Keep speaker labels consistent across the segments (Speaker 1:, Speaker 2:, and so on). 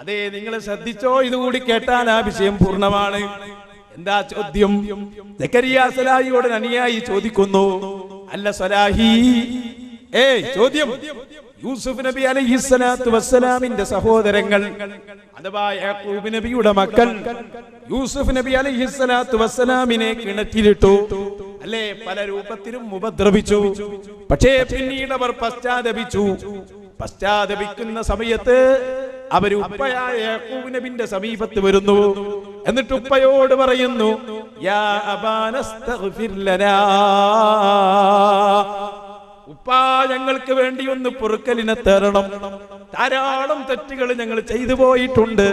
Speaker 1: അതെ, നിങ്ങൾ ശ്രദ്ധിച്ചോ, ഇതുകൂടി കേട്ടാൽ ആ വിഷയം പൂർണ്ണമാണ്. എന്താ ചോദ്യം? സക്കരിയ സലാഹിയോട് അനുയായി ചോദിക്കുന്നു, അല്ല സലാഹി, ചോദ്യം, യൂസുഫ് നബി അലൈഹിസ്സലാത്തു വസ്സലാമിന്റെ സഹോദരങ്ങൾ അഥവാ യാക്കൂബ് നബിയുടെ മക്കൾ യൂസുഫ് നബി അലൈഹിസ്സലാത്തു വസ്സലാമിനെ കിണറ്റിലിട്ടു, അല്ലേ? പല രൂപത്തിലും ഉപദ്രവിച്ചു. പക്ഷേ പിന്നീട് അവർ പശ്ചാത്തപിക്കുന്ന സമയത്ത് അവർ ഉപ്പയായ യാക്കൂബ് നബിന്റെ സമീപത്ത് വരുന്നു. എന്നിട്ട് ഉപ്പയോട് പറയുന്നു, യാ അബാനസ്തഗ്ഫിർ ലനാ, ഉപ്പാ ഞങ്ങൾക്ക് വേണ്ടി ഒന്ന് പൊറുക്കലിനെ തരണം, ധാരാളം തെറ്റുകൾ ഞങ്ങൾ ചെയ്തു പോയിട്ടുണ്ട്.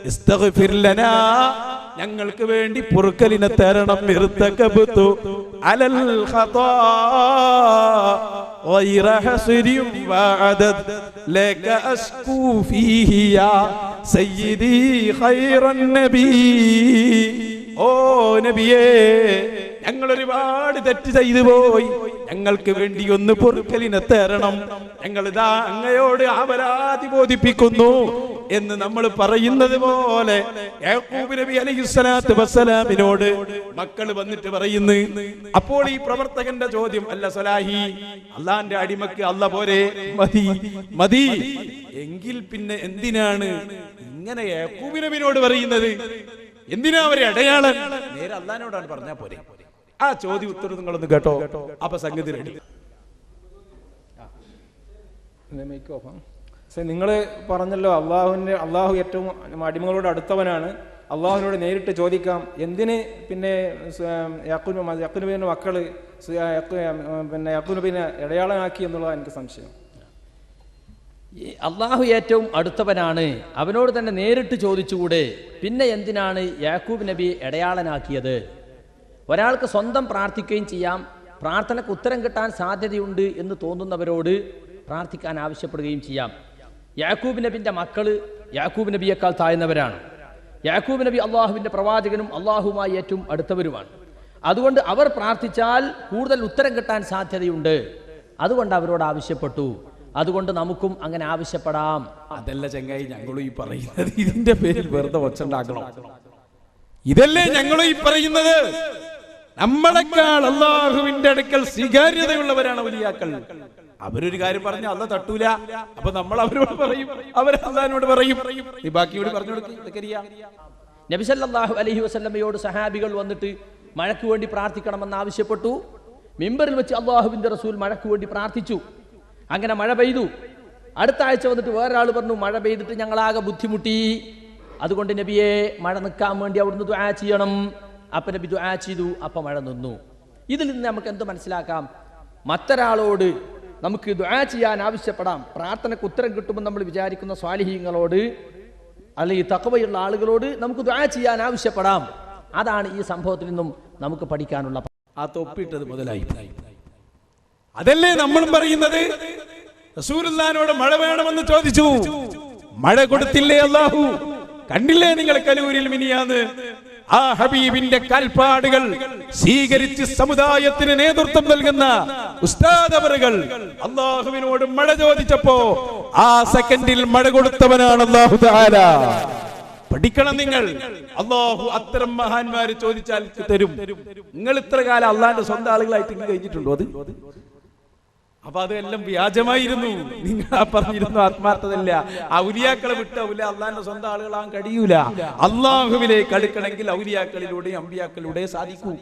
Speaker 1: ഇസ്തഗ്ഫിർ ലനാ, ഞങ്ങൾക്ക് വേണ്ടി പൊറുക്കലിനെ തരണം. ഇർതകബ്തു അലൽ ഖതാ ഗൈറ ഹസ്രിൻ വഅദദ് ലക അസ്കൂ ഫീഹി യാ സയ്യിദി ഖൈറൻ നബി. ഓ നബിയേ, ഞങ്ങൾ ഒരുപാട് തെറ്റ് ചെയ്തു പോയി, ഞങ്ങൾക്ക് വേണ്ടി ഒന്ന് പൊറുക്കലിനെ തരണം, ഞങ്ങൾ ഇതാ അങ്ങയോട് അപരാധി ബോധിപ്പിക്കുന്നു എന്ന് നമ്മൾ പറയുന്നത് പോലെ യാക്കൂബ് നബി അലൈഹിസ്സലാത്തു വസ്സലാമിനോട് മക്കൾ വന്നിട്ട് പറയുന്നു. അപ്പോൾ ഈ പ്രവർത്തകന്റെ ചോദ്യം, അല്ല സലാഹി, അള്ളാന്റെ അടിമക്ക് അല്ല പോരെ, മതി എങ്കിൽ പിന്നെ എന്തിനാണ് ഇങ്ങനെ യാക്കൂബ് നബിയോട് പറയുന്നത്? എന്തിനാ അവരെ അടയാളം? നേരെ അള്ളാനോടാണ് പറഞ്ഞാ പോരെ. ആ ചോദ്യം ഉത്തരം നിങ്ങളൊന്ന് കേട്ടോ, അപ്പൊ സംഗതി റെഡി.
Speaker 2: നിങ്ങൾ പറഞ്ഞല്ലോ, അള്ളാഹു ഏറ്റവും അടിമകളോട് അടുത്തവനാണ്, അള്ളാഹുവിനോട് നേരിട്ട് ചോദിക്കാം. എന്തിന് പിന്നെ യാക്കൂബ് നബിയുടെ മക്കള് പിന്നെ യാക്കൂബ് നബിനെ ഇടയാളമാക്കി എന്നുള്ളതാണ് എനിക്ക് സംശയം.
Speaker 3: അള്ളാഹു ഏറ്റവും അടുത്തവനാണ്, അവനോട് തന്നെ നേരിട്ട് ചോദിച്ചുകൂടെ? പിന്നെ എന്തിനാണ് യാക്കൂബ് നബി ഇടയാളനാക്കിയത്? ഒരാൾക്ക് സ്വന്തം പ്രാർത്ഥിക്കുകയും ചെയ്യാം, പ്രാർത്ഥനയ്ക്ക് ഉത്തരം കിട്ടാൻ സാധ്യതയുണ്ട് എന്ന് തോന്നുന്നവരോട് പ്രാർത്ഥിക്കാൻ ആവശ്യപ്പെടുകയും ചെയ്യാം. യാക്കൂബ് നബിന്റെ മക്കള് യാക്കൂബ് നബിയേക്കാൾ താഴ്ന്നവരാണ്. യാക്കൂബ് നബി അള്ളാഹുവിന്റെ പ്രവാചകനും അള്ളാഹുമായി ഏറ്റവും അടുത്തവരുമാണ്. അതുകൊണ്ട് അവർ പ്രാർത്ഥിച്ചാൽ കൂടുതൽ ഉത്തരം കിട്ടാൻ സാധ്യതയുണ്ട്. അതുകൊണ്ട് അവരോട് ആവശ്യപ്പെട്ടു. അതുകൊണ്ട് നമുക്കും അങ്ങനെ ആവശ്യപ്പെടാം.
Speaker 1: അതല്ല ചങ്ങായി ഞങ്ങളും ഈ പറയുന്നത്, ഇതിന്റെ പേരിൽ വെറുതെ ഒച്ചുണ്ടാക്കണം. ഇതല്ലേ ഞങ്ങളും ഈ പറയുന്നത്. നമ്മളെക്കാൾ അള്ളാഹുവിന്റെ അടുക്കൽ സ്വീകാര്യതയുള്ളവരാണ് ഔലിയാക്കൾ. അവരൊരു കാര്യം പറഞ്ഞാൽ അള്ളാഹ് തട്ടൂല, അപ്പൊ നമ്മൾ അവരോട് പറയും, അവർ അള്ളാഹിനോട് പറയും. ഈ ബാക്കിയോട് പറഞ്ഞു കൊടുക്കും.
Speaker 3: നബി സല്ലല്ലാഹു അലൈഹി വസല്ലമയോട് സഹാബികൾ വന്നിട്ട് മഴയ്ക്ക് വേണ്ടി പ്രാർത്ഥിക്കണമെന്ന് ആവശ്യപ്പെട്ടു. മിമ്പറിൽ വെച്ച് അള്ളാഹുവിന്റെ റസൂൽ മഴയ്ക്ക് വേണ്ടി പ്രാർത്ഥിച്ചു. അങ്ങനെ മഴ പെയ്തു. അടുത്ത ആഴ്ച വന്നിട്ട് വേറൊരാൾ പറഞ്ഞു, മഴ പെയ്തിട്ട് ഞങ്ങളാകെ ബുദ്ധിമുട്ടി, അതുകൊണ്ട് നബിയെ മഴ നിൽക്കാൻ വേണ്ടി അവിടുന്ന് ദുആ ചെയ്യണം. അപ്പൊ നബി ദുആ ചെയ്തു, അപ്പൊ മഴ നിന്നു. ഇതിൽ നിന്ന് നമുക്ക് എന്ത് മനസ്സിലാക്കാം? മറ്റൊരാളോട് നമുക്ക് ദുആ ചെയ്യാൻ ആവശ്യപ്പെടാം. പ്രാർത്ഥനയ്ക്ക് ഉത്തരം കിട്ടുമെന്ന് നമ്മൾ വിചാരിക്കുന്ന സ്വാലിഹീങ്ങളോട് അല്ലെങ്കിൽ തഖ്വയുള്ള ആളുകളോട് നമുക്ക് ദുആ ചെയ്യാൻ ആവശ്യപ്പെടാം. അതാണ് ഈ സംഭവത്തിൽ നിന്നും നമുക്ക് പഠിക്കാനുള്ള.
Speaker 1: ആ തൊപ്പിട്ടത് മുതലായി. അതല്ലേ നമ്മളും പറയുന്നത്. റസൂലുള്ളാഹിനോട് മഴ വേണമെന്ന് ചോദിച്ചു, മഴ കൊടുത്തില്ലേ അല്ലാഹു? കണ്ടില്ലേ നിങ്ങൾ കലൂരിൽ മിനിയാന്ന് ആ ഹബീബിന്റെ കാൽപ്പാടുകൾ സ്വീകരിച്ച് സമുദായത്തിന് നേതൃത്വം നൽകുന്ന ഉസ്താദ് അവറുകൾ അല്ലാഹുവിനോട് മഴ ചോദിച്ചപ്പോ ആ സെക്കൻഡിൽ മഴ കൊടുത്തവനാണ് അല്ലാഹു തആല. പഠിക്കണം നിങ്ങൾ. അല്ലാഹു അത്തരം മഹാന്മാര് ചോദിച്ചാൽ തരും. നിങ്ങൾ ഇത്ര കാലം അള്ളാന്റെ സ്വന്തം ആളുകളായിട്ട് കഴിഞ്ഞിട്ടുണ്ടോ? അത് അപ്പൊ അതെല്ലാം വ്യാജമായിരുന്നു. നിങ്ങൾ പറഞ്ഞിരുന്നു ആത്മാർത്ഥതയില്ല. ഔലിയാക്കളെ വിട്ട് അള്ളാന്റെ സ്വന്തം ആളുകളാകാൻ കഴിയൂല. അള്ളാഹുവിലേക്ക് അടുക്കണമെങ്കിൽ ഔലിയാക്കളിലൂടെ അമ്പിയാക്കളിലൂടെ സാധിക്കൂ.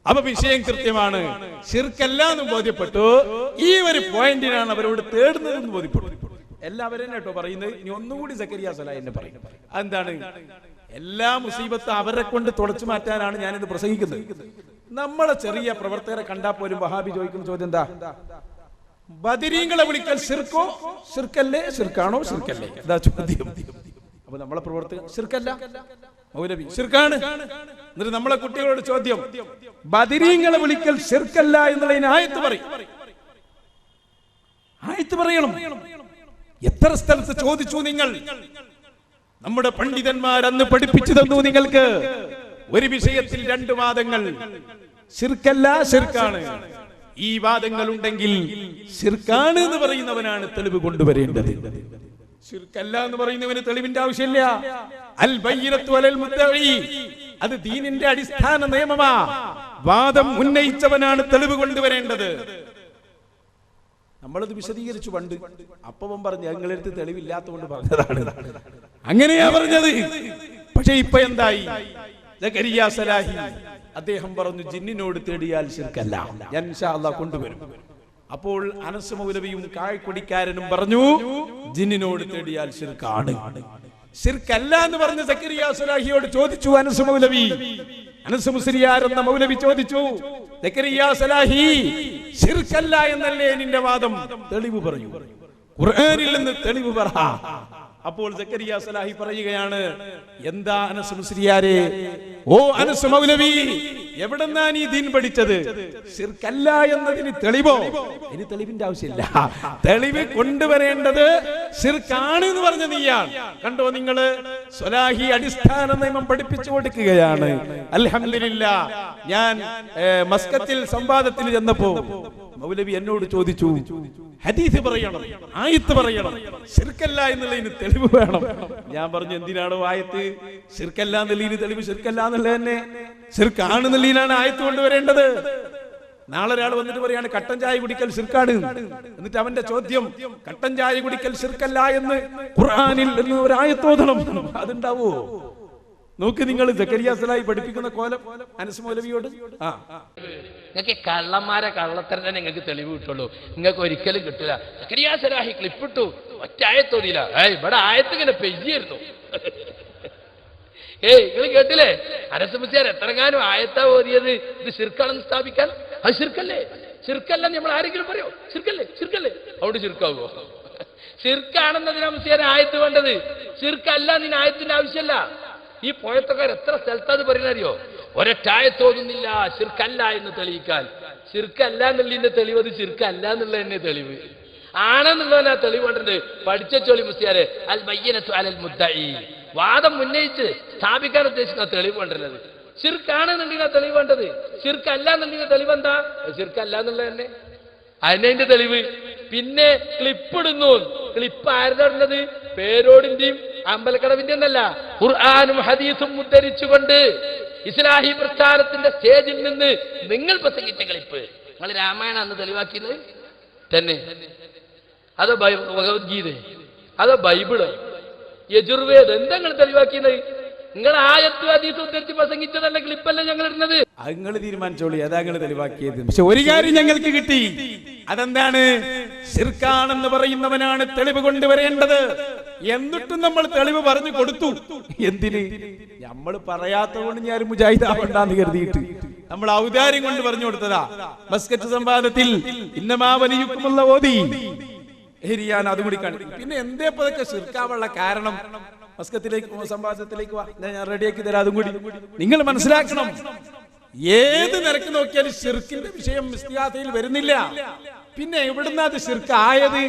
Speaker 1: അപ്പൊ വിഷയം കൃത്യമാണ്. ശിർക്കല്ല എന്ന് ബോധ്യപ്പെട്ടു. ഈ ഒരു പോയിന്റിനാണ് അവരോട് തേടുന്നതെന്ന് ബോധ്യപ്പെട്ടു. എല്ലാവരും കേട്ടോ പറയുന്നത്. ഇനി ഒന്നുകൂടി സക്കരിയ സലാഹി എന്നെ പറയും. അതെന്താണ്? എല്ലാ മുസീബത്തും അവരെ കൊണ്ട് തുടച്ചു മാറ്റാനാണ് ഞാനിത് പ്രസംഗിക്കുന്നത്. നമ്മളെ ചെറിയ പ്രവർത്തകരെ കണ്ടാൽ പോലും വഹാബി ചോദിക്കുന്ന ചോദ്യം എന്താ? ബദരീങ്ങളെ വിളിക്കൽ ശിർക്കോ ശിർക്കല്ലേ? ശിർക്കാണോ ശിർക്കല്ലേ? എന്താ ചോദ്യം. അപ്പൊ നമ്മളെ പ്രവർത്തകർ ശിർക്കല്ല, മൗലവി ശിർക്കാണ്. എന്നിട്ട് നമ്മളെ കുട്ടികളോട് ചോദ്യം, ബദരീങ്ങളെ വിളിക്കൽ ശിർക്കല്ല എന്നുള്ളതിന് ആയത്ത് പറയും. ആയത്ത് പറയണം. എത്ര സ്ഥലത്ത് ചോദിച്ചു നിങ്ങൾ? നമ്മുടെ പണ്ഡിതന്മാർ അന്ന് പഠിപ്പിച്ചു തന്നു നിങ്ങൾക്ക്. ഒരു വിഷയത്തിൽ രണ്ട് വാദങ്ങൾ, ശിർക്കല്ല ശിർക്കാണ്. ഈ വാദങ്ങൾ ഉണ്ടെങ്കിൽ ശിർക്കാണ് എന്ന് പറയുന്നവനാണ് തെളിവ് കൊണ്ടുവരേണ്ടത്. ശിർക്കല്ല എന്ന് പറയുന്നവന് തെളിവിന്റെ ആവശ്യമില്ല. അൽ ബയ്യിനത്തു അലൽ മുദ്ദഈ, അത് ദീനിന്റെ അടിസ്ഥാന നിയമമാ. വാദം ഉന്നയിച്ചവനാണ് തെളിവ് കൊണ്ടുവരേണ്ടത്. നമ്മളത് വിശദീകരിച്ചു പണ്ട്. അപ്പം പറഞ്ഞു ഞങ്ങളെടുത്ത് തെളിവില്ലാത്തതുകൊണ്ട് പറഞ്ഞതാണ്. അങ്ങനെയാ പറഞ്ഞത്. പക്ഷെ ഇപ്പൊ എന്തായി? സക്കരിയ സലാഹി അദ്ദേഹം പറഞ്ഞു ജിന്നിനോട് തേടിയാൽ ശിർക്കല്ല, ഞാൻ ഇൻഷാ അല്ലാഹ് കൊണ്ടുവരും. അപ്പോൾ അനസ് മൗലവിയും കായ്ക്കൊടിക്കാരനും പറഞ്ഞു ജിന്നിനോട് തേടിയാൽ ശിർക്കാണ്. ശിർക്കല്ല എന്ന് പറഞ്ഞ് സക്കരിയ സലാഹിയോട് ചോദിച്ചു അനസ് മൗലവി. അനസ് മുസ്ലിയാർ എന്ന മൗലവി ചോദിച്ചു, സക്കരിയ സലാഹി ശിർക്കല്ല എന്നല്ലേ നിന്റെ വാദം? തെളിവ് പറയൂ, ഖുർആനിൽ നിന്ന് തെളിവ് പറ. അപ്പോൾ സക്കരിയ സലാഹി പറയുകയാണ്, എന്താ അനസ് മുസ്ലിയാരെ, ഓ അനസ് മൗലവി, എവിടെന്നാ നീ ദീൻ പഠിച്ചത്? ശിർക്കല്ല എന്നതിന് തെളിവോ? ഇനി തെളിവിന്റെ ആവശ്യമില്ല. തെളിവ് കൊണ്ടുവരേണ്ടത് ശിർക്കാണ് എന്ന് പറഞ്ഞ നീയാണ്. കണ്ടോ നിങ്ങള്, സ്വലാഹി അടിസ്ഥാന നിയമം പഠിപ്പിച്ചു കൊടുക്കുകയാണ്. അൽഹംദുലില്ലാ, ഞാൻ മസ്കത്തിൽ സംവാദത്തിൽ ചെന്നപ്പോ മൗലവി എന്നോട് ചോദിച്ചു, ഹദീസ് പറയണം, ആയത്ത് പറയണം, ശിർക്കല്ല എന്നുള്ളതിന് തെളിവ് വേണം. ഞാൻ പറഞ്ഞു, എന്തിനാണോ ആയത്ത്? ശിർക്കല്ല എന്നുള്ളതിന് തെളിവ് ശിർക്കല്ല എന്നുള്ളത് തന്നെ, ശിർക്കാണെന്നുള്ളതിനാണ് ആയത്ത് കൊണ്ടുവരേണ്ടത്. നാളെ ഒരാൾ വന്നിട്ട് പറയാണ് കട്ടൻ ചായ കുടിക്കൽ ശിർക്കാണ്, എന്നിട്ട് അവന്റെ ചോദ്യം കട്ടൻ ചായ കുടിക്കൽ ശിർക്കല്ല എന്ന് ഖുർആനിൽ എന്ന് ഒരു ആയത്ത് ഓതണം. അതുണ്ടാവോ? നോക്ക് നിങ്ങൾ, സക്കരിയ സലാഹി പഠിപ്പിക്കുന്ന കോലം അനസ് മൗലവിയോട്.
Speaker 3: നിങ്ങൾക്ക് കള്ളന്മാരെ കള്ളത്തരം തന്നെ നിങ്ങൾക്ക് തെളിവ് കിട്ടുള്ളൂ, നിങ്ങൾക്ക് ഒരിക്കലും കിട്ടില്ല. സക്കരിയ സലാഹി ക്ലിപ്പിട്ടു, ഒറ്റ ആയത്തോതിയില്ല. ഇവിടെ ആയത്ത് ഇങ്ങനെ പെയ്യായിരുന്നു. നിങ്ങൾ കേട്ടില്ലേ? അനസ് മുസ്ലിയാർ എത്രങ്ങാനും ആയത്താ ഓതിയത് ഇത് ശിർക്കാണെന്ന് സ്ഥാപിക്കാൻ. അത് ശിർക്കല്ലേ? ശിർക്കല്ല നമ്മൾ ആരെങ്കിലും പറയോ? ശിർക്കല്ലേ ശിർക്കല്ലേ? അവിടെ ശിർക്കാവോ? ശിർക്കാണെന്നതിനാ മുസ്ലിയാർ ആയത്ത് വേണ്ടത്. ശിർക്കല്ല നിന് ആയത്തിന്റെ ആവശ്യമല്ല. ഈ പോയത്തക്കാർ എത്ര സ്ഥലത്ത് അത് പറയുന്നറിയോ? ഒരൊറ്റായത്തോന്നുന്നില്ല ശിർക്കല്ല എന്ന് തെളിയിക്കാൻ. ശിർക്കല്ല എന്നുള്ളതിന്റെ തെളിവ് അത് ശിർക്കല്ല എന്നുള്ള തന്നെ തെളിവ് ആണെന്നുള്ളതിനാ തെളിവ് വേണ്ടത്. പഠിച്ച ചോളി മുസ്ലിയാരെ, അൽ ബയ്യിനത്തു അലൽ മുദ്ദഈ, വാദം ഉന്നയിച്ച് സ്ഥാപിക്കാൻ ഉദ്ദേശിക്കുന്ന തെളിവ് വേണ്ടത്. ശിർക്കാണെന്നുണ്ടെങ്കിൽ ആ തെളിവ് വേണ്ടത്. ശിർക്കല്ല എന്നുണ്ടെങ്കിൽ തെളിവ് എന്താ? ശിർക്കല്ല എന്നുള്ളത് തന്നെ അതിന്റെ തെളിവ്. പിന്നെ ക്ലിപ്പിടുന്നു. ക്ലിപ്പ് ആരുടെ ഉള്ളത്? പേരോടിന്റെയും അമ്പലക്കടവിന്റെ ഒന്നല്ല, ഖുർആനും ഹദീസും ഉദ്ധരിച്ചുകൊണ്ട് ഇസ്ലാഹി പ്രസ്ഥാനത്തിന്റെ സ്റ്റേജിൽ നിന്ന് നിങ്ങൾ പ്രസംഗിച്ച ക്ലിപ്പ്. നിങ്ങൾ രാമായണം അന്ന് തെളിവാക്കിയത് തന്നെ? അതോ ഭഗവത്ഗീത? അതോ ബൈബിള്? യജുർവേദം? എന്താ നിങ്ങൾ തെളിവാക്കിയത്? നിങ്ങൾ ആയത്ത് ഹദീസ് ഉദ്ധരിച്ച് പ്രസംഗിച്ചതല്ല ക്ലിപ്പല്ല ഞങ്ങൾ ഇടുന്നത്.
Speaker 1: നിങ്ങൾ തീരുമാനിച്ചോളി, അതാ നിങ്ങൾ തെളിവാക്കിയത്. പക്ഷെ ഒരു കാര്യം ഞങ്ങൾക്ക് കിട്ടി. അതെന്താണ്? ശിർക്കാണെന്ന് പറയുന്നവനാണ് തെളിവ് കൊണ്ടുവരേണ്ടത്. എന്നിട്ടും നമ്മൾ തെളിവ് പറഞ്ഞു കൊടുത്തു. എന്തിന്? നമ്മൾ പറയാത്തതുകൊണ്ട് ഞാൻ മുജാഹിദാവണ്ടെന്ന് കരുതിയിട്ട് നമ്മൾ ഔദാര്യം കൊണ്ട് പറഞ്ഞു കൊടുത്തതാ. മസ്കറ്റ് സംവാദത്തിൽ ഇന്നമാ വലിയുക്കുമുള്ള ഓതി ഞാൻ അതും കൂടി കാണിക്കും. പിന്നെ എന്തേ പതൊക്കെ ശിർക്കാവുള്ള കാരണം? മസ്കത്തിലേക്ക് സംവാദത്തിലേക്ക് വാ, ഞാൻ റെഡിയാക്കി തരാം. അതും കൂടി നിങ്ങൾ മനസ്സിലാക്കണം. ഏത് നിരക്ക് നോക്കിയാലും ശിർക്കിന്റെ വിഷയം ഇസ്തിഹാസയിൽ വരുന്നില്ല. പിന്നെ എവിടുന്ന അത് ശിർക്ക് ആയത്?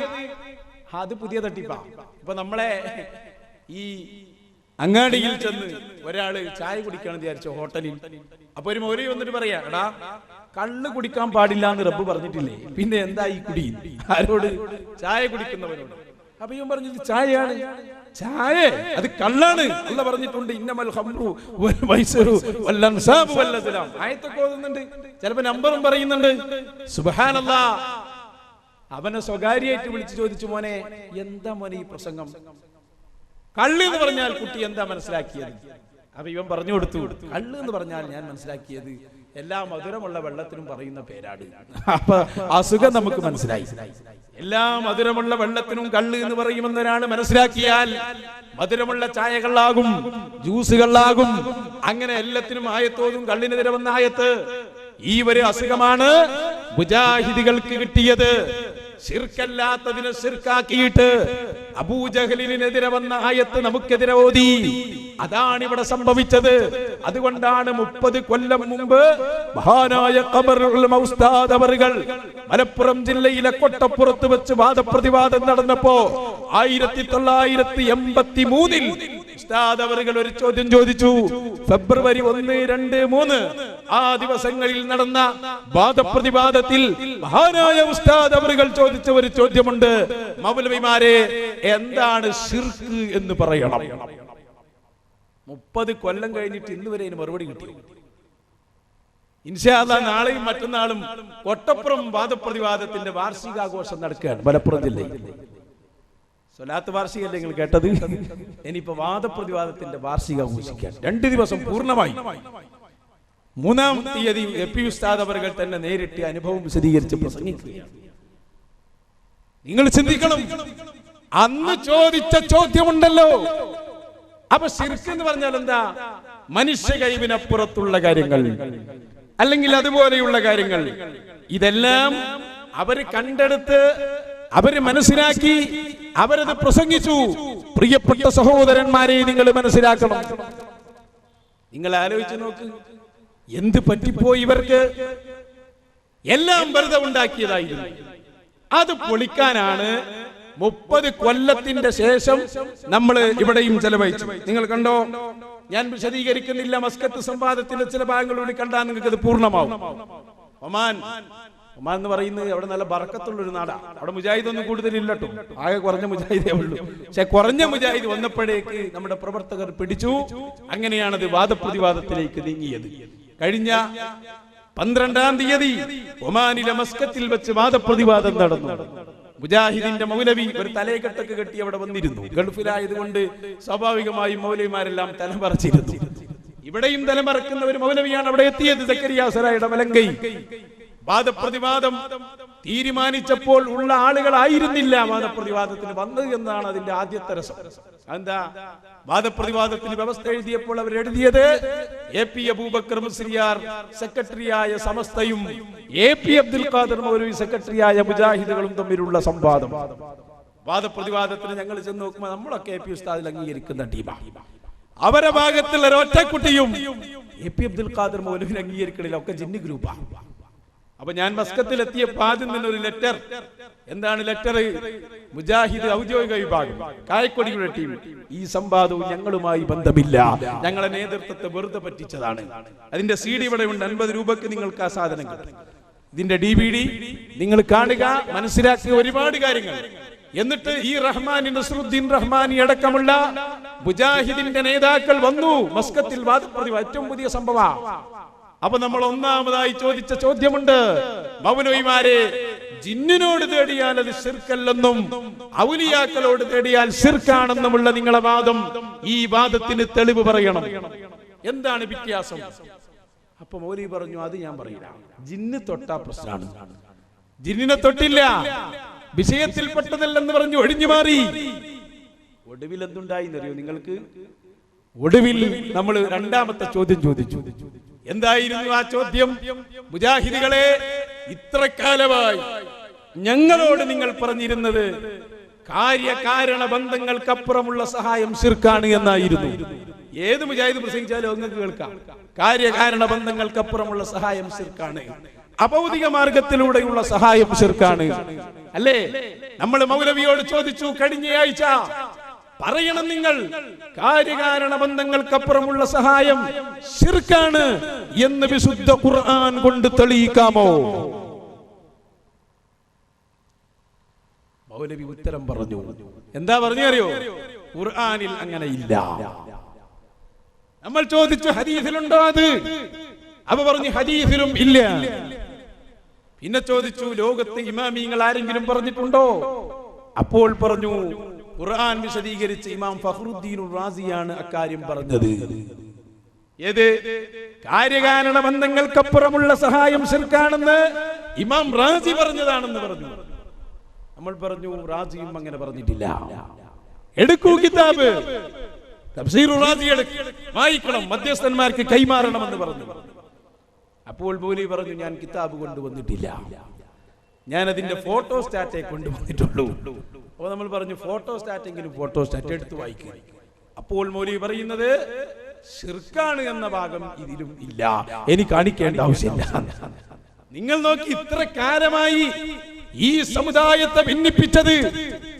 Speaker 1: അത് പുതിയ തട്ടിപ്പാ. ഇപ്പൊ നമ്മളെ ഈ അങ്ങാടിയിൽ ചെന്ന് ഒരാള് ചായ കുടിക്കണം വിചാരിച്ചോ ഹോട്ടലിൽ. അപ്പൊ ഒരു മൗലവി വന്നിട്ട് പറയാ, എടാ കള്ള് കുടിക്കാൻ പാടില്ല എന്ന് റബ്ബ് പറഞ്ഞിട്ടില്ലേ, പിന്നെ എന്താ ഈ കുടി? ആരോട്? ചായ കുടിക്കുന്നവരോട്. അപ്പൊ ഇവൻ പറഞ്ഞത് ചായയാണ്. ചായ അത് കള്ളാണ്. അല്ലാഹ് പറഞ്ഞിട്ടുണ്ട്, ഇന്നമൽ ഖംറു വൽ മൈസിറു വൽ അൻസാബു വൽ അസ്ലാം. ആയത്തൊക്കെ ഓതുന്നുണ്ട്, ചിലപ്പോ നമ്പറും പറയുന്നുണ്ട്. സുബ്ഹാനല്ലാഹ്. അവനെ സ്വകാര്യമായിട്ട് വിളിച്ചു ചോദിച്ചു, മോനെ എന്താ മോനെ ഈ പ്രസംഗം? കള്ള് എന്ന് പറഞ്ഞാൽ കുട്ടി എന്താ മനസ്സിലാക്കിയത്? അപ്പൊ ഇവൻ പറഞ്ഞു കൊടുത്തു, കള്ള് എന്ന് പറഞ്ഞാൽ ഞാൻ മനസ്സിലാക്കിയത് എല്ലാ മധുരമുള്ള വെള്ളത്തിനും പറയുന്ന പേരാണ്. അപ്പൊ അസുഖം നമുക്ക് മനസ്സിലായി. എല്ലാ മധുരമുള്ള വെള്ളത്തിനും കള്ള് എന്ന് പറയുമെന്നൊരാണ് മനസ്സിലാക്കിയാൽ മധുരമുള്ള ചായകളാകും, ജ്യൂസുകളാകും, അങ്ങനെ എല്ലാത്തിനും ആയത്തോതും കള്ളിനെതിരെ വന്ന ആയത്ത്. ഈ ഒരു അസുഖമാണ് മുജാഹിദികൾക്ക് കിട്ടിയത്. ശിർക്കല്ലാത്തതിനെ ശിർക്കാക്കിയിട്ട് അബൂജഹലിനെതിരെ വന്ന ആയത്ത് നമുക്കെതിരെ ഓതി. അതാണ് ഇവിടെ സംഭവിച്ചത്. അതുകൊണ്ടാണ് 30 കൊല്ലം മുമ്പ് മഹാനായ ഖബറുൽ ഉസ്താദ് അവറുകൾ മലപ്പുറം ജില്ലയിലെ കൊട്ടപ്പുറത്ത് വെച്ച് വാദപ്രതിവാദം നടന്നപ്പോ 1983 ഉസ്താദ് അവറുകൾ ഒരു ചോദ്യം ചോദിച്ചു. ഫെബ്രുവരി 1, 2, 3 ആ ദിവസങ്ങളിൽ നടന്ന വാദപ്രതിവാദത്തിൽ മഹാനായ ഉസ്താദ് അവറുകൾ ചോദിച്ച ഒരു ചോദ്യമുണ്ട്, മൗലവിമാരെ എന്താണ് ശിർക്ക് എന്ന് പറയണം. 30 കൊല്ലം കഴിഞ്ഞിട്ട് ഇന്ന് വരെ അതിന് മറുപടി കിട്ടി. ഇൻഷാ അല്ലാഹ് നാളെയും മറ്റന്നാളും കൊട്ടപ്പുറം വാദപ്രതിവാദത്തിന്റെ വാർഷികാഘോഷം നടക്കുകയാണ് മലപ്പുറം ജില്ലയിൽ. സ്വലാത്ത് വാർഷികല്ലേ നിങ്ങൾ കേട്ടത്? ഇനിയിപ്പോ വാദപ്രതിവാദത്തിന്റെ വാർഷിക ആഘോഷിക്കാൻ 2 ദിവസം പൂർണ്ണമായി. 3-ാം തീയതി എപി ഉസ്താദ് അവറുകൾ തന്നെ നേരിട്ട് അനുഭവം വിശദീകരിച്ച് പ്രസംഗിക്കുകയാണ്. നിങ്ങൾ ചിന്തിക്കണം, അന്ന് ചോദിച്ച ചോദ്യമുണ്ടല്ലോ. അപ്പൊ ശിർക്ക് എന്ന് പറഞ്ഞാൽ എന്താ? മനുഷ്യ കഴിവിനപ്പുറത്തുള്ള കാര്യങ്ങൾ, അല്ലെങ്കിൽ അതുപോലെയുള്ള കാര്യങ്ങൾ. ഇതെല്ലാം അവര് കണ്ടെടുത്ത്, അവര് മനസ്സിലാക്കി, അവരത് പ്രസംഗിച്ചു. പ്രിയപ്പെട്ട സഹോദരന്മാരെ, നിങ്ങൾ മനസ്സിലാക്കണം. നിങ്ങൾ ആലോചിച്ച് നോക്ക്, എന്ത് പറ്റിപ്പോയി ഇവർക്ക്? എല്ലാം വെറുതെ ഉണ്ടാക്കിയതായിരുന്നു. അത് പൊളിക്കാനാണ് 30 കൊല്ലത്തിന്റെ ശേഷം നമ്മൾ ഇവിടെയും ചെലവഴിച്ചു. നിങ്ങൾ കണ്ടോ? ഞാൻ വിശദീകരിക്കുന്നില്ല. മസ്കത്ത് സംവാദത്തിന്റെ ചില ഭാഗങ്ങളിലൂടെ കണ്ടാൽ നിങ്ങൾക്ക് അത് പൂർണ്ണമാവും. ഒമാൻ എന്ന് പറയുന്നത് അവിടെ നല്ല ബർക്കത്തുള്ള ഒരു നാടാണ്. അവിടെ മുജാഹിദ് ഒന്നും കൂടുതലില്ല കേട്ടോ, ആകെ കുറഞ്ഞ മുജാഹിദേ ഉള്ളൂ. പക്ഷെ കുറഞ്ഞ മുജാഹിദ് വന്നപ്പോഴേക്ക് നമ്മുടെ പ്രവർത്തകർ പിടിച്ചു. അങ്ങനെയാണത് വാദപ്രതിവാദത്തിലേക്ക് നീങ്ങിയത്. കഴിഞ്ഞ 12-ാം തീയതി ഒമാനിലെ മസ്കത്തിൽ വെച്ച് വാദപ്രതിവാദം നടന്നു. മുജാഹിദിന്റെ മൗലവി ഒരു തലയെക്കെട്ടൊക്കെ കെട്ടി അവിടെ വന്നിരുന്നു. ഗൾഫിലായതുകൊണ്ട് സ്വാഭാവികമായും മൗലവിമാരെല്ലാം തലമറച്ചിരുന്നു. ഇവിടെയും തലമറക്കുന്ന ഒരു മൗലവിയാണ് അവിടെ എത്തിയത്, സക്കരിയ സരായുടെ മലങ്കൈ. വാദപ്രതിവാദം തീരുമാനിച്ചപ്പോൾ ഉള്ള ആളുകളായിരുന്നില്ല വാദപ്രതിവാദത്തിന് വന്നത് എന്നാണ് അതിന്റെ ആദ്യത്തെ രസം. എന്താ? വാദപ്രതിവാദത്തിന് വ്യവസ്ഥ എഴുതിയപ്പോൾ അവർ എഴുതിയത് AP അബൂബക്കർ മുസ്ലിയാർ സെക്രട്ടറിയായ സമസ്തയും AP അബ്ദുൽ ഖാദർ മൗലവി സെക്രട്ടറിയായ മുജാഹിദുകളും തമ്മിലുള്ള സംവാദം. വാദപ്രതിവാദത്തിന് ഞങ്ങൾ ചെന്ന് നോക്കുമ്പോൾ നമ്മളൊക്കെ AP ഉസ്താദിൽ അംഗീകരിക്കുന്ന ടീമാണ്. അവരെ ഭാഗത്തുള്ള ഒറ്റക്കുട്ടിയും AP അബ്ദുൽ ഖാദർ മൗലവിനെ അംഗീകരിക്കണില്ല, ഒക്കെ ജിന്നി ഗ്രൂപ്പാണ്. അപ്പൊ ഞാൻ മസ്കത്തിൽ എത്തിയപ്പോൾ ആദ്യം തന്നെ ഒരു ലെറ്റർ. എന്താണ് ലെറ്റർ? മുജാഹിദ് ഔദ്യോഗിക വിഭാഗം, കായക്കൊടിയുടെ ടീം, ഈ സംവാദവും ഞങ്ങളുമായി ബന്ധമില്ല, ഞങ്ങളെ നേതൃത്വത്തെ വെറുതെ പറ്റിച്ചതാണ്. അതിന്റെ CD ഇവിടെ ഉണ്ട്, 50 രൂപക്ക് നിങ്ങൾക്ക് ആ സാധനം കിട്ടും. ഇതിന്റെ DVD നിങ്ങൾ കാണുക, മനസ്സിലാക്കുക ഒരുപാട് കാര്യങ്ങൾ. എന്നിട്ട് ഈ റഹ്മാനി, നസ്രുദ്ദീൻ റഹ്മാനി അടക്കമുള്ള മുജാഹിദിന്റെ നേതാക്കൾ വന്നു മസ്കത്തിൽ വാദപ്രതിവാദം. ഏറ്റവും പുതിയ സംഭവം. അപ്പൊ നമ്മൾ ഒന്നാമതായി ചോദിച്ച ചോദ്യമുണ്ട്, മൗലവിമാരെ, ജിന്നിനോട് തേടിയാൽ അത് ശിർക്കല്ലെന്നും ഔലിയാക്കളോട് തേടിയാൽ ശിർക്കാണെന്നുമുള്ള നിങ്ങളെ വാദം, ഈ വാദത്തിന് തെളിവ് പറയണം. എന്താണ് വ്യത്യാസം? അപ്പൊ മൗലവി പറഞ്ഞു, അത് ഞാൻ പറയില്ല, ജിന്ന് തൊട്ടാ പ്രശ്നമാണ്, ജിന്നിനെ തൊട്ടില്ല, വിഷയത്തിൽപ്പെട്ടതല്ലെന്ന് പറഞ്ഞു ഒഴിഞ്ഞു മാറി. ഒടുവിൽ എന്തുണ്ടായി എന്നറിയോ നിങ്ങൾക്ക്? ഒടുവിൽ നമ്മൾ 2ാമത്തെ ചോദ്യം ചോദിച്ചു. എന്തായിരുന്നു ആ ചോദ്യം? മുജാഹിദികളെ, ഇത്ര കാലമായി ഞങ്ങളോട് നിങ്ങൾ പറഞ്ഞിരുന്നത് കാര്യകാരണ ബന്ധങ്ങൾക്കപ്പുറമുള്ള സഹായം ശിർക്കാണ് എന്നായിരുന്നു. ഏത് മുജാഹിദ് പ്രസംഗിച്ചാലും നിങ്ങൾക്ക് കേൾക്കാം, കാര്യകാരണ ബന്ധങ്ങൾക്കപ്പുറമുള്ള സഹായം ശിർക്കാണ്, അഭൗതിക മാർഗത്തിലൂടെയുള്ള സഹായം ശിർക്കാണ് അല്ലേ? നമ്മൾ മൗലവിയോട് ചോദിച്ചു കഴിഞ്ഞയാഴ്ച, പറയണം നിങ്ങൾ, കാര്യകാരണ ബന്ധങ്ങൾക്കപ്പുറമുള്ള സഹായം ശിർക്കാണ് എന്ന് വിശുദ്ധ ഖുർആൻ കൊണ്ട് തെളിയിക്കാമോ? മൗലവി ഉത്തരം പറഞ്ഞു. എന്താ പറഞ്ഞറിയോ? ഖുർആനിൽ അങ്ങനെ ഇല്ല. നമ്മൾ ചോദിച്ചു ഹദീസിലുണ്ടോ അത്? അവ പറഞ്ഞു ഹദീസിലും ഇല്ല. പിന്നെ ചോദിച്ചു ലോകത്ത് ഇമാമിങ്ങൾ ആരെങ്കിലും പറഞ്ഞിട്ടുണ്ടോ? അപ്പോൾ പറഞ്ഞു ഖുർആൻ വിശദീകരിച്ച് ഇമാം ഫഖ്റുദ്ദീൻ റാസിയാണ് അക്കാര്യം പറഞ്ഞത്. ഏത്? കാര്യകാരണ ബന്ധങ്ങൾക്കപ്പുറമുള്ള സഹായം ശിർക്കാണെന്ന് ഇമാം റാസി പറഞ്ഞതാണെന്ന് പറഞ്ഞു. നമ്മൾ പറഞ്ഞു റാസിയും അങ്ങനെ പറഞ്ഞിട്ടില്ല. എടുക്കൂ കിതാബ്, തഫ്സീർ റാസി വായിക്കണം, മധ്യസ്ഥന്മാർക്ക് കൈമാറണമെന്ന് പറഞ്ഞു. അപ്പോൾ മൗലവി പറഞ്ഞു ഞാൻ കിതാബ് കൊണ്ടുവന്നിട്ടില്ല, ഞാൻ അതിന്റെ ഫോട്ടോ സ്റ്റാറ്റേ കൊണ്ടുവന്നിട്ടുള്ളൂ. അപ്പോൾ നമ്മൾ പറഞ്ഞു ഫോട്ടോ സ്റ്റാറ്റെങ്കിലും ഫോട്ടോ സ്റ്റാറ്റ് എടുത്ത് വായിക്കുക. അപ്പോൾ മൗലവി പറയുന്നത് ശിർക്കാണ് എന്ന ഭാഗം ഇതിലും ഇല്ല, എനിക്ക് കാണിക്കേണ്ട ആവശ്യമില്ല. നിങ്ങൾ നോക്കി, ഇത്ര കാലമായി ഈ സമുദായത്തെ ഭിന്നിപ്പിച്ചത്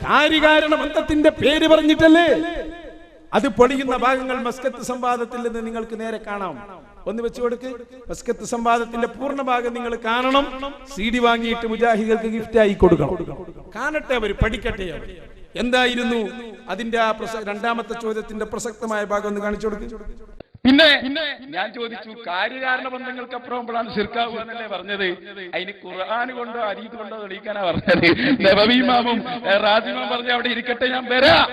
Speaker 1: കാര്യകാരണ ബന്ധത്തിന്റെ പേര് പറഞ്ഞിട്ടല്ലേ? അത് പൊളിയുന്ന ഭാഗങ്ങൾ മസ്കത്ത് സംവാദത്തിൽ നിന്ന് നിങ്ങൾക്ക് നേരെ കാണാം. ഒന്ന് വെച്ചു കൊടുക്ക്. മസ്കത്ത് സംവാദത്തിന്റെ പൂർണ്ണ ഭാഗം നിങ്ങൾ കാണണം. CD വാങ്ങിയിട്ട് മുജാഹിദുകൾക്ക് ഗിഫ്റ്റ് ആയി കൊടുക്കണം. കാണട്ടെ, അവർ പഠിക്കട്ടെ. എന്തായിരുന്നു അതിന്റെ ആ രണ്ടാമത്തെ ചോദ്യത്തിന്റെ പ്രസക്തമായ ഭാഗം ഒന്ന് കാണിച്ചു കൊടുക്കുക.
Speaker 4: പിന്നെ ഞാൻ ചോദിച്ചു, കാര്യകാരണ ബന്ധങ്ങൾക്കപ്പുറമ്പോഴാണ് ശിർക്കാവുക എന്നല്ലേ പറഞ്ഞത്? അതിന് ഖുർആൻ കൊണ്ടോ ഹദീസ് കൊണ്ടോ തെളിയിക്കാനാ പറഞ്ഞത്. നബവി ഇമാമും റാസിമാം പറഞ്ഞ അവിടെ ഇരിക്കട്ടെ, ഞാൻ വരാം.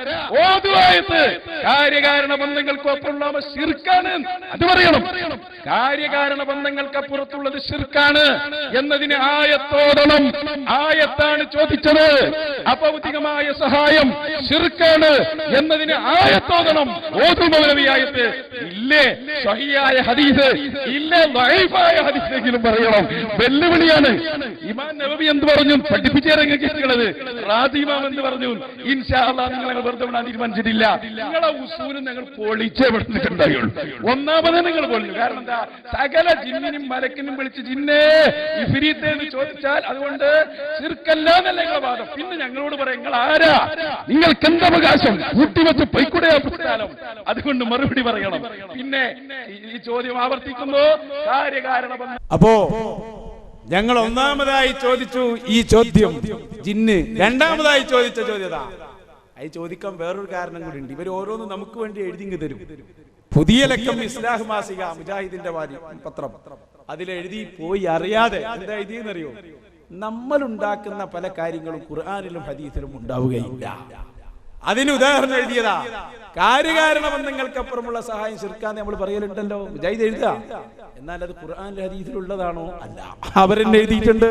Speaker 4: ഓതുവായത്ത് കാര്യകാരണ ബന്ധങ്ങൾക്കൊപ്പമുള്ള ശിർക്കാണ്, അത് പറയണം. കാര്യകാരണ ബന്ധങ്ങൾക്കപ്പുറത്തുള്ളത് ശിർക്കാണ് എന്നതിന് ആയത്തോടണം. ആയത്താണ് ചോദിച്ചത്. അഭൗതികമായ സഹായം ശിർക്കാണ് എന്നതിന് ആയത്തോടണം. ഓതുമൗലവി ആയത്ത് ഇല്ലേ? സ്വഹീഹായ ഹദീസ് ഇല്ലേ? ദഈഫായ ഹദീസെങ്കിലും പറയണം. വെല്ലുവിളിയാണ്. ഇമാം നബവി എന്ത് പറഞ്ഞു? പഠിപ്പിച്ചിറങ്ങിയിട്ടുള്ളത്. റാസിമാം എന്ത് പറഞ്ഞു? ഇൻഷാ അല്ലാഹ് നിങ്ങൾ വെറുതെ വിടാൻ തീരുമാനിച്ചിട്ടില്ല. നിങ്ങളെ ഉസൂലും ഞങ്ങൾ പൊളിച്ചേ വിടുന്നുണ്ടായുള്ളൂ. ഒന്നാമത് നിങ്ങൾ പൊളിഞ്ഞു. കാരണം എന്താ? സകല ജിന്നിനും മലക്കിനും വിളിച്ച് ജിന്നേ ഇഫ്രീത്ത് എന്ന് ചോദിച്ചാൽ അതുകൊണ്ട് ശിർക്കല്ല എന്നല്ല നിങ്ങളുടെ വാദം. പിന്നെ ഞങ്ങളോട് പറയാം, നിങ്ങൾ ആരാ? നിങ്ങൾക്ക് എന്തവകാശം? കൂട്ടിവെച്ച് പൈക്കൂടെയാ പുസ്തകം. അതുകൊണ്ട് മറുപടി പറയണം. പിന്നെ ഈ ചോദ്യം ആവർത്തിക്കുന്നു. കാര്യകാരണ
Speaker 1: അപ്പോ ഞങ്ങൾ ഒന്നാമതായി ചോദിച്ചു ഈ ചോദ്യം ജിന്ന്. രണ്ടാമതായി ചോദിച്ച ചോദ്യതാ. അത് ചോദിക്കാൻ വേറൊരു കാരണം കൂടി ഉണ്ട്. ഇവർ ഓരോന്ന് നമുക്ക് വേണ്ടി എഴുതി തരും. പുതിയ ലക്കം ഇസ്ലാഹ് മാസിക മുജാഹിദിന്റെ പത്രം, അതിലെഴുതി പോയി അറിയാതെ എന്താ എഴുതിയെന്നറിയോ? നമ്മൾ ഉണ്ടാക്കുന്ന പല കാര്യങ്ങളും ഖുർആനിലും ഹദീസിലും ഉണ്ടാവുകയില്ല. അതിന് ഉദാഹരണം എഴുതിയതാ. കാര്യകാരണ ബന്ധങ്ങൾക്കപ്പുറമുള്ള സഹായം ശിർക്കാന്ന് നമ്മൾ പറയലുണ്ടല്ലോ, മുജാഹിദ് എഴുതുക. എന്നാൽ അത് ഖുർആനിലും ഹദീസിലുള്ളതാണോ? അല്ല, അവരെന്നെ എഴുതിയിട്ടുണ്ട്.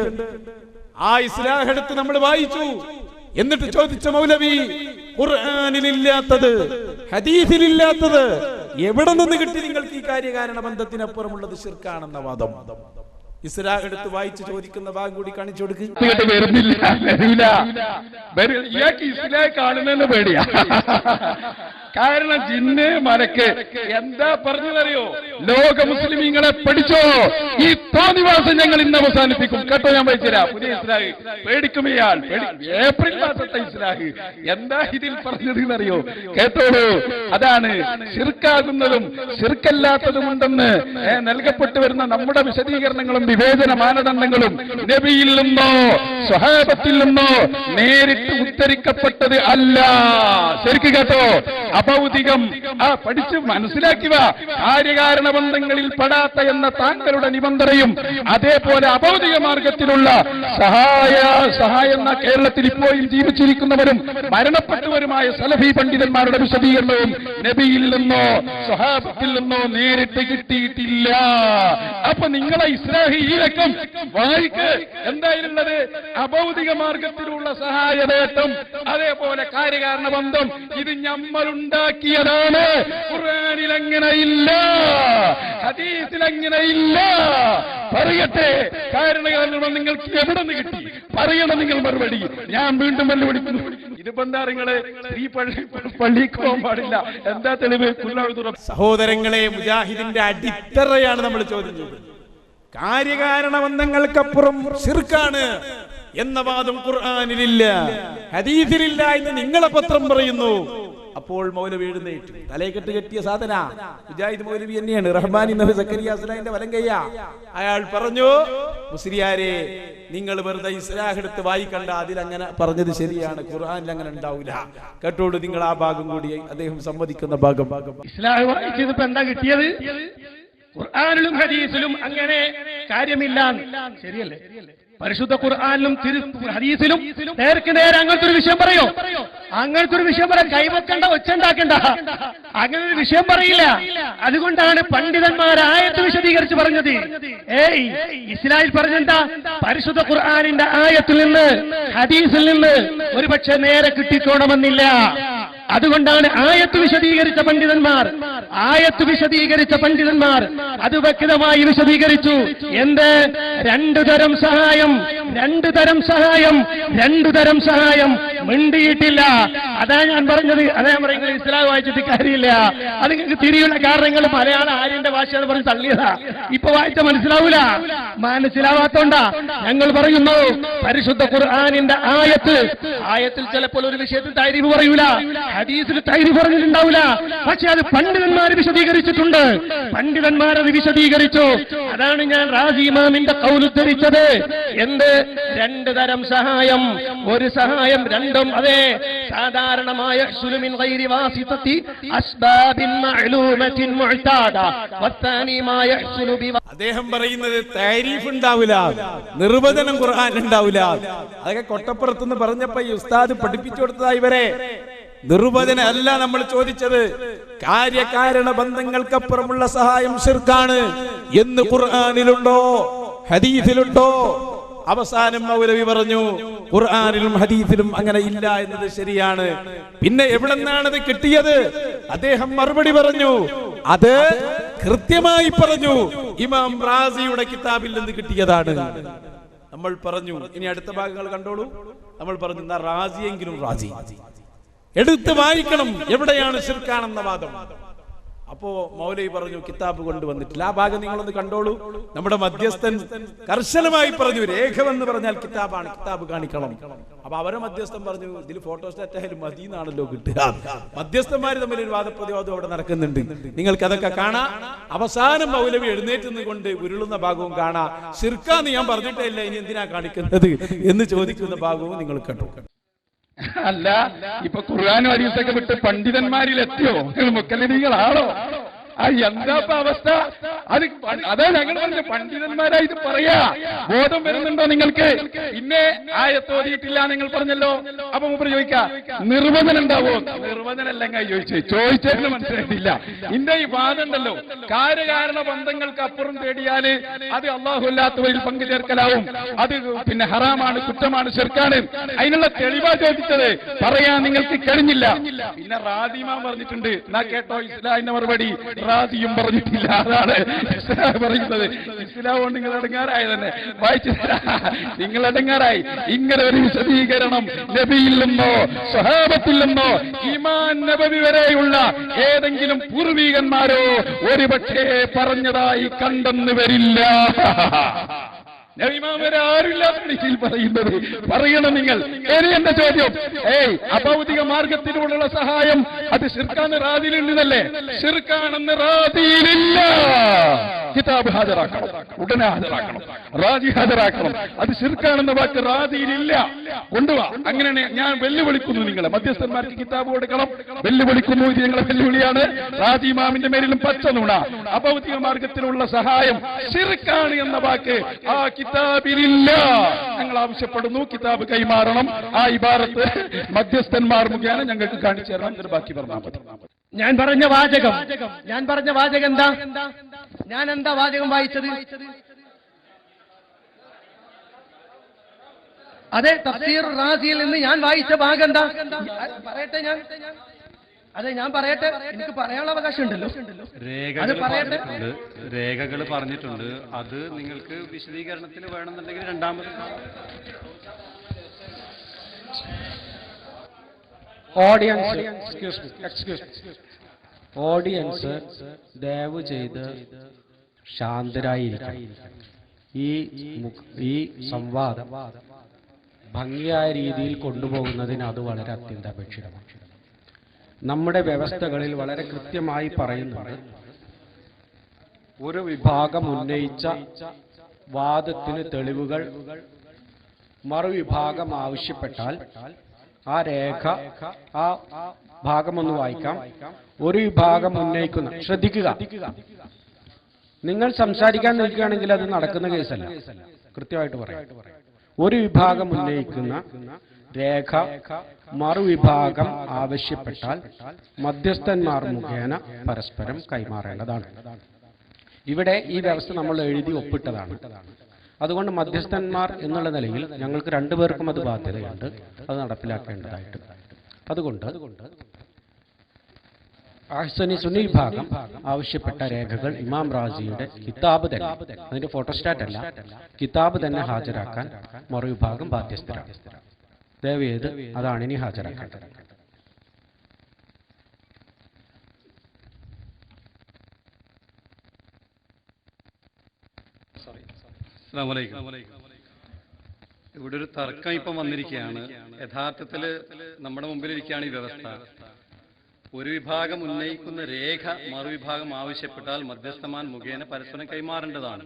Speaker 1: ആ ഇസ്ലാഹ് എടുത്ത് നമ്മൾ വായിച്ചു. എന്നിട്ട് ചോദിച്ച മൗലവി, ഖുർആനിലില്ലാത്തത് ഹദീസിലില്ലാത്തത് എവിടെ നിന്ന് കിട്ടി നിങ്ങൾക്ക് ഈ കാര്യകാരണ ബന്ധത്തിനപ്പുറമുള്ളത് ശിർക്കാണെന്ന വാദം? ഇസ്ലാഹ് എടുത്ത് വായിച്ച് ചോദിക്കുന്ന ഭാഗം കൂടി കാണിച്ചു കൊടുക്കുക.
Speaker 4: ഇസ്ലാഹ് കാണുന്നതിന് പേടിയാ. കാരണം ജിന്ന് മലക്ക് എന്താ പറഞ്ഞതറിയോ? ലോക മുസ്ലിമീങ്ങളെ പഠിച്ചോ, ഈ തോന്നിവാസം ഞങ്ങൾ ഇന്ന് അവസാനിപ്പിക്കും. കേട്ടോ, ഞാൻ വായിച്ചുതരാം. പുതിയ ഇസ്ലാഹ് പേടിക്കുമയാൾ. ഏപ്രിൽ മാസത്തെ ഇസ്ലാഹ് എന്താ ഇതിൽ പറഞ്ഞത് എന്നറിയോ? കേട്ടോളൂ. അതാണ് ശിർക്കാകുന്നതും ശിർക്കല്ലാത്തതും ഉണ്ടെന്ന് നൽകപ്പെട്ടു വരുന്ന നമ്മുടെ വിശദീകരണങ്ങളും വിവേചന മാനദണ്ഡങ്ങളും നബിയിൽ നിന്നോ സ്വഹാബത്തിൽ നിന്നോ നേരിട്ട് ഉദ്ധരിക്കപ്പെട്ടത് അല്ല. ശരിക്ക് കേട്ടോ. അഭൗതികം പഠിച്ച് മനസ്സിലാക്കുക. കാര്യകാരണ ബന്ധങ്ങളിൽ പെടാത്ത എന്ന താങ്കളുടെ നിബന്ധനയും അതേപോലെ അഭൗതിക മാർഗത്തിലുള്ള സഹായം എന്ന കേരളത്തിൽ ഇപ്പോഴും ജീവിച്ചിരിക്കുന്നവരും മരണപ്പെട്ടവരുമായ സലഫി പണ്ഡിതന്മാരുടെ വിശദീകരണവും നബിയിൽ നിന്നോ സ്വഹാബത്തിൽ നിന്നോ നേരിട്ട് കിട്ടിയിട്ടില്ല. അപ്പൊ നിങ്ങളെ ഇസ്ലാഹി ഈ രക്കം വായിക്ക്. എന്തായിരുന്നത്? അഭൗതിക മാർഗത്തിലുള്ള സഹായതേട്ടം അതേപോലെ കാര്യകാരണ ബന്ധം ഇത് ഉണ്ടാക്കിയതാണ്. ഖുർആനിൽ അങ്ങനെയില്ല, ഹദീസിൽ അങ്ങനെയില്ല. പറയട്ടെ, കാരണം നിങ്ങൾക്ക് എവിടെ നിന്ന് കിട്ടി? പറയണം നിങ്ങൾ മറുപടി. ഞാൻ വീണ്ടും വെല്ലുവിളിക്കുന്നു. ഇതിപ്പോ എന്താ? നിങ്ങള് ഈ പള്ളിക്ക് പോകാൻ പാടില്ല. എന്താ തെളിവ്?
Speaker 1: സഹോദരങ്ങളെ, മുജാഹിദിന്റെ അടിത്തറയാണ് നമ്മൾ ചോദിച്ചത്. കാര്യകാരണ ബന്ധങ്ങൾക്കപ്പുറം ശിർക്കാണ് എന്ന വാദം ഖുർആനിലില്ല, ഹദീസിലില്ല എന്ന് നിങ്ങളെ പത്രം പറയുന്നു. അപ്പോൾ മൗലവി എഴുന്നേറ്റു. തലയെക്കെട്ട് കെട്ടിയ സാധന മുജാഹിദ് മൗലവി തന്നെയാണ്. റഹ്മാനി നബി സക്കരിയ അസ്ലാമിന്റെ വലങ്കയ്യ. അയാൾ പറഞ്ഞു, മുസ്ലിയാരെ, നിങ്ങൾ വെറുതെ ഇസ്ലാഹ് എടുത്ത് വായിക്കണ്ട. അതിലങ്ങനെ പറഞ്ഞത് ശരിയാണ്, ഖുർആനിൽ അങ്ങനെ ഉണ്ടാവില്ല. കേട്ടോളൂ നിങ്ങൾ ആ ഭാഗം കൂടി, അദ്ദേഹം സമ്മതിക്കുന്ന ഭാഗം.
Speaker 4: ഇസ്ലാഹ് വായിച്ചതിപ്പോ എന്താ കിട്ടിയത്? ഖുർആനിലും ഹദീസിലും അങ്ങനെ കാര്യമില്ല. ശരിയല്ലേ? പരിശുദ്ധ ഖുർആനിലും ഹദീസിലും നേർക്ക് നേരെ അങ്ങനത്തെ ഒരു വിഷയം പറയോ? അങ്ങനത്തെ ഒരു വിഷയം പറയാൻ കൈവെക്കണ്ട, ഒച്ചുണ്ടാക്കണ്ട. അങ്ങനെ ഒരു വിഷയം പറയില്ല. അതുകൊണ്ടാണ് പണ്ഡിതന്മാർ ആയത്ത് വിശദീകരിച്ച് പറഞ്ഞത്. ഇസ്ലാമിൽ പറഞ്ഞെന്താ? പരിശുദ്ധ ഖുർആനിന്റെ ആയത്തിൽ നിന്ന് ഹദീസിൽ നിന്ന് ഒരുപക്ഷെ നേരെ കിട്ടിക്കോണമെന്നില്ല. അതുകൊണ്ടാണ് ആയത്ത് വിശദീകരിച്ച പണ്ഡിതന്മാർ അത് വ്യക്തമായി വിശദീകരിച്ചു. എന്ത്? രണ്ടു തരം സഹായം
Speaker 5: മിണ്ടിയിട്ടില്ല. അതാ ഞാൻ പറഞ്ഞത്. അതാ ഞാൻ പറയുന്നത്, ഇസ്ലാം വായിച്ചിട്ട് കാര്യമില്ല. അത് നിങ്ങൾക്ക് തിരിയുള്ള കാരണങ്ങൾ മലയാള ആര്യന്റെ ഭാഷയാണ് പറഞ്ഞ് തള്ളിയതാ. ഇപ്പൊ വായിച്ച മനസ്സിലാവൂല. മനസ്സിലാവാത്തോണ്ടാ ഞങ്ങൾ പറയുന്നു, പരിശുദ്ധ ഖുർആനിന്റെ ആയത്തിൽ ചിലപ്പോൾ ഒരു വിഷയത്തിൽ തൈരീഫ് പറയൂല, ഹദീസിൽ തൈരീഫ് പറഞ്ഞിട്ടുണ്ടാവില്ല. പക്ഷെ അത് പണ്ഡിതന്മാർ വിശദീകരിച്ചിട്ടുണ്ട്. പണ്ഡിതന്മാരത് വിശദീകരിച്ചു. അതാണ് ഞാൻ റാസി ഇമാമിന്റെ ഖൗൽ ഉദ്ധരിച്ചത്. എന്ത്? രണ്ട് തരം സഹായം. ഒരു സഹായം രണ്ടും അതെ സാധാരണമായ സുലുമിൻ ഗൈരി വാസിതതി അസ്ബാബിൻ മഅലൂമത്തിൻ മുഅ്താദ വത്താനി മാ യഹ്സുലു ബി.
Speaker 1: അദ്ദേഹം പറയുന്നത് താരീഫ് ഉണ്ടാവില്ല, നിർവചനം ഖുർആൻ ഉണ്ടാവില്ല. അതൊക്കെ കൊട്ടപ്പുറത്തുനിന്ന് പറഞ്ഞപ്പോ ഈ ഉസ്താദ് പഠിപ്പിച്ചു കൊടുത്തതാ ഇവരെ. നിർവചനം അല്ല നമ്മൾ ചോദിച്ചത്. കാര്യകാരണ ബന്ധങ്ങൾക്കപ്പുറമുള്ള സഹായം ശിർക്കാണ് എന്ന് ഖുർആനിലുണ്ടോ, ഹദീസിലുണ്ടോ? അവസാനം മൗലവി പറഞ്ഞു ഖുർആനിലും ഹദീസിലും അങ്ങനെ ഇല്ല എന്നത് ശരിയാണ്. പിന്നെ എവിടെ നിന്നാണത് കിട്ടിയത്? അദ്ദേഹം മറുപടി പറഞ്ഞു, അത് കൃത്യമായി പറഞ്ഞു ഇമാം റാസിയുടെ കിതാബിൽ നിന്ന് കിട്ടിയതാണ്. നമ്മൾ പറഞ്ഞു ഇനി അടുത്ത ഭാഗങ്ങൾ കണ്ടോളൂ. നമ്മൾ പറഞ്ഞു എന്നാ റാസിയെങ്കിലും റാസി എടുത്ത് വായിക്കണം എവിടെയാണ് ശിർക്കാണെന്ന വാദം. അപ്പോ മൗലവി പറഞ്ഞു കിതാബ് കൊണ്ടുവന്നിട്ടില്ല. ആ ഭാഗം നിങ്ങളൊന്ന് കണ്ടോളൂ. നമ്മുടെ മധ്യസ്ഥൻ കർശനമായി പറഞ്ഞു രേഖവെന്ന് പറഞ്ഞാൽ കിതാബാണ്, കിതാബ് കാണിക്കണം. അപ്പൊ അവരെ മധ്യസ്ഥൻ പറഞ്ഞു ഇതിൽ ഫോട്ടോസ്റ്റാറ്റ് ആയാലും മദീനാണല്ലോ കിട്ടുക. മധ്യസ്ഥന്മാര് തമ്മിൽ ഒരു വാദപ്രതിവാദം അവിടെ നടക്കുന്നുണ്ട്, നിങ്ങൾക്ക് അതൊക്കെ കാണാം. അവസാനം മൗലവി എഴുന്നേറ്റ് കൊണ്ട് ഉരുളുന്ന ഭാഗവും കാണാം. ശിർക്കാന്ന് ഞാൻ പറഞ്ഞിട്ടേ ഇല്ല, ഇനി എന്തിനാ കാണിക്കുന്നത് എന്ന് ചോദിക്കുന്ന ഭാഗവും നിങ്ങൾ കണ്ടു.
Speaker 4: അല്ല, ഇപ്പൊ ഖുർആനും ഹദീസൊക്കെ വിട്ട് പണ്ഡിതന്മാരിൽ എത്തിയോ? മുക്കല്ലിമീങ്ങളാണോ? എന്താ അവസ്ഥ? അതാ ഞങ്ങൾ പറഞ്ഞ പണ്ഡിതന്മാരായി ഇത് പറയാ. ബോധം വരുന്നുണ്ടോ നിങ്ങൾക്ക്? പിന്നെ ആയത്തോതിയിട്ടില്ല നിങ്ങൾ പറഞ്ഞല്ലോ. അപ്പൊ മൂപ്പര് ചോദിക്കാ നിർവചനം ഉണ്ടാവോ? നിർവചനമല്ലെങ്കിൽ ചോദിച്ചതിന് മനസ്സിലായിട്ടില്ല. ഇന്റെ ഈ വാദം ഉണ്ടല്ലോ, കാര്യകാരണ ബന്ധങ്ങൾക്ക് അപ്പുറം തേടിയാല് അത് അള്ളാഹു അല്ലാത്തവരിൽ പങ്കുചേർക്കലാവും, അത് പിന്നെ ഹറാമാണ്, കുറ്റമാണ്, ശിർക്കാണ്. അതിനുള്ള തെളിവാ ചോദിച്ചത്. പറയാൻ നിങ്ങൾക്ക് കഴിഞ്ഞില്ല. പിന്നെ റാദിമാൻ പറഞ്ഞിട്ടുണ്ട്. എന്നാ കേട്ടോ ഇസ്ലാമിന്റെ മറുപടി. റാസിയും പറഞ്ഞിട്ടില്ല. അതാണ് ഇസ്ലാം പറയുന്നത്. ഇസ്ലാം കൊണ്ട് നിങ്ങൾ അടങ്ങാറായി തന്നെ വായിച്ചു നിങ്ങൾ അടങ്ങാറായി. ഇങ്ങനെ ഒരു വിശദീകരണം നബിയിൽ നിന്നോ സ്വഹാബത്തിൽ നിന്നോ ഇമാം നബവി വരെയുള്ള ഏതെങ്കിലും പൂർവീകന്മാരോ ഒരുപക്ഷേ പറഞ്ഞതായി കണ്ടെന്ന് വരില്ല. ആരുമില്ലാത്ത പറയുന്നത് പറയണം നിങ്ങൾ. ഇനി എന്റെ ചോദ്യം, അഭൗതിക മാർഗത്തിലൂടെയുള്ള സഹായം അത് ശിർക്കാണ് റാദിയിലുണ്ടെന്നല്ലേ? ശിർക്കാണെന്ന് റാദിയിലില്ല. കിതാബ് ഹാജരാക്കണം, ഉടനെ ഹാജരാക്കണം, റാജി ഹാജരാക്കണം. അത് ശിർക്കാണെന്ന വാക്ക് റാദിയിലില്ല. കൊണ്ടുവാ. അങ്ങനെയാണ് ഞാൻ വെല്ലുവിളിക്കുന്നു നിങ്ങളെ. മധ്യസ്ഥന്മാർക്ക് കിതാബ് കൊടുക്കണം. വെല്ലുവിളിക്കുന്നു. ഇത് ഞങ്ങളെ വെല്ലുവിളിയാണ്. റാജി ഇമാമിന്റെ മേലിലും പച്ച നുണ. അഭൗതിക മാർഗത്തിലുള്ള സഹായം ശിർക്കാണ് എന്ന വാക്ക് ആ കിതാബിലില്ല. ഞങ്ങൾ ആവശ്യപ്പെടുന്നു കിതാബ് കൈമാറണം. ആ ഇബാറത്ത് മധ്യസ്ഥന്മാർ മുഖേന ഞങ്ങൾക്ക് കാണിച്ചു തരണം. ഇതിന് ബാക്കി പറഞ്ഞാൽ മതി.
Speaker 5: ഞാൻ പറഞ്ഞ വാചകം എന്താ? ഞാൻ എന്താ വാചകം വായിച്ചത്? അതെ, തഫ്സീർ റാസിയിൽ നിന്ന് ഞാൻ വായിച്ച ഭാഗം എന്താ? പറയട്ടെ ഞാൻ പറയട്ടെ. എനിക്ക് പറയാനുള്ള അവകാശം ഉണ്ടല്ലോ.
Speaker 6: രേഖകൾ പറഞ്ഞിട്ടുണ്ട്. അത് നിങ്ങൾക്ക് വിശദീകരണത്തിന് വേണമെന്നുണ്ടെങ്കിൽ രണ്ടാമത്
Speaker 7: ഓഡിയൻസ് ദയവ് ചെയ്ത് ശാന്തരായിരിക്കണം. ഈ സംവാദം ഭംഗിയായ രീതിയിൽ കൊണ്ടുപോകുന്നതിന് അത് വളരെ അത്യന്താപേക്ഷിതമാണ്. നമ്മുടെ വ്യവസ്ഥകളിൽ വളരെ കൃത്യമായി പറയുന്നുണ്ട്, ഒരു വിഭാഗം ഉന്നയിച്ച വാദത്തിന് തെളിവുകൾ മറുവിഭാഗം ആവശ്യപ്പെട്ടാൽ ആ രേഖ, ആ ഭാഗമൊന്ന് വായിക്കാം. ഒരു വിഭാഗം ഉന്നയിക്കുന്ന, ശ്രദ്ധിക്കുക, നിങ്ങൾ സംസാരിക്കാൻ നിൽക്കുകയാണെങ്കിൽ അത് നടക്കുന്ന കേസല്ല. കൃത്യമായിട്ട് പറയാം. ഒരു വിഭാഗം ഉന്നയിക്കുന്ന രേഖ മറുവിഭാഗം ആവശ്യപ്പെട്ടാൽ മധ്യസ്ഥന്മാർ മുഖേന പരസ്പരം കൈമാറേണ്ടതാണ്. ഇവിടെ ഈ വ്യവസ്ഥ നമ്മൾ എഴുതി ഒപ്പിട്ടതാണ്. അതുകൊണ്ട് മധ്യസ്ഥന്മാർ എന്നുള്ള നിലയിൽ ഞങ്ങൾക്ക് രണ്ടുപേർക്കും അത് ബാധ്യതയുണ്ട്, അത് നടപ്പിലാക്കേണ്ടതായിട്ട്. അതുകൊണ്ട് അഹ്സനി സുന്നി വിഭാഗം ആവശ്യപ്പെട്ട രേഖകൾ ഇമാം റാസിയുടെ കിതാബ് തന്നെ, അതിന്റെ ഫോട്ടോസ്റ്റാറ്റ് അല്ല, കിതാബ് തന്നെ ഹാജരാക്കാൻ മറുവിഭാഗം ബാധ്യസ്ഥരാണ്. ദയവേത് അതാണ് ഇനി ഹാജരാക്കേണ്ടത്.
Speaker 6: അസ്സലാമു അലൈക്കും. ഇവിടെ ഒരു തർക്കം ഇപ്പം വന്നിരിക്കുകയാണ്. യഥാർത്ഥത്തിൽ നമ്മുടെ മുമ്പിലിരിക്കുകയാണ് ഈ വ്യവസ്ഥ. ഒരു വിഭാഗം ഉന്നയിക്കുന്ന രേഖ മറുവിഭാഗം ആവശ്യപ്പെട്ടാൽ മധ്യസ്ഥമാൻ മുഖേന പരസ്പരം കൈമാറേണ്ടതാണ്.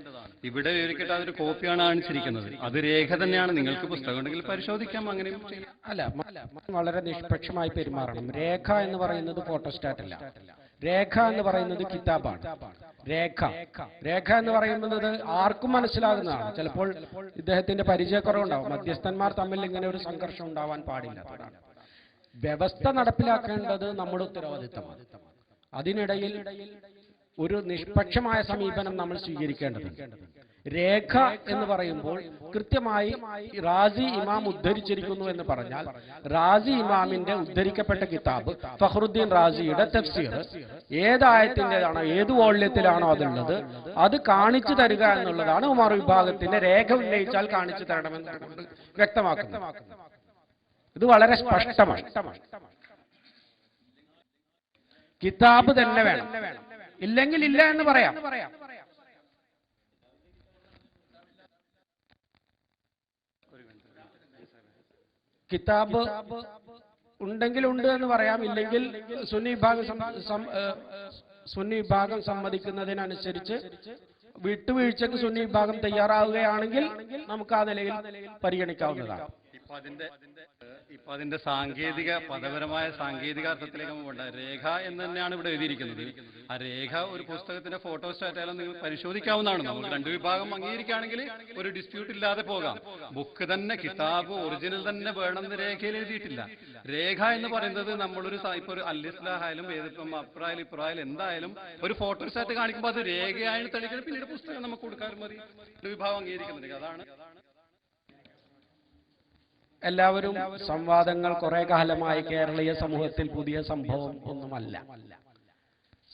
Speaker 6: ഇവിടെ വിവരിക്കട്ടെ, അതൊരു കോപ്പിയാണ് കാണിച്ചിരിക്കുന്നത്. അത് രേഖ തന്നെയാണ്. നിങ്ങൾക്ക് പുസ്തകം ഉണ്ടെങ്കിൽ പരിശോധിക്കാം. അങ്ങനെയും ചെയ്യാം.
Speaker 7: അല്ല, വളരെ നിഷ്പക്ഷമായി പെരുമാറണം. രേഖ എന്ന് പറയുന്നത് ഫോട്ടോസ്റ്റാറ്റ് അല്ല. രേഖ എന്ന് പറയുന്നത് കിതാബാണ്. രേഖ എന്ന് പറയുന്നത് ആർക്കും മനസ്സിലാകുന്നതാണ്. ചിലപ്പോൾ ഇദ്ദേഹത്തിന്റെ പരിചയക്കുറവുണ്ടാവും. മധ്യസ്ഥന്മാർ തമ്മിൽ ഇങ്ങനെ ഒരു സംഘർഷം ഉണ്ടാവാൻ പാടില്ലാത്തതാണ്. വ്യവസ്ഥ നടപ്പിലാക്കേണ്ടത് നമ്മുടെ ഉത്തരവാദിത്തമാണ്. അതിനിടയിൽ ഒരു നിഷ്പക്ഷമായ സമീപനം നമ്മൾ സ്വീകരിക്കേണ്ടതുണ്ട്. രേഖ എന്ന് പറയുമ്പോൾ കൃത്യമായി റാസി ഇമാം ഉദ്ധരിച്ചിരിക്കുന്നു എന്ന് പറഞ്ഞാൽ റാസി ഇമാമിന്റെ ഉദ്ധരിക്കപ്പെട്ട കിതാബ് ഫഖ്റുദ്ദീൻ റാസിയുടെ തഫ്സീർ ഏതായത്തിൻ്റെതാണോ ഏത് വോള്യത്തിലാണോ അതുള്ളത് അത് കാണിച്ചു തരിക എന്നുള്ളതാണ് ഉമർ വിഭാഗത്തിന്റെ രേഖ ഉന്നയിച്ചാൽ കാണിച്ചു തരണമെന്ന് വ്യക്തമാക്കുന്നത്. ഇത് വളരെ സ്പഷ്ടമാണ്. കിതാബ് തന്നെ വേണം, ഇല്ലെങ്കിൽ ഇല്ല എന്ന് പറയാം. കിതാബ് ഉണ്ടെങ്കിൽ ഉണ്ട് എന്ന് പറയാം, ഇല്ലെങ്കിൽ സുന്നി വിഭാഗം സമ്മതിക്കുന്നതിനനുസരിച്ച് വിട്ടുവീഴ്ചക്ക് സുന്നി വിഭാഗം തയ്യാറാവുകയാണെങ്കിൽ നമുക്ക് ആ നിലയിൽ പരിഗണിക്കാവുന്നതാണ്.
Speaker 6: ഇപ്പൊ അതിന്റെ സാങ്കേതിക പദപരമായ സാങ്കേതിക അർത്ഥത്തിലേക്ക് പോകേണ്ട രേഖ എന്ന് തന്നെയാണ് ഇവിടെ എഴുതിയിരിക്കുന്നത്. ആ രേഖ ഒരു പുസ്തകത്തിന്റെ ഫോട്ടോസ്റ്റാറ്റായാലും നിങ്ങൾ പരിശോധിക്കാവുന്നതാണ്. നമുക്ക് രണ്ടു വിഭാഗം അംഗീകരിക്കുകയാണെങ്കിൽ ഒരു ഡിസ്പ്യൂട്ട് ഇല്ലാതെ പോകാം. ബുക്ക് തന്നെ കിതാബ് ഒറിജിനൽ തന്നെ വേണമെന്ന് രേഖയിൽ എഴുതിയിട്ടില്ല. രേഖ എന്ന് പറയുന്നത് നമ്മളൊരു ഇപ്പൊ ഒരു അൽ-ഇസ്ലാഹായാലും ഏതിപ്പം അപ്രായാലും ഇപ്രായാലും എന്തായാലും ഒരു ഫോട്ടോസ്റ്റാറ്റ് കാണിക്കുമ്പോൾ അത് രേഖയായി തെളിയിക്കുന്നത് പിന്നീട് പുസ്തകം നമുക്ക് കൊടുക്കാൻ മതി. ഒരു വിഭാഗം അംഗീകരിക്കുന്നുണ്ട്. അതാണ്
Speaker 7: എല്ലാവരും സംവാദങ്ങൾ കുറെ കാലമായി കേരളീയ സമൂഹത്തിൽ പുതിയ സംഭവം ഒന്നുമല്ല.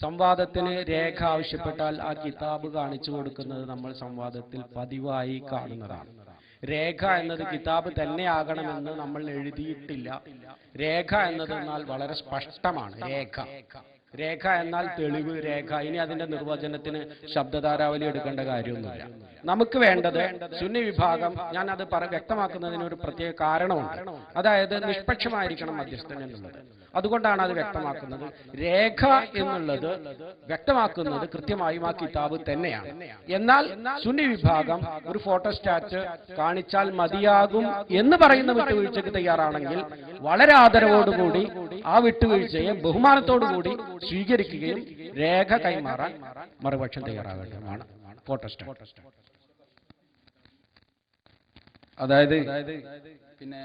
Speaker 7: സംവാദത്തിന് രേഖ ആവശ്യപ്പെട്ടാൽ ആ കിതാബ് കാണിച്ചു കൊടുക്കുന്നത് നമ്മൾ സംവാദത്തിൽ പതിവായി കാണുന്നതാണ്. രേഖ എന്നത് കിതാബ് തന്നെയാകണമെന്ന് നമ്മൾ എഴുതിയിട്ടില്ല. രേഖ എന്നതെന്നാൽ വളരെ സ്പഷ്ടമാണ്. രേഖ എന്നാൽ തെളിവ്, രേഖ. ഇനി അതിന്റെ നിർവചനത്തിന് ശബ്ദധാരാവലി എടുക്കേണ്ട കാര്യമൊന്നുമില്ല. നമുക്ക് വേണ്ടത് സുന്നി വിഭാഗം, ഞാൻ അത് വ്യക്തമാക്കുന്നതിന് ഒരു പ്രത്യേക കാരണമുണ്ട്. അതായത് നിഷ്പക്ഷമായിരിക്കണം മധ്യസ്ഥൻ എന്നുള്ളത്. അതുകൊണ്ടാണ് അത് വ്യക്തമാക്കുന്നത്. രേഖ എന്നുള്ളത് വ്യക്തമാക്കുന്നത് കൃത്യമായും ആ കിതാബ് തന്നെയാണ്. എന്നാൽ സുന്നി വിഭാഗം ഒരു ഫോട്ടോസ്റ്റാറ്റ് കാണിച്ചാൽ മതിയാകും എന്ന് പറയുന്ന വിട്ടുവീഴ്ചയ്ക്ക് തയ്യാറാണെങ്കിൽ വളരെ ആദരവോടുകൂടി ആ വിട്ടുവീഴ്ചയെ ബഹുമാനത്തോടുകൂടി സ്വീകരിക്കുകയും രേഖ കൈമാറാൻ മറുപക്ഷം തയ്യാറാകേണ്ടതാണ്. ഫോട്ടോസ്റ്റാറ്റ്
Speaker 1: അതായത് പിന്നെ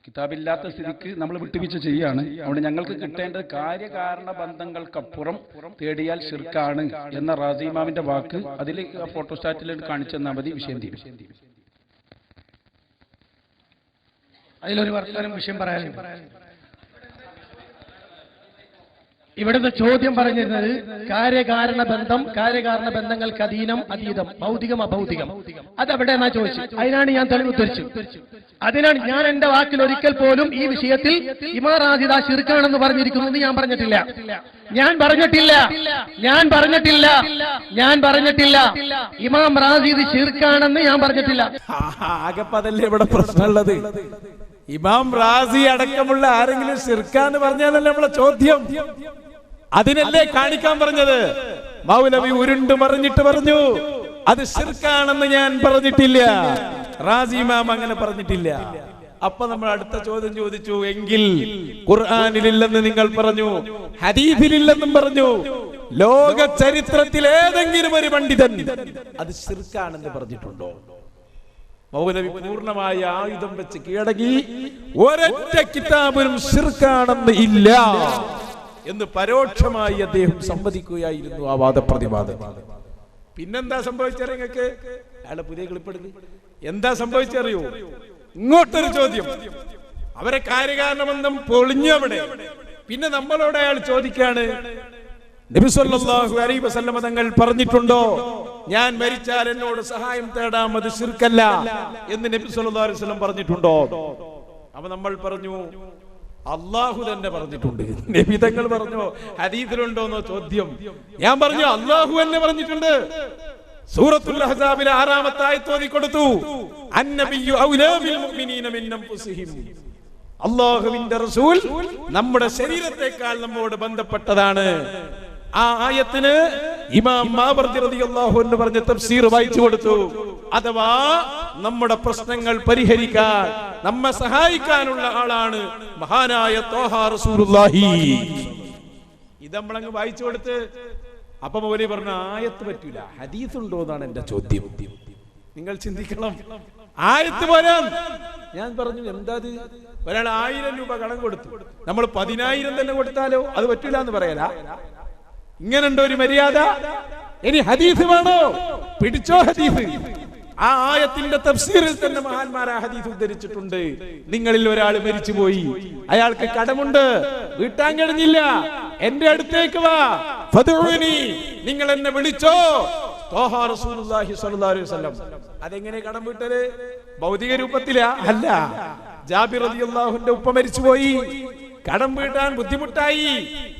Speaker 1: കിതാബില്ലാത്ത സ്ഥിതിക്ക് നമ്മൾ വിട്ടുവീഴ്ച ചെയ്യാണ്. അവിടെ ഞങ്ങൾക്ക് കിട്ടേണ്ടത് കാര്യകാരണ ബന്ധങ്ങൾക്കപ്പുറം തേടിയാൽ ശിർക്കാണ് എന്ന റാസി ഇമാമിന്റെ വാക്ക് അതിൽ ഫോട്ടോസ്റ്റാറ്റിൽ കാണിച്ചെന്നാൽ മതി. വിഷയം തീരും.
Speaker 5: അതിലൊരു വർത്തമാനം വിഷയം പറയാനുണ്ട്. ഇവിടുത്തെ ചോദ്യം പറഞ്ഞിരുന്നത് കാര്യകാരണ ബന്ധങ്ങൾക്ക് അതീതം, ഭൗതികം അഭൗതികം. അതെവിടെ എന്നാ ചോദിച്ചു. അതിനാണ് ഞാൻ തെളിവ് ഉദ്ധരിച്ചു. അതിനാണ് ഞാൻ എന്റെ വാക്കിൽ ഒരിക്കൽ പോലും ഈ വിഷയത്തിൽ ഇമാം റാസിദ ശിർക്കാണെന്ന് പറഞ്ഞിരിക്കുന്നു ഞാൻ പറഞ്ഞിട്ടില്ല. ഇമാം റാസിദ് ശിർക്കാണെന്ന് ഞാൻ പറഞ്ഞിട്ടില്ല.
Speaker 1: ആകെപ്പതല്ലേ ഇവിടെ പ്രശ്നമുള്ളത്. ഇമാം റാസി അടക്കമുള്ള ആരെങ്കിലും ശിർക്കാന്ന് പറഞ്ഞാലല്ലേ നമ്മളെ ചോദ്യം. അതിനല്ലേ കാണിക്കാൻ പറഞ്ഞത്. മൗലവി ഉരുണ്ടു മറിഞ്ഞിട്ട് പറഞ്ഞു അത് ശിർക്കാണെന്ന് ഞാൻ പറഞ്ഞിട്ടില്ല, റാസി ഇമാം അങ്ങനെ പറഞ്ഞിട്ടില്ല. അപ്പൊ നമ്മൾ അടുത്ത ചോദ്യം ചോദിച്ചു, എങ്കിൽ ഖുർആനിലില്ലെന്ന് നിങ്ങൾ പറഞ്ഞു, ഹദീസിലില്ലെന്നും പറഞ്ഞു, ലോക ചരിത്രത്തിൽ ഏതെങ്കിലും ഒരു പണ്ഡിതൻ അത് ശിർക്കാണെന്ന് പറഞ്ഞിട്ടുണ്ടോ? മൗലവി പൂർണ്ണമായ ആയുധം വെച്ച് കീഴടങ്ങി ഒരൊറ്റ കിതാബിലും ശിർക്കാണെന്ന് ഇല്ല എന്ന് പരോക്ഷമായി അദ്ദേഹം സമ്മതിക്കുകയായിരുന്നു ആ വാദപ്രതിവാദം. പിന്നെന്താ സംഭവിച്ചറിയോ നിങ്ങൾക്ക്? അയാളെ പുതിയ ക്ലിപ്പെടുക്ക് എന്താ സംഭവിച്ചറിയോ? ഇങ്ങോട്ടൊരു ചോദ്യം. അവരെ കാര്യകാരണബന്ധം പൊളിഞ്ഞു അവിടെ. പിന്നെ നമ്മളോട് അയാൾ ചോദിക്കാണ്, നബി സല്ലല്ലാഹു അലൈഹി വസല്ലം തങ്ങൾ പറഞ്ഞിട്ടുണ്ടോ ഞാൻ മരിച്ചാൽ എന്നോട് സഹായം തേടാം, അത് ശിർക്കല്ല എന്ന് നബി സല്ലല്ലാഹു അലൈഹി വസല്ലം പറഞ്ഞിട്ടുണ്ടോ? അപ്പൊ നമ്മൾ പറഞ്ഞു അള്ളാഹു തന്നെ പറഞ്ഞിട്ടുണ്ട്. നബി തങ്ങൾ പറഞ്ഞോ ഹദീസിലുണ്ടോന്നോ ചോദ്യം. ഞാൻ പറഞ്ഞു അള്ളാഹു തന്നെ പറഞ്ഞിട്ടുണ്ട്. സൂറത്തുൽ അഹ്സാബിലെ 6-ാമത്തെ ആയത്ത് ഓതി കൊടുത്തു. അന്നബിയ്യു ഔലാ ബിൽ മുഅ്മിനീന മിൻ അൻഫുസിഹിം. അല്ലാഹുവിന്റെ റസൂൽ നമ്മുടെ ശരീരത്തെക്കാൾ നമ്മോട് ബന്ധപ്പെട്ടതാണ്. ആ ആയത്തിന് ഇമാം മാവർദി റളിയല്ലാഹു അൻഹു പറഞ്ഞ തഫ്സീർ വായിച്ചു കൊടുത്തു. അഥവാ നമ്മുടെ പ്രശ്നങ്ങൾ പരിഹരിക്കാൻ നമ്മെ സഹായിക്കാനുള്ള ആളാണ് മഹാനായ ത്വാഹ റസൂലുള്ളാഹി. ഇത് നമ്മളങ്ങ് വായിച്ചു കൊടുത്ത് അപ്പൊ മൗലവി പറഞ്ഞ ആയത്ത് പറ്റൂല, ഹദീസ് ഉണ്ടോ എന്നാണ് എന്റെ ചോദ്യം. നിങ്ങൾ ചിന്തിക്കണം, ആയത്ത് പോരാ. ഞാൻ പറഞ്ഞു എന്താ ഒരാൾ 1000 രൂപ കടം കൊടുത്തു, നമ്മൾ 10,000 തന്നെ കൊടുത്താലോ അത് പറ്റൂല എന്ന് പറയല. ഇങ്ങനെയുണ്ടോ ഒരു മര്യാദ? ഇനി ഹദീസ് വേണോ? പിടിച്ചോ ഹദീസ്. ആ ആയത്തിന്റെ തഫ്സീറിൽ തന്നെ മഹാന്മാർ ആ ഹദീസ് ഉദ്ധരിച്ചിട്ടുണ്ട്. നിങ്ങളിൽ ഒരാൾ മരിച്ചുപോയി, അയാൾക്ക് കടമുണ്ട്, വീട്ടാൻ കഴിഞ്ഞില്ല, എന്റെ അടുത്തേക്ക് വാ, ഫദ്ഉനി, നിങ്ങൾ എന്നെ വിളിച്ചോ. ത്വാഹ റസൂലുള്ളാഹി സ്വല്ലല്ലാഹു അലൈഹി വസല്ലം. അതെങ്ങനെ കടം വീട്ടല്? ഭൗതിക രൂപത്തിലാ? അല്ല. ജാബിർ റളിയല്ലാഹുവിന്റെ ഉപ്പ മരിച്ചുപോയി, കടം വീട്ടാൻ ബുദ്ധിമുട്ടായി.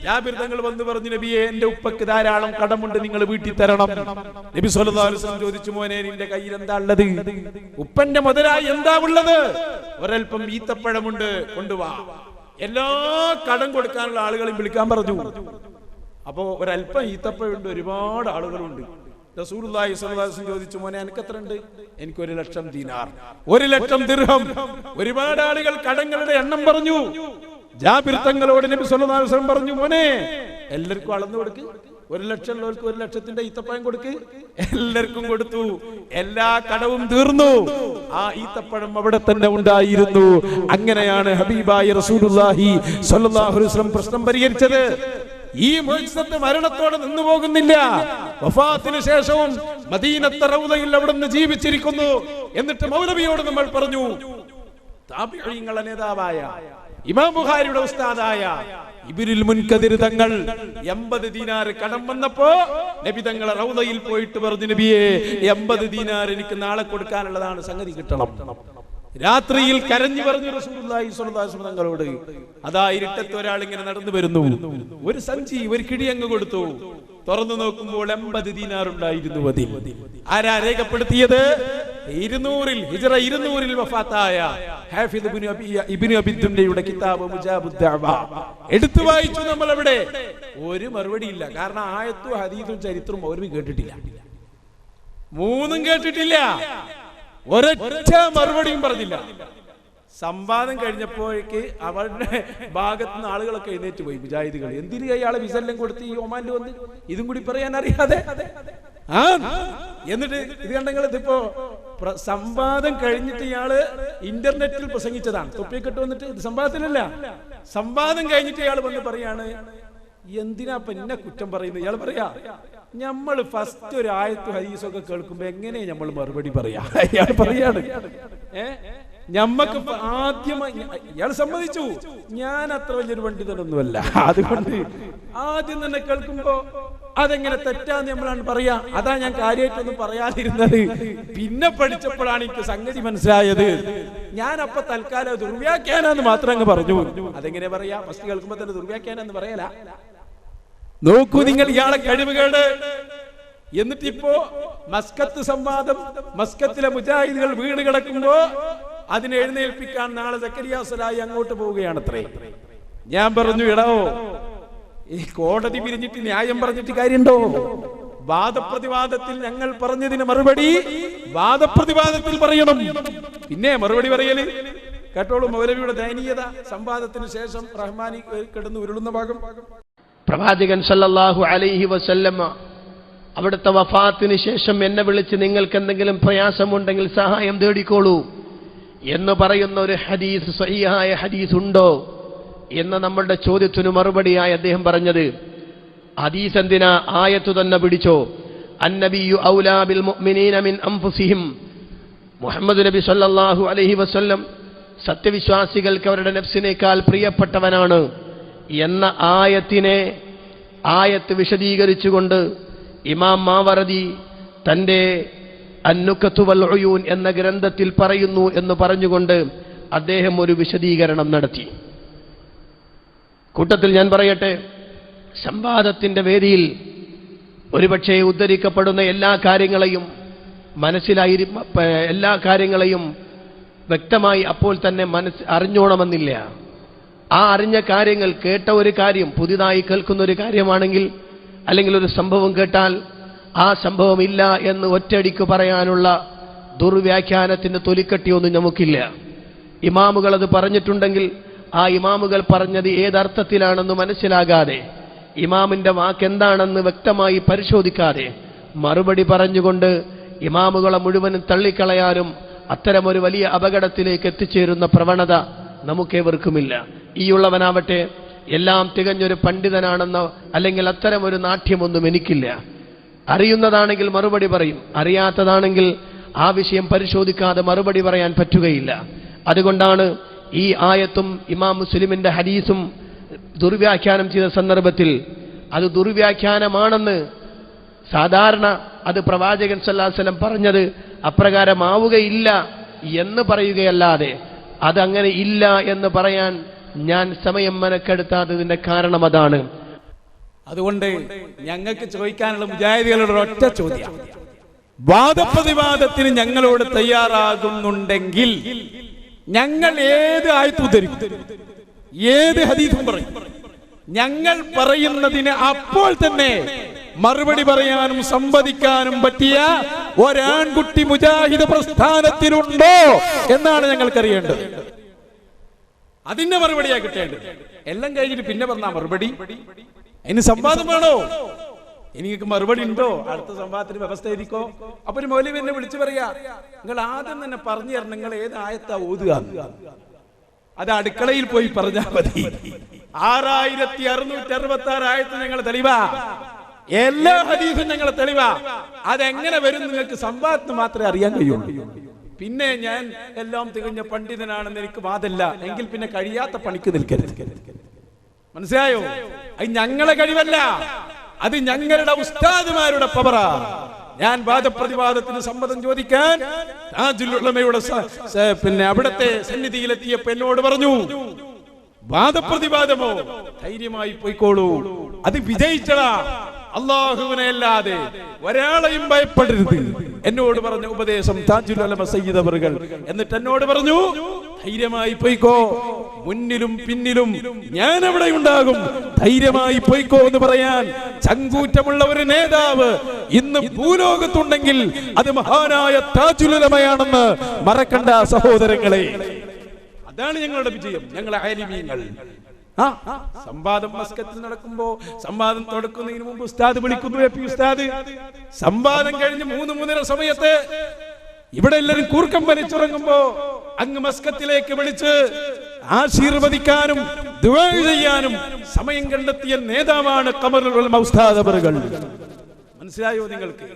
Speaker 1: ജാബിർ തങ്ങൾ വന്ന് പറഞ്ഞു, നബിയെ എന്റെ ഉപ്പക്ക് ധാരാളം കടമുണ്ട്, നിങ്ങൾ വീട്ടിൽ തരണം. നബി സല്ലല്ലാഹു അലൈഹി വസല്ലം ചോദിച്ചു, മോനെ നിന്റെ കയ്യിൽ എന്താ ഉള്ളത്? ഉപ്പന്റെ മുതലായി എന്താ ഉള്ളത്? ഒരൽപ്പം ഈത്തപ്പഴമുണ്ട്, കൊണ്ടുവാ. എല്ലാ കടം കൊടുക്കാനുള്ള ആളുകളെയും വിളിക്കാൻ പറഞ്ഞു. അപ്പോ ഒരൽപ്പം ഈത്തപ്പഴുണ്ട്, ഒരുപാട് ആളുകളുണ്ട്. റസൂലുള്ളാഹി സ്വല്ലല്ലാഹു അലൈഹി വസല്ലം ചോദിച്ചു, മോനെ എനിക്ക് എത്ര ഉണ്ട്? എനിക്ക് 1,00,000 ദീനാർ, 1,00,000 ദിർഹം. ഒരുപാട് ആളുകൾ കടങ്ങളുടെ എണ്ണം പറഞ്ഞു. ജാബിർ തങ്ങളോട് നബി സല്ലല്ലാഹു അലൈഹി വസല്ലം പറഞ്ഞു, മോനെ എല്ലാവർക്കും അളന്നു കൊടുക്ക്, 1,00,000 ഉള്ളവർക്ക് 1,00,000ന്റെ ഈത്തപ്പഴം കൊടുക്ക്. എല്ലാവർക്കും കൊടുത്തു. എല്ലാ കടവും തീർന്നു. ആ ഈത്തപ്പഴം അവിടെ തന്നെ ഉണ്ടായിരുന്നു. അങ്ങനെയാണ് ഹബീബായ റസൂലുള്ളാഹി സ്വല്ലല്ലാഹു അലൈഹി വസല്ലം പ്രശ്നം പരിഹരിച്ചത്. ഈ മുഅ്ജിസത്ത് മരണത്തോടെ നിന്നു പോകുന്നില്ല. വഫാത്തിന് ശേഷവും മദീനത്തെ റൗളയിൽ അവിടുന്ന് ജീവിച്ചിരിക്കുന്നു. എന്നിട്ട് മൗലവിയോട് നമ്മൾ പറഞ്ഞു, താബിഈങ്ങളുടെ നേതാവായ ഇമാം ബുഖാരിയുടെ ഉസ്താദായ ഇബ്നുൽ മുൻകദിർ തങ്ങൾ 80 ദീനാർ കടം വന്നപ്പോ നബി തങ്ങളെ റൗളയിൽ പോയിട്ട് പറഞ്ഞു, നബിയെ 80 ദീനാർ എനിക്ക് നാളെ കൊടുക്കാനുള്ളതാണ്, സംഗതി കിട്ടണം. രാത്രിയിൽ കരഞ്ഞു പറഞ്ഞു റസൂലുള്ളാഹി സ്വല്ലല്ലാഹു അലൈഹി വസല്ലം തങ്ങളോട്. അതാ ഇരുട്ടത്ത് ഒരാൾ ഇങ്ങനെ നടന്നു വരുന്നു, ഒരു സഞ്ചി, ഒരു കിടിയങ്ങ് കൊടുത്തു. തുറന്നു നോക്കുമ്പോൾ 80 ദീനാർ ഉണ്ടായിരുന്നു അതിൽ. ആരാ രേഖപ്പെടുത്തിയത്? 200-ൽ ഹിജ്റ 200-ൽ വഫാത്തായ ഹാഫിദ് ഇബ്നു അബി ദുനിയയുടെ കിതാബ് മുജാബുദ് ദഅവ എടുത്തു വായിച്ചു. നമ്മൾ അവിടെ ഒരു മറുപടി ഇല്ല. കാരണം ആയത്തും ഹദീസും ചരിത്രവും മൗലവി കേട്ടിട്ടില്ല, മൂന്നും കേട്ടിട്ടില്ല, ഒരൊറ്റ മറുപടിയും പറഞ്ഞില്ല. സംവാദം കഴിഞ്ഞപ്പോഴേക്ക് അവരുടെ ഭാഗത്ത് നിന്ന് ആളുകളൊക്കെ എഴുന്നേറ്റ് പോയി, മുജാഹിദുകൾ. എന്തിന് അയാളെ വിസെല്ലാം കൊടുത്ത് ഈ ഒമാനിൽ വന്ന് ഇതും കൂടി പറയാൻ അറിയാതെ? എന്നിട്ട് ഇത് കണ്ടെങ്കിൽ ഇതിപ്പോ സംവാദം കഴിഞ്ഞിട്ട് ഇയാള് ഇന്റർനെറ്റിൽ പ്രസംഗിച്ചതാണ്. തൊപ്പിയൊക്കെ വന്നിട്ട് ഇത് സംവാദത്തിലല്ല, സംവാദം കഴിഞ്ഞിട്ട് ഇയാൾ വന്ന് പറയാണ്, എന്തിനാ പിന്നെ കുറ്റം പറയുന്നത്? ഇയാൾ പറയാ, നമ്മൾ ഫസ്റ്റ് ഒരു ആയത്തും ഹദീസൊക്കെ കേൾക്കുമ്പോ എങ്ങനെ നമ്മൾ മറുപടി പറയാ? ഇയാൾ പറയാണ്, ഞമ്മക്ക് ആദ്യമായി ഇയാൾ സമ്മതിച്ചു, ഞാൻ അത്ര വലിയൊരു പണ്ഡിതനൊന്നുമല്ല, അതുകൊണ്ട് ആദ്യം തന്നെ കേൾക്കുമ്പോ അതെങ്ങനെ തെറ്റാന്ന് നമ്മളാണ് പറയാ. അതാ ഞാൻ കാര്യമായിട്ടൊന്നും പറയാതിരുന്നത്. പിന്നെ പഠിച്ചപ്പോഴാണ് എനിക്ക് സംഗതി മനസ്സിലായത്. ഞാൻ അപ്പൊ തൽക്കാലം ദുർവ്യാഖ്യാനാന്ന് മാത്രം അങ്ങ് പറഞ്ഞു. അതെങ്ങനെ പറയാ? ഫസ്റ്റ് കേൾക്കുമ്പോ തന്നെ ദുർവ്യാഖ്യാനാന്ന് പറയല. നോക്കൂ നിങ്ങൾ ഇയാളെ കഴിവുകള്. എന്നിട്ടിപ്പോ മസ്കത്ത് സംവാദം, മസ്കത്തിലെ മുജാഹിദുകൾ വീണ് കിടക്കുമ്പോ അതിനെ എഴുന്നേൽപ്പിക്കാൻ നാളെ സക്കരിയ സലായി അങ്ങോട്ട് പോവുകയാണത്രേ. ഞാൻ പറഞ്ഞു, ഇടോ ഈ കോടതി പിരിഞ്ഞിട്ട് ന്യായം പറഞ്ഞിട്ട് കാര്യമുണ്ടോ? വാദപ്രതിവാദത്തിൽ ഞങ്ങൾ പറഞ്ഞതിന് മറുപടി വാദപ്രതിവാദത്തിൽ പറയണം. പിന്നെ മറുപടി പറയല് കേട്ടോളൂ. മൗലവിയുടെ ദയനീയത സംവാദത്തിന് ശേഷം റഹ്മാനി കിടന്ന് ഉരുളുന്ന ഭാഗം.
Speaker 5: പ്രവാചകൻ സല്ലല്ലാഹു അലൈഹി വസല്ലം അവിടുത്തെ വഫാത്തിന് ശേഷം എന്നെ വിളിച്ച് നിങ്ങൾക്ക് എന്തെങ്കിലും പ്രയാസമുണ്ടെങ്കിൽ സഹായം തേടിക്കോളൂ എന്ന് പറയുന്ന ഒരു ഹദീസ്, സ്വഹീഹായ ഹദീസ് ഉണ്ടോ എന്ന നമ്മളുടെ ചോദ്യത്തിനു മറുപടിയായി അദ്ദേഹം പറഞ്ഞത്, ഹദീസ് എന്തിനാ, ആയത്തു തന്നെ പിടിച്ചോ. അന്നബിയു ഔലാ ബിൽ മുഅ്മിനീന മിൻ അൻഫുസിഹിം. മുഹമ്മദ് നബി സല്ലല്ലാഹു അലൈഹി വസല്ലം സത്യവിശ്വാസികൾക്ക് അവരുടെ നഫ്സിനേക്കാൾ പ്രിയപ്പെട്ടവനാണ് എന്ന ആയത്ത് വിശദീകരിച്ചുകൊണ്ട് ഇമാം മാവറദി തന്റെ അന്നുക്കത്തു വൽ ഉയൂൻ എന്ന ഗ്രന്ഥത്തിൽ പറയുന്നു എന്ന് പറഞ്ഞുകൊണ്ട് അദ്ദേഹം ഒരു വിശദീകരണം നടത്തി. കൂട്ടത്തിൽ ഞാൻ പറയട്ടെ, സംവാദത്തിന്റെ വേദിയിൽ ഒരുപക്ഷെ ഉദ്ധരിക്കപ്പെടുന്ന എല്ലാ കാര്യങ്ങളെയും എല്ലാ കാര്യങ്ങളെയും വ്യക്തമായി അപ്പോൾ തന്നെ അറിഞ്ഞോണമെന്നില്ല. ആ അറിഞ്ഞ കാര്യങ്ങൾ, കേട്ട ഒരു കാര്യം പുതിയതായി കേൾക്കുന്ന ഒരു കാര്യമാണെങ്കിൽ, അല്ലെങ്കിൽ ഒരു സംഭവം കേട്ടാൽ ആ സംഭവം ഇല്ല എന്ന് ഒറ്റയടിക്ക് പറയാനുള്ള ദുർവ്യാഖ്യാനത്തിന് തൊലിക്കട്ടിയൊന്നും നമുക്കില്ല. ഇമാമുകൾ അത് പറഞ്ഞിട്ടുണ്ടെങ്കിൽ ആ ഇമാമുകൾ പറഞ്ഞത് ഏതർത്ഥത്തിലാണെന്ന് മനസ്സിലാകാതെ, ഇമാമിന്റെ വാക്കെന്താണെന്ന് വ്യക്തമായി പരിശോധിക്കാതെ മറുപടി പറഞ്ഞുകൊണ്ട് ഇമാമുകളെ മുഴുവനും തള്ളിക്കളയാനും അത്തരമൊരു വലിയ അപകടത്തിലേക്ക് എത്തിച്ചേരുന്ന പ്രവണത നമുക്കേവർക്കുമില്ല. ഈയുള്ളവനാവട്ടെ എല്ലാം തികഞ്ഞൊരു പണ്ഡിതനാണെന്നോ അല്ലെങ്കിൽ അത്തരമൊരു നാട്യമൊന്നും എനിക്കില്ല. അറിയുന്നതാണെങ്കിൽ മറുപടി പറയും, അറിയാത്തതാണെങ്കിൽ ആ വിഷയം പരിശോധിക്കാതെ മറുപടി പറയാൻ പറ്റുകയില്ല. അതുകൊണ്ടാണ് ഈ ആയത്തും ഇമാം മുസ്ലിമിന്റെ ഹദീസും ദുർവ്യാഖ്യാനം ചെയ്ത സന്ദർഭത്തിൽ അത് ദുർവ്യാഖ്യാനമാണെന്ന് സാധാരണ അത് പ്രവാചകൻ സല്ലല്ലാഹു അലൈഹി വസല്ലം പറഞ്ഞത് അപ്രകാരമാവുകയില്ല എന്ന് പറയുകയല്ലാതെ അതങ്ങനെ ഇല്ല എന്ന് പറയാൻ ഞാൻ സമയം മെനക്കെടുത്താത്തതിന്റെ കാരണം അതാണ്.
Speaker 1: അതുകൊണ്ട് ഞങ്ങൾക്ക് ചോദിക്കാനുള്ള മുജാഹിദികളുടെ ഒറ്റ ചോദ്യം, വാദപ്രതിവാദത്തിന് ഞങ്ങളോട് തയ്യാറാകുന്നുണ്ടെങ്കിൽ ഞങ്ങൾ ഏത് ആയത്ത് ഉദ്ധരിക്കും, ഏത് ഹദീസും പറയും. ഞങ്ങൾ പറയുന്നതിന് അപ്പോൾ തന്നെ മറുപടി പറയാനും സംവദിക്കാനും പറ്റിയ ഒരാൺകുട്ടി മുജാഹിദ് പ്രസ്ഥാനത്തിനുണ്ടോ എന്നാണ് ഞങ്ങൾക്കറിയേണ്ടത്. അതിന്റെ മറുപടിയാ കിട്ടേണ്ടത്. എല്ലാം കഴിഞ്ഞിട്ട് പിന്നെ പറഞ്ഞാ മറുപടി, അതിന് സംവാദം വേണോ? എനിക്ക് മറുപടി ഉണ്ടോ? അടുത്ത സംവാദത്തിന് വ്യവസ്ഥ എഴുതിക്കോ. അപ്പൊ ഒരു മൗലവി എന്നെ വിളിച്ചു പറയാ, നിങ്ങൾ ആദ്യം തന്നെ പറഞ്ഞു തരണം നിങ്ങൾ ഏത് ആയത്താ ഓതുക. അത് അടുക്കളയിൽ പോയി പറഞ്ഞാൽ മതി. 6666 ആയത്ത് ഞങ്ങൾ തെളിവാ, എല്ലാ ഹദീസും ഞങ്ങൾ തെളിവാ. അതെങ്ങനെ വരും നിങ്ങൾക്ക് സംവാദത്തിന് മാത്രമേ അറിയാൻ കഴിയുള്ളൂ. പിന്നെ ഞാൻ എല്ലാം തികഞ്ഞ പണ്ഡിതനാണെന്ന് എനിക്ക് വാദല്ല എങ്കിൽ പിന്നെ കഴിയാത്ത പണിക്ക് നിൽക്കരുത്. മനസ്സിലായോ? അത് ഞങ്ങളെ കഴിവല്ല, അത് ഞങ്ങളുടെ ഉസ്താദുമാരുടെ പവറാ. ഞാൻ വാദപ്രതിവാദത്തിന് സമ്മതം ചോദിക്കാൻ താജുൽ ഉലമയുടെ പിന്നെ അവിടത്തെ സന്നിധിയിലെത്തിയപ്പോ എന്നോട് പറഞ്ഞു, വാദപ്രതിവാദമോ ധൈര്യമായി പോയിക്കോളൂ, അത് വിജയിച്ചടാ, അല്ലാഹുവിനെ അല്ലാതെ ഒരാളെയും ഭയപ്പെടരുത് എന്നോട് പറഞ്ഞ ഉപദേശം താജുൽ ഉലമ സയ്യിദ് അവറുകൾ. എന്നിട്ട് എന്നോട് പറഞ്ഞു, ധൈര്യമായി പോയിക്കോ, മുന്നിലും പിന്നിലും ഞാൻ അവിടെ ഉണ്ടാകും, ധൈര്യമായി പോയിക്കോ എന്ന് പറയാൻ ചങ്കൂറ്റമുള്ള ഒരു നേതാവ് ഇന്ന് ഭൂലോകത്തുണ്ടെങ്കിൽ അത് മഹാനായ താജുൽ ഉലമയാണെന്ന് മറക്കണ്ട സഹോദരങ്ങളെ. അതാണ് ഞങ്ങളുടെ വിജയം, ഞങ്ങളെ ആലിമീങ്ങൾ. സംവാദം മസ്കത്തിൽ നടക്കുമ്പോ സംവാദം തുടക്കുന്നതിന് മുമ്പ് ഉസ്താദ് വിളിക്കുന്നു, ഉസ്താദ്. സംവാദം കഴിഞ്ഞ് 3-3:30 സമയത്ത് ഇവിടെ എല്ലാവരും കൂർക്കം വലിച്ചുറങ്ങുമ്പോ അങ്ങ് മസ്കത്തിലേക്ക് വിളിച്ച് ആശീർവദിക്കാനും ദുആ ചെയ്യാനും സമയം കണ്ടെത്തിയ നേതാവാണ് ഖമറുൽ ഉലമ ഉസ്താദ് അവറുകൾ. മനസ്സിലായോ നിങ്ങൾക്ക്?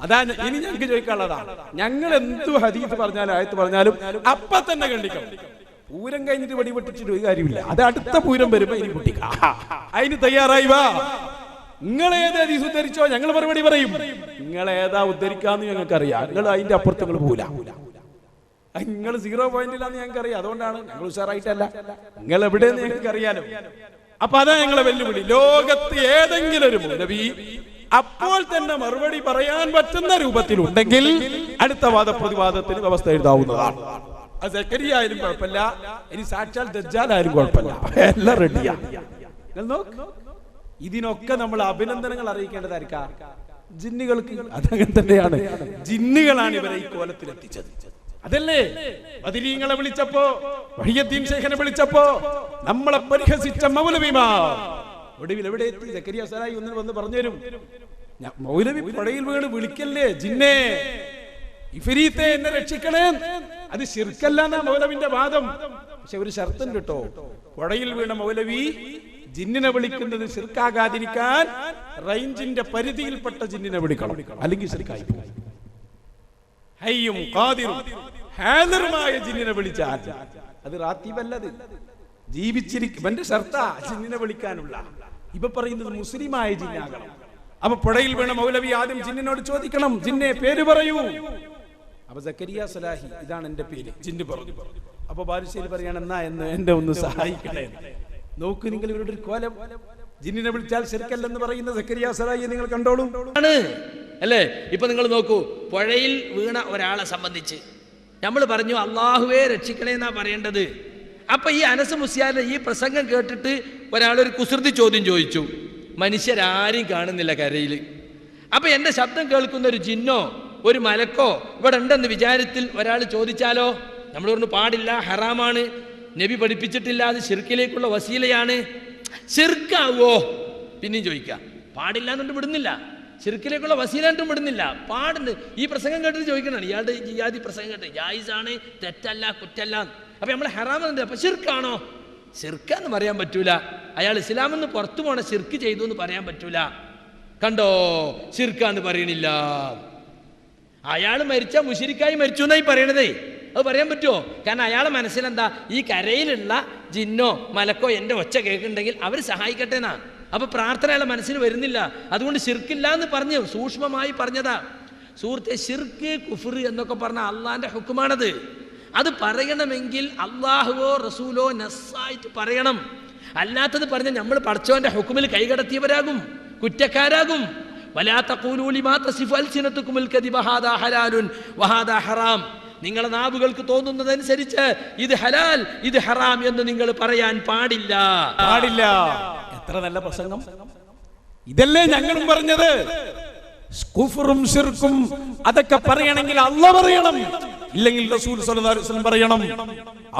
Speaker 1: അതാ ഇനി ഞങ്ങൾക്ക് ചോദിക്കാനുള്ളതാണ്. ഞങ്ങൾ എന്തു ഹദീസ് പറഞ്ഞാലും ആയത്ത് പറഞ്ഞാലും അപ്പൊ തന്നെ കണ്ടിക്കണം. പൂരം കഴിഞ്ഞിട്ട് വെടിപൊട്ടിച്ചിട്ട് ഒരു കാര്യമില്ല. അത് അടുത്ത പൂരം വരുമ്പോ ഇനി പൊട്ടിക്കാം. അതിന് തയ്യാറായി വാ. നിങ്ങൾ ഏത് ഹദീസ് ഉദ്ധരിച്ചോ ഞങ്ങൾ മറുപടി പറയും. നിങ്ങൾ ഏതാ ഉദ്ധരിക്കാന്ന് ഞങ്ങൾക്ക് അറിയാം. നിങ്ങൾ അതിന്റെ അപ്പുറത്ത് നിങ്ങൾ പോല. നിങ്ങൾ 0 പോയിന്റിലാന്ന് ഞങ്ങൾക്ക് അറിയാം. അതുകൊണ്ടാണ് ഞങ്ങൾ ഉഷാറായിട്ടല്ല, നിങ്ങൾ എവിടെയെന്ന് ഞങ്ങൾക്ക് അറിയാലോ. അപ്പൊ അതാ ഞങ്ങളെ വെല്ലുവിളി. ലോകത്ത് ഏതെങ്കിലും ഒരു മൗലവി അപ്പോൾ തന്നെ മറുപടി പറയാൻ പറ്റുന്ന രൂപത്തിലുണ്ടെങ്കിൽ അടുത്ത വാദപ്രതിവാദത്തിന് വ്യവസ്ഥ എഴുതാവുന്നതാണ്. അത് സക്കരിയ ആയാലും കുഴപ്പമില്ല, ഇനി സാക്ഷാൽ ദജ്ജാൽ ആയാലും കുഴപ്പമില്ല, എല്ലാം റെഡിയാ. ഇതിനൊക്കെ നമ്മൾ അഭിനന്ദനങ്ങൾ അറിയിക്കേണ്ടതായിരിക്കാം ജിന്നുകൾക്ക്. അതങ്ങനെ തന്നെയാണ്, ജിന്നുകളാണ് ഇവരെ ഈ കോലത്തിലെത്തിച്ചത്. അതല്ലേ ബദരീങ്ങളെ വിളിച്ചപ്പോ, വഹിയുദ്ദീൻ ശൈഖിനെ വിളിച്ചപ്പോ നമ്മളെ പരിഹസിച്ച മൗലവിമാർ ഒടുവിൽ എവിടെ എത്തി? സക്കരിയ സലായി ഒന്നിന് വന്ന് പറഞ്ഞുതരും, മൗലവി പുഴയിൽ വീണ് വിളിക്കല്ലേ ജിന്നെ, ഇഫരീത്തെ എന്നെ രക്ഷിക്കണേ. അത് ശിർക്കല്ല എന്നാ മൗലവിന്റെ വാദം. പക്ഷെ ഒരു ഷർത്തുണ്ട് കേട്ടോ, പുഴയിൽ വീണ മൗലവി ജിന്നിനെ വിളിക്കുന്നത് ശിർക്കാകാതിരിക്കാൻ റേഞ്ചിന്റെ പരിധിയിൽപ്പെട്ട ജിന്നിനെ വിളിക്കണം, അല്ലെങ്കിൽ ശിർക്കായി പോകും. ഹയ്യും ഖാദിറും ഹാദിറുമായ ജിന്നിനെ വിളിച്ചാൽ അത് റാത്തീബല്ലത്, ജീവിച്ചിരിക്കും. എന്റെ ഷർത്താ ജിന്നിനെ വിളിക്കാനുള്ള. ഇപ്പൊ പറയുന്നത് മുസ്ലിമായ ജിന്നാകണം. അപ്പൊ പുഴയിൽ വീണ മൗലവി ആദ്യം ജിന്നിനോട് ചോദിക്കണം, ജിന്നെ പേര് പറയൂ. അപ്പൊ സക്കരിയ സലാഹി, ഇതാണ് എന്റെ പേര്. ജിന്ന് പറഞ്ഞു. അപ്പൊ ബാലുശ്ശേരി പറയാണ്, എന്നാ എന്ന് എന്നെ ഒന്ന് സഹായിക്കണേ. നോക്ക് നിങ്ങൾ ഇവരുടെ ഒരു കോലം. ജിന്നിനെ വിളിച്ചാൽ ശരിക്കല്ലെന്ന് പറയുന്ന സക്കരിയ സലായി നിങ്ങൾ കണ്ടോളൂ
Speaker 3: അല്ലേ? ഇപ്പൊ നിങ്ങൾ നോക്കൂ, പുഴയിൽ വീണ ഒരാളെ സംബന്ധിച്ച് നമ്മൾ പറഞ്ഞു അള്ളാഹുവേ രക്ഷിക്കണേ എന്നാ പറയേണ്ടത്. അപ്പൊ ഈ അനസ് മുസ്ലിയാരുടെ ഈ പ്രസംഗം കേട്ടിട്ട് ഒരാളൊരു കുസൃതി ചോദ്യം ചോദിച്ചു. മനുഷ്യരാരും കാണുന്നില്ല കരയിൽ. അപ്പൊ എന്റെ ശബ്ദം കേൾക്കുന്ന ഒരു ജിന്നോ ഒരു മലക്കോ ഇവിടെ ഉണ്ടെന്ന് വിചാരത്തിൽ ഒരാൾ ചോദിച്ചാലോ? നമ്മൾ പറഞ്ഞു പാടില്ല, ഹറാമാണ്, നബി പഠിപ്പിച്ചിട്ടില്ല, അത് ശിർക്കിലേക്കുള്ള വസീലയാണ്. ശിർക്കാവോ? പിന്നെയും ചോദിക്കാം. പാടില്ല എന്നുകൊണ്ട് വിടുന്നില്ല, ശിർക്കിലേക്കുള്ള വസീലായിട്ടും വിടുന്നില്ല, പാടുണ്ട്. ഈ പ്രസംഗം കേട്ടിട്ട് ചോദിക്കണതാണ്, ഇയാളുടെ ജിയാദി പ്രസംഗം കേട്ട് ജായിസാണ്, തെറ്റല്ല, കുറ്റല്ല. അപ്പൊ നമ്മൾ ഹറാമെന്നുണ്ട്. അപ്പൊ ശിർക്കാണോ? ശിർക്കാന്ന് പറയാൻ പറ്റൂല. അയാൾ ഇസ്ലാമെന്ന് പുറത്തു പോണ ശിർക്ക് ചെയ്തു എന്ന് പറയാൻ പറ്റൂല. കണ്ടോ, ശിർക്കാന്ന് പറയണില്ല. അയാൾ മരിച്ച മുശിരിക്കായി മരിച്ചു എന്നായി പറയണതേ. അത് പറയാൻ പറ്റുമോ? കാരണം അയാളെ മനസ്സിലെന്താ, ഈ കരയിലുള്ള ജിന്നോ മലക്കോ എൻ്റെ ഒച്ച കേൾക്കുന്നുണ്ടെങ്കിൽ അവർ സഹായിക്കട്ടെ എന്നാ. അപ്പൊ പ്രാർത്ഥന അയാളെ മനസ്സിൽ വരുന്നില്ല. അതുകൊണ്ട് ശിർക്കില്ല എന്ന് പറഞ്ഞു, സൂക്ഷ്മമായി പറഞ്ഞതാ. സുഹൃത്തെ, ശിർക്ക് കുഫ്ർ എന്നൊക്കെ പറഞ്ഞ അള്ളാന്റെ ഹുക്കുമാണത്. അത് പറയണമെങ്കിൽ അള്ളാഹുവോ റസൂലോ നസ്സായിട്ട് പറയണം. അല്ലാത്തത് പറഞ്ഞാൽ നമ്മൾ പടച്ചോന്റെ ഹുക്കുമിൽ കൈകടത്തിയവരാകും, കുറ്റക്കാരാകും. വലാ തഖൂലൂ ലിമാ തസിഫു അൽസിനതുകുമുൽ കദിബ ഹാദാ ഹലാലുൻ വഹാദാ ഹറാം. നിങ്ങളുടെ നാവുകൾക്ക് തോന്നുന്നതനുസരിച്ച് ഇത് ഹലാൽ ഇത് ഹറാം എന്ന് നിങ്ങൾ പറയാൻ പാടില്ല.
Speaker 1: എത്ര നല്ല പ്രസംഗം! ഇതല്ലേ ഞങ്ങളും പറഞ്ഞത്. കുഫറും ശിർക്കും അതൊക്കെ പറയണമെങ്കിൽ അല്ലാഹ് പറയണം, ഇല്ലെങ്കിൽ റസൂൽ സ്വല്ലല്ലാഹു അലൈഹി വസല്ലം പറയണം.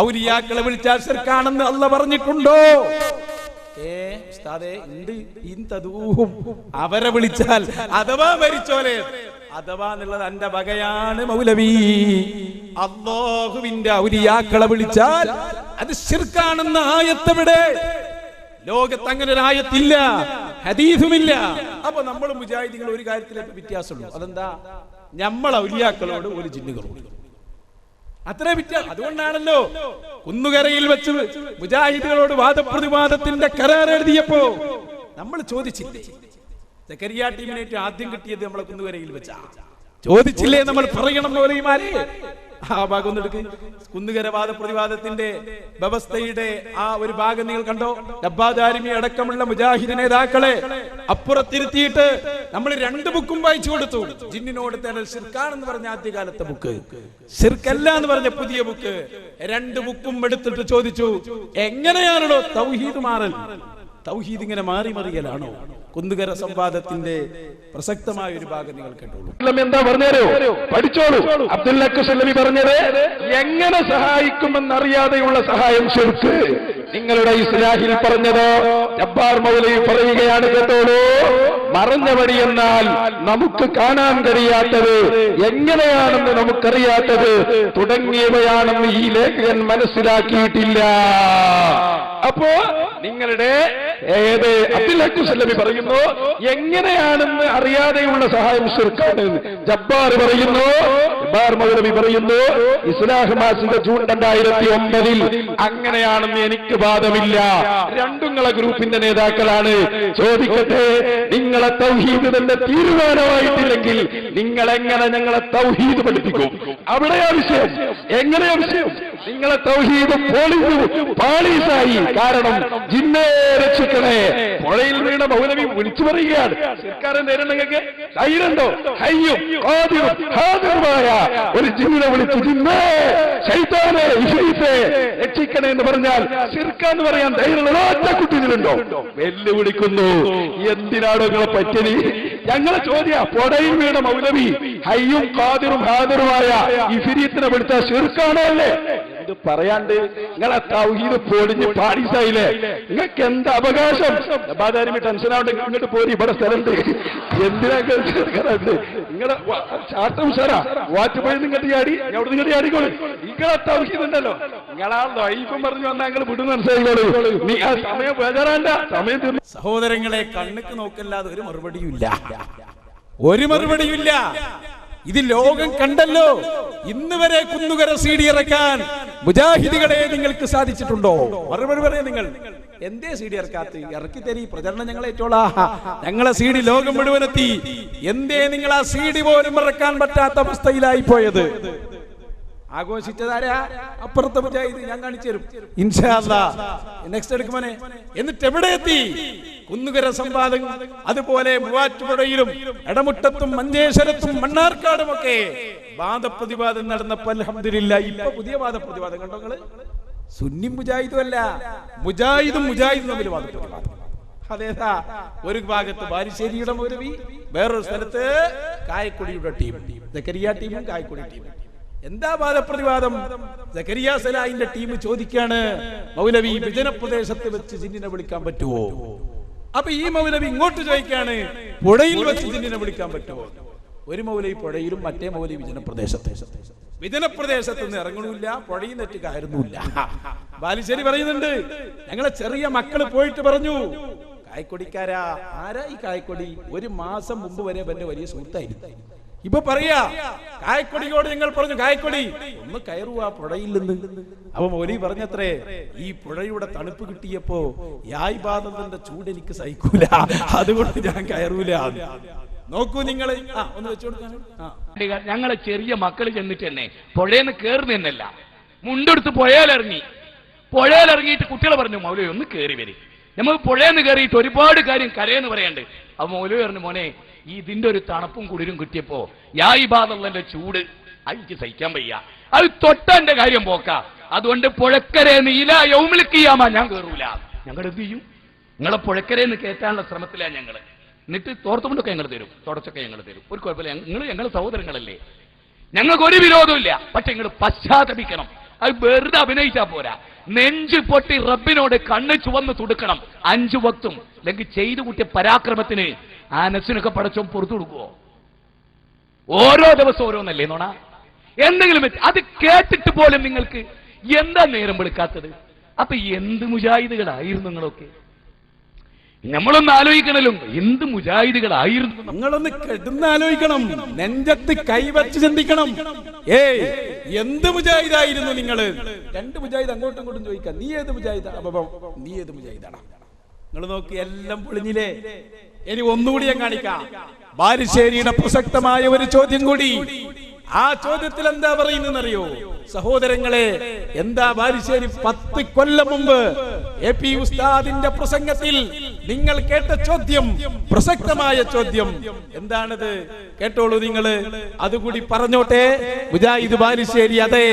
Speaker 1: ഔലിയാക്കളെ വിളിച്ചാൽ ശിർക്കാണെന്ന് അല്ലാഹ് പറഞ്ഞിട്ടുണ്ടോ? ഉസ്താദേ ഉണ്ട്. അവരെ വിളിച്ചാൽ അഥവാ മരിച്ചോലെ, അഥവാ എന്നുള്ളത് എന്റെ വകയാണ് മൗലവി. അല്ലാഹുവിന്റെ ഔലിയാക്കളെ വിളിച്ചാൽ അത് ശിർക്കാണെന്ന ആയത്തെവിടെ? ലോകത്ത് അങ്ങനെ ഒരു ആയത്തില്ല, ഹദീസുമില്ല. അപ്പൊ നമ്മൾ മുജാഹിദീങ്ങൾ ഒരു കാര്യത്തിലേക്ക് വ്യത്യാസമുള്ളൂ. അതെന്താ? നമ്മൾ ഔലിയാക്കളോട് ഒരു ജിന്നുകളോട് അത്ര വ്യത്യാസം. അതുകൊണ്ടാണല്ലോ കുന്നുകരയിൽ വെച്ച് മുജാഹിദുകളോട് വാദപ്രതിവാദത്തിന്റെ കരാർ എഴുതിയപ്പോ നമ്മൾ ചോദിച്ചില്ലേ, സക്കരിയ ടീമിനേറ്റ് ആദ്യം കിട്ടിയത് നമ്മളെ കുന്നുകരയിൽ വെച്ചാ ചോദിച്ചില്ലേ? നമ്മൾ പറയണം മൗലവിമാരെ. ആ ഭാഗം ഒന്ന് എടുക്ക്. കുന്നുകര വാദപ്രതിവാദത്തിന്റെ വ്യവസ്ഥയുടെ ആ ഒരു ഭാഗം നിങ്ങൾ കണ്ടോ? ഡബ്ബാദാരിമി അടക്കമുള്ള മുജാഹിദ് നേതാക്കളെ അപ്പുറത്തിരുത്തിയിട്ട് നമ്മൾ 2 ബുക്കും വായിച്ചു കൊടുത്തു. ജിന്നിനോട് തേടൽ ശിർക്കാണെന്ന് പറഞ്ഞ ആദ്യകാലത്തെ ബുക്ക്, ശിർക്കല്ല എന്ന് പറഞ്ഞ പുതിയ ബുക്ക്. 2 ബുക്കും എടുത്തിട്ട് ചോദിച്ചു, എങ്ങനെയാണോ തൗഹീദ് മാറൽ? തൗഹീദ് ഇങ്ങനെ മാറി മറിയലാണോ? കുന്നുകര സംവാദത്തിന്റെ പ്രസക്തമായ ഒരു ഭാഗം നിങ്ങൾ കേട്ടോളൂ.
Speaker 5: എന്താ പറഞ്ഞോ, പഠിച്ചോളൂ. അബ്ദുൽ സല്ലമി പറഞ്ഞത്, എങ്ങനെ സഹായിക്കുമെന്നറിയാതെയുള്ള സഹായം ശിർക്ക്. നിങ്ങളുടെ ഇസ്ലാഹിൽ പറഞ്ഞതോ ജബ്ബാർ മൗലവി പറയുകയാണ്, കേട്ടോളൂ. മറഞ്ഞ വഴി എന്നാൽ നമുക്ക് കാണാൻ കഴിയാത്തത്, എങ്ങനെയാണെന്ന് നമുക്കറിയാത്തത് തുടങ്ങിയവയാണെന്ന് ഈ ലേഖകൻ മനസ്സിലാക്കിയിട്ടില്ല. അപ്പോ നിങ്ങളുടെ അബ്ദുൽ സല്ലമി പറയുന്നു, എങ്ങനെയാണെന്ന് അറിയാതെയുള്ള സഹായം ശിർക്കാണ്. ജബ്ബാർ പറയുന്നു, ജബ്ബാർ മൗലവി പറയുന്നു, ഇസ്ലാഹ് മാസിക ജൂൺ 2009 അങ്ങനെയാണെന്ന് എനിക്ക് വാദമില്ല. രണ്ടുങ്ങളെ ഗ്രൂപ്പിന്റെ നേതാക്കളാണ്. ചോദിക്കട്ടെ, നിങ്ങളെ തൗഹീദ് തന്നെ തീരുമാനമായിട്ടില്ലെങ്കിൽ നിങ്ങൾ എങ്ങനെ ഞങ്ങളെ തൗഹീദ് പഠിപ്പിക്കും? അവിടെയാ വിഷയം. എങ്ങനെയാ വിഷയം? നിങ്ങളെ തൗഹീദ് പാളീസായി. കാരണം ജിന്നെ രക്ഷിക്കണേ, പുഴയിൽ വീണ മൗലവി വിളിച്ചു പറയുകയാണ്. സർക്കാരെ നേരിടണമെങ്കിൽ ധൈര്യമുണ്ടോ? ഹയ്യും ഖാദിറും ഹാദിറുമായ ഒരു ജിന്നിനെ വിളിച്ചു, ജിന്നേ ശൈത്താനെ ഇഫ്രീത്തെ രക്ഷിക്കണേ എന്ന് പറഞ്ഞാൽ ശിർക്കാന്ന് പറയാൻ ധൈര്യമുള്ള ഒറ്റ കുട്ടികളുണ്ടോ? വെല്ലുവിളിക്കുന്നു. എന്തിനാണോ നിങ്ങളെ പറ്റിയത്? ഞങ്ങളെ ചോദ്യ, പുഴയിൽ വീണ മൗലവി ഹയ്യും ഖാദിറും ഹാദിറുമായ ഇഫ്രീത്തിനെ വിളിച്ച ശിർക്കാണോ അല്ലേ? ഇത് പറയാണ്ട് നിങ്ങളെ തൗഹീദ് പൊളിഞ്ഞ് പാരീസായില്ലേ? നിങ്ങൾക്ക് എന്താ അവകാശം? ബാധാരിമി ടെൻഷനാവണ്ട്, ഇങ്ങോട്ട് പോരി, ഇവിടെ സ്ഥലമുണ്ട്. എന്തിനാ നിങ്ങളുടെ ചാട്ടം സാറാ വാറ്റ് പോയി നിങ്ങട്ട് ചാടി, അവിടെ നിങ്ങട്ട് ചാടിക്കോളൂ. നിങ്ങളെ തൗഹീദ് ഉണ്ടല്ലോ, നിങ്ങളാ ലൈഫും പറഞ്ഞു വന്നാൽ നിങ്ങൾ വിടുന്ന മനസ്സിലായിക്കോളൂ. നീ ആ സമയം ബേജാറാണ്ട, സമയം തീർന്നു.
Speaker 1: സഹോദരങ്ങളെ, കണ്ണുക്ക് നോക്കല്ലാതെ ഒരു മറുപടിയുമില്ല, ഒരു മറുപടിയുമില്ല. ഇത് ലോകം കണ്ടല്ലോ. ഇന്ന് വരെ കുന്നുകര CD ഇറക്കാൻ മുജാഹിദികളെ നിങ്ങൾക്ക് സാധിച്ചിട്ടുണ്ടോ? മറുപടി പറയാ. നിങ്ങൾ എന്തേ CD ഇറക്കാത്ത? ഇറക്കി തരി, പ്രചരണം ഞങ്ങളെ ഏറ്റോളാ. ഞങ്ങളെ CD ലോകം മുഴുവനെത്തി. എന്തേ നിങ്ങൾ ആ CD പോലും ഇറക്കാൻ പറ്റാത്ത അവസ്ഥയിലായി പോയത്? ആഘോഷിച്ചതാരാ? അപ്പുറത്തെ മുജാഹിദ്. ഞാൻ കാണിച്ചു തരും ഇൻഷാ അല്ലാഹ്. നെക്സ്റ്റ് എടുക്കുമോനെ. എന്നിട്ട് എവിടെ എത്തി? കുന്നുകര സംവാദം, അതുപോലെ മൂവാറ്റുപുഴയിലും എടമുട്ടത്തും മഞ്ചേശ്വരത്തും മണ്ണാർക്കാടും ഒക്കെ വാദപ്രതിവാദം നടന്നപ്പോൾ അൽഹംദുലില്ലാഹ് ഇപ്പൊ പുതിയ വാദപ്രതിവാദം കണ്ടോ നിങ്ങള്? സുന്നി മുജാഹിദും അല്ല, മുജാഹിദും തമ്മിൽ വാദപ്രതിവാദം. അതേതാ? ഒരു ഭാഗത്ത് ബാലുശ്ശേരിയുടെ മൗലവി, വേറൊരു സ്ഥലത്ത് കായക്കൊടിയുടെ ടീം, സക്കരിയ ടീമും കായക്കൊടി ടീമും. എന്താ വാദപ്രതിവാദം? സക്കരിയ സലാഹിന്റെ ടീം ചോദിക്കാണ്, മൗലവി വിജനപ്രദേശത്ത് വെച്ച് ജിന്നിനെ വിളിക്കാൻ പറ്റുമോ? അപ്പൊ ഈ മൗലവി ഇങ്ങോട്ട് ചോദിക്കാണ്, പുഴയിൽ വെച്ച് ജിന്നിനെ വിളിക്കാൻ പറ്റുമോ? ഒരു മൗലവി പുഴയിലും മറ്റേ മൗലവി വിജനപ്രദേശത്ത് നിന്ന് ഇറങ്ങണില്ല, പുഴയിൽ നെറ്റ് കയറുന്നില്ല. ബാലുശ്ശേരി പറയുന്നുണ്ട്, ഞങ്ങളെ ചെറിയ മക്കള് പോയിട്ട് പറഞ്ഞു, കായക്കൊടിക്കാരാ, ആരാ ഈ കായക്കൊടി? ഒരു മാസം മുമ്പ് വരെ എന്റെ വലിയ സുഹൃത്തായിരുന്നു. ഇപ്പൊ പറയാ കായക്കൊടിയോട് ഞങ്ങൾ പറഞ്ഞു, കായക്കൊടി ഒന്ന് കയറുവാ പുഴയിൽ നിന്ന്. അപ്പൊ മൗലവി പറഞ്ഞത്രേ, ഈ പുഴയുടെ തണുപ്പ് കിട്ടിയപ്പോ യായ്പാദത്തിന്റെ ചൂട് എനിക്ക് സഹിക്കൂല, അതുകൊണ്ട് ഞാൻ കയറൂല. നോക്കൂ നിങ്ങൾ, ഒന്ന് വെച്ചു കൊടുക്കാൻ.
Speaker 4: ഞങ്ങളെ ചെറിയ മക്കള് ചെന്നിട്ട് തന്നെ പുഴയെന്ന് കേറുന്നല്ല, മുണ്ടെടുത്ത് പുഴയിലിറങ്ങിയിട്ട് കുട്ടികളെ പറഞ്ഞു, മൗലവി ഒന്ന് കയറി വരും, നമുക്ക് പുഴയെന്ന് കയറിയിട്ട് ഒരുപാട് കാര്യം കരയെന്ന് പറയാണ്ട്. അപ്പൊ മൗലവി പറഞ്ഞു, മോനെ ഇതിന്റെ ഒരു തണുപ്പും കുളിരും കിട്ടിയപ്പോ യായിബാദുള്ളതിന്റെ ചൂട് എനിക്ക് സഹിക്കാൻ വയ്യ, അത് തൊട്ടന്റെ കാര്യം പോക്ക, അതുകൊണ്ട് പുഴക്കരേന്ന് ഇല യൗമിൽക്കിയാമ ഞാൻ കയറൂല. ഞങ്ങൾ എന്ത് ചെയ്യും? നിങ്ങളെ പുഴക്കരേന്ന് കയറ്റാനുള്ള ശ്രമത്തിലാണ് ഞങ്ങള്. എന്നിട്ട് തോർത്തുകൊണ്ടൊക്കെ ഞങ്ങൾ തരും, തുടച്ചൊക്കെ ഞങ്ങൾ തരും, ഒരു കുഴപ്പമില്ല, നിങ്ങൾ ഞങ്ങൾ സഹോദരങ്ങളല്ലേ, ഞങ്ങൾക്ക് ഒരു വിരോധമില്ല. പക്ഷെ നിങ്ങൾ പശ്ചാത്തപിക്കണം, അത് വെറുതെ അഭിനയിച്ചാ പോരാ, നെഞ്ച് പൊട്ടി റബ്ബിനോട് കണ്ണ് ചുവന്ന് തുടുക്കണം 5 വക്തും. അല്ലെങ്കിൽ ചെയ്തു കൂട്ടിയ പരാക്രമത്തിന് ആനസിനൊക്കെ പടച്ചോൻ പുറത്തു കൊടുക്കുവോ? ഓരോ ദിവസം ഓരോന്നല്ലേ നോണ? എന്തെങ്കിലും അത് കേട്ടിട്ട് പോലും നിങ്ങൾക്ക് എന്താ നേരം വെളുക്കാത്തത്? അപ്പൊ എന്ത് മുജാഹിദുകളായിരുന്നു നിങ്ങളൊക്കെ? നമ്മളൊന്ന് ആലോചിക്കണല്ലോ, എന്ത് മുജാഹിദുകളായിരുന്നു.
Speaker 1: നിങ്ങളൊന്ന് കിടന്നാലോചിക്കണം, നെഞ്ചത്ത് കൈവച്ച് ചിന്തിക്കണം. എന്ത് മുജാഹിദായിരുന്നു നിങ്ങള്? 2 മുജാഹിദ് അങ്ങോട്ടും ഇങ്ങോട്ടും ചോദിക്കാം, നീ ഏത് മുജാഹിദാ? അപ്പൊ നീ ഏത് മുജാഹിദാണ്? നിങ്ങൾ നോക്കി, എല്ലാം പൊളിഞ്ഞില്ലേ? ഇനി ഒന്നുകൂടി ഞാൻ കാണിക്കാം. ബാലുശ്ശേരിയുടെ പ്രസക്തമായ ഒരു ചോദ്യം കൂടി. ആ ചോദ്യത്തിൽ എന്താ പറയുന്നറിയോ സഹോദരങ്ങളെ? എന്താ ബാലുശ്ശേരി 10 കൊല്ലം മുമ്പ് AP ഉസ്താദിന്റെ പ്രസംഗത്തിൽ നിങ്ങൾ കേട്ട ചോദ്യം, പ്രസക്തമായ ചോദ്യം എന്താണത്? കേട്ടോളൂ നിങ്ങള്, അതുകൂടി പറഞ്ഞോട്ടെ. മുജാഹിദ് ബാലുശ്ശേരി, അതെ,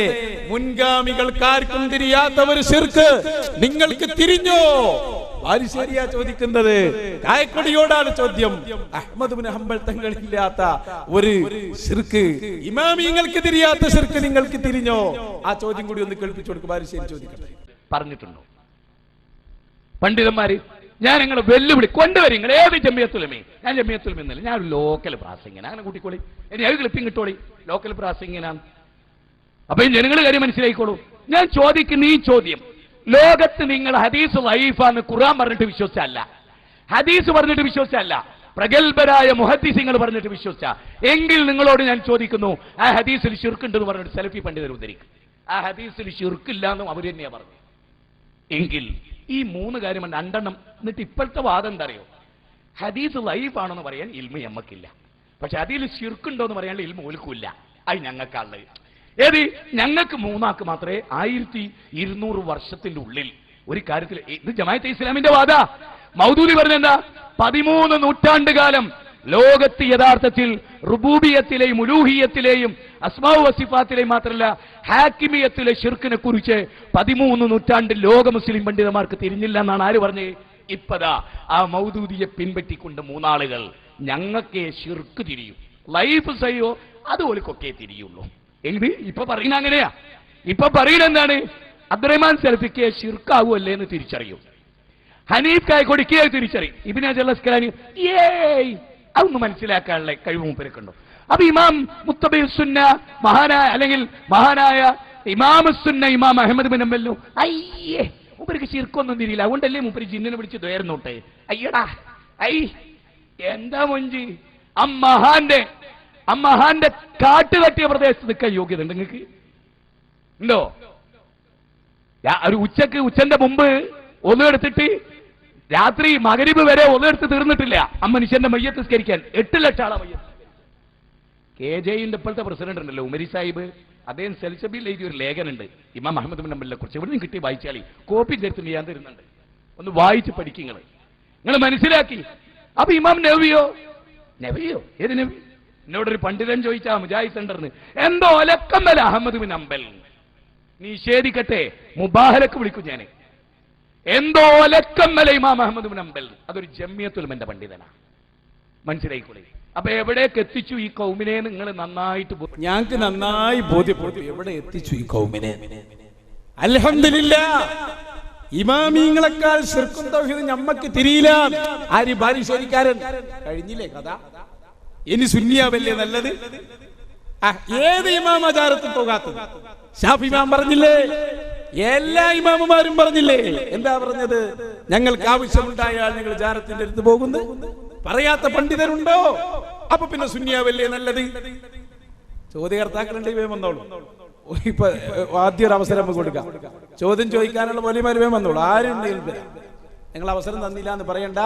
Speaker 1: മുൻഗാമികൾക്കാർക്കും തിരിയാത്ത ഒരു ശിർക്ക് നിങ്ങൾക്ക് തിരിഞ്ഞോ? ബാലുശ്ശേരിയാ ചോദിക്കുന്നത്, കായക്കൊടിയോടാണ് ചോദ്യം. അഹ്മദ് ഇബ്നു ഹംബൽ തങ്ങളില്ലാത്ത ഒരു ശിർക്ക്, ഇമാമിങ്ങൾക്ക് തിരിയാത്ത ശിർക്ക് നിങ്ങൾക്ക് തിരിഞ്ഞോ? ആ ചോദ്യം കൂടി ഒന്ന് കേൾപ്പിച്ചു കൊടുക്കും. ബാലുശ്ശേരി ചോദിക്കട്ടെ.
Speaker 4: പറഞ്ഞിട്ടുണ്ടോ പണ്ഡിതന്മാര്? ഞാൻ നിങ്ങളെ വെല്ലുവിളി കൊണ്ടുവരും. നിങ്ങൾ ഏത് ജമിയത്തുലമേ? ഞാൻ ജമിയത്തുലമ എന്നല്ല, ഞാൻ ഒരു ലോക്കൽ പ്രാസംഗികൻ. അങ്ങനെ കൂട്ടിക്കോളി, ഇനി അത് ക്ലിപ്പിംഗ് കിട്ടോളി, ലോക്കൽ പ്രാസംഗികനാണ്. അപ്പൊ ജനങ്ങൾ കാര്യം മനസ്സിലായിക്കോളൂ. ഞാൻ ചോദിക്കുന്ന ഈ ചോദ്യം, ലോകത്ത് നിങ്ങൾ ഹദീസ് ലൈഫാന്ന് ഖുർആൻ പറഞ്ഞിട്ട് വിശ്വസിച്ചല്ല, ഹദീസ് പറഞ്ഞിട്ട് വിശ്വസിച്ചല്ല, പ്രഗത്ഭരായ മുഹദ്ദിസീങ്ങൾ പറഞ്ഞിട്ട് വിശ്വസിച്ച എങ്കിൽ നിങ്ങളോട് ഞാൻ ചോദിക്കുന്നു, ആ ഹദീസിൽ ശിർക്കുണ്ടെന്ന് പറഞ്ഞിട്ട് സലഫി പണ്ഡിതർ ഉദ്ധരിക്കും. ആ ഹദീസിൽ ശിർക്കില്ല എന്നും അവർ തന്നെയാ പറഞ്ഞു. എങ്കിൽ ഈ 3 കാര്യം 2 എന്നിട്ട് ഇപ്പോഴത്തെ വാദം എന്താ അറിയോ? ഹദീസ് ലൈഫാണെന്ന് പറയാൻ ഇൽമ ഞമ്മക്കില്ല, പക്ഷെ അതിൽ ശിർക്കുണ്ടോ എന്ന് പറയാൻ ഇൽമ ഓൽക്കില്ല. അത് ഞങ്ങൾക്കുള്ളത്. ഏത്? ഞങ്ങൾക്ക് 3 മാത്രമേ 1200 വർഷത്തിന്റെ ഉള്ളിൽ ഒരു കാര്യത്തിൽ, ഇത് ജമാഅത്തെ ഇസ്ലാമിന്റെ വാദ. മൗദൂദി പറഞ്ഞെന്താ? 13 നൂറ്റാണ്ട് കാലം ലോകത്ത് യഥാർത്ഥത്തിൽ റുബൂബിയത്തിലെയും ഉലൂഹിയത്തിലെയും അസ്മാഉ വസിഫാത്തിലെയും മാത്രമല്ല ഹാക്കിമിയത്തിലെ ശിർക്കിനെ കുറിച്ച് 13 നൂറ്റാണ്ട് ലോക മുസ്ലിം പണ്ഡിതന്മാർക്ക് തിരിഞ്ഞില്ല എന്നാണ് ആര് പറഞ്ഞേ? ഇപ്പതാ ആ മൗദൂദിയെ പിൻപറ്റിക്കൊണ്ട് 3 ആളുകൾ ഞങ്ങൾക്കേ ശിർക്ക് തിരിയും, ലൈഫ് സയ്യോ അതുപോലെക്കൊക്കെ തിരിയുള്ളൂ. ഇത് ഇപ്പൊ പറയുന്ന അങ്ങനെയാ. ഇപ്പൊ പറയുന്നത് എന്താണ്? അബ്ദുറഹ്മാൻ സലഫിക്ക് ശിർക്കാവല്ലേ എന്ന് തിരിച്ചറിയും, ഹനീഫ് കായക്കൊടിക്ക് തിരിച്ചറിയും, ഇബ്നു ഹജർ അസ്കലാനി അതൊന്നും മനസ്സിലാക്കാനുള്ള കഴിവ് മൂപ്പരക്കുണ്ടോ? അപ്പൊ ഇമാം മുത്തബി സുന്ന മഹാനായ ഇമാമുസുന്ന ഇമാം അഹ്മദ് ബിൻ ഹംബലിനു അയ്യേ മൂപ്പർക്ക് ശിർക്കൊന്നും തിരിയില്ല, അതുകൊണ്ടല്ലേ മൂപ്പര് ജിന്നിനെ വിളിച്ച് ദ്വയർന്നോട്ടെ. അയ്യടാ എന്താ മൊഞ്ചി, അമ്മഹാന്റെ കാട്ടുകട്ടിയ പ്രദേശത്ത് നിൽക്കാൻ യോഗ്യത ഉണ്ട് നിങ്ങൾക്ക് ഉണ്ടോ? ഒരു ഉച്ചന്റെ മുമ്പ് ഒന്നെടുത്തിട്ട് രാത്രി മഗ്‌രിബ് വരെ ഒന്നെടുത്ത് തീർന്നിട്ടില്ല ആ മനുഷ്യന്റെ മയ്യത്ത് നിസ്കരിക്കാൻ. 8 ലക്ഷം ആളാ മയ്യത്ത്. KJന്റെ ഇപ്പോഴത്തെ പ്രസിഡന്റ് ഉണ്ടല്ലോ ഉമരി സാഹിബ്, അദ്ദേഹം സെൽസബിയിൽ എഴുതിയ ഒരു ലേഖനുണ്ട് ഇമാം അഹമ്മദ് ബിൻ ഹംബലിനെ കുറിച്ച്. എവിടെ നിന്ന് കിട്ടി വായിച്ചാലേ കോപ്പി ചേർത്ത് ഞാൻ തരുന്നുണ്ട്, ഒന്ന് വായിച്ച് പഠിക്കുക. നിങ്ങൾ മനസ്സിലാക്കി. അപ്പൊ ഇമാം നബവിയോ ഏത് നബി? എന്നോടൊരു പണ്ഡിതൻ ചോദിച്ചാ മുജാഹിദ് സെന്ററിന് എന്തോ ഒലക്കമ്മല അഹമ്മദ് ബിൻ ഹംബൽ നിഷേധിക്കട്ടെ, മുബാഹലക്ക് വിളിക്കും ഞാൻ. എന്തോ ഒലക്കമ്മല ഇമാം അഹമ്മദ് ബിൻ ഹംബൽ, അതൊരു ജമിയത്തുൽ ഉലമന്റെ പണ്ഡിതനാണ്. മനസ്സിലായിക്കൂടെ? അപ്പൊ എവിടേക്ക് എത്തിച്ചു ഈ കൗമിനെ നിങ്ങൾ നന്നായിട്ട്
Speaker 1: ഞങ്ങൾക്ക് നന്നായി ബോധ്യപ്പെട്ടു എവിടെ എത്തിച്ചു ഈ കൗമിനെ. അൽഹംദുലില്ലാഹ്, ഇമാമീങ്ങളെക്കാൾ ശിർക്കും തൗഹീദും ഞമ്മക്ക് തിരിയില്ല. ആര്? ബാരിശ്ശേരിക്കാരൻ. കഴിഞ്ഞില്ലേ കഥ? ഇനി സുന്നിയാവല്ലേ നല്ലത്? ഏത് ഇമാം ആചാരത്തിൽ പോകാത്തത്? ഷാഫി ഇമാം പറഞ്ഞില്ലേ? എല്ലാ ഇമാമുമാരും പറഞ്ഞില്ലേ? എന്താ പറഞ്ഞത്? ഞങ്ങൾക്ക് ആവശ്യമുണ്ടായാൽ ഞങ്ങൾ ജാരത്തിന്റെ അടുത്ത് പോകുന്നു. പറയാത്ത പണ്ഡിതരുണ്ടോ? അപ്പൊ പിന്നെ സുന്നിയാവല്ലേ നല്ലത്? ചോദ്യകർത്താക്കളുണ്ട്, ഇവയും വന്നോളൂ. ഇപ്പൊ ആദ്യ ഒരു അവസരം നമുക്ക് കൊടുക്കാം. ചോദ്യം ചോദിക്കാനുള്ള വലിയമാര് വേം വന്നോളൂ. ആരും നിങ്ങൾ അവസരം തന്നില്ല എന്ന് പറയണ്ട.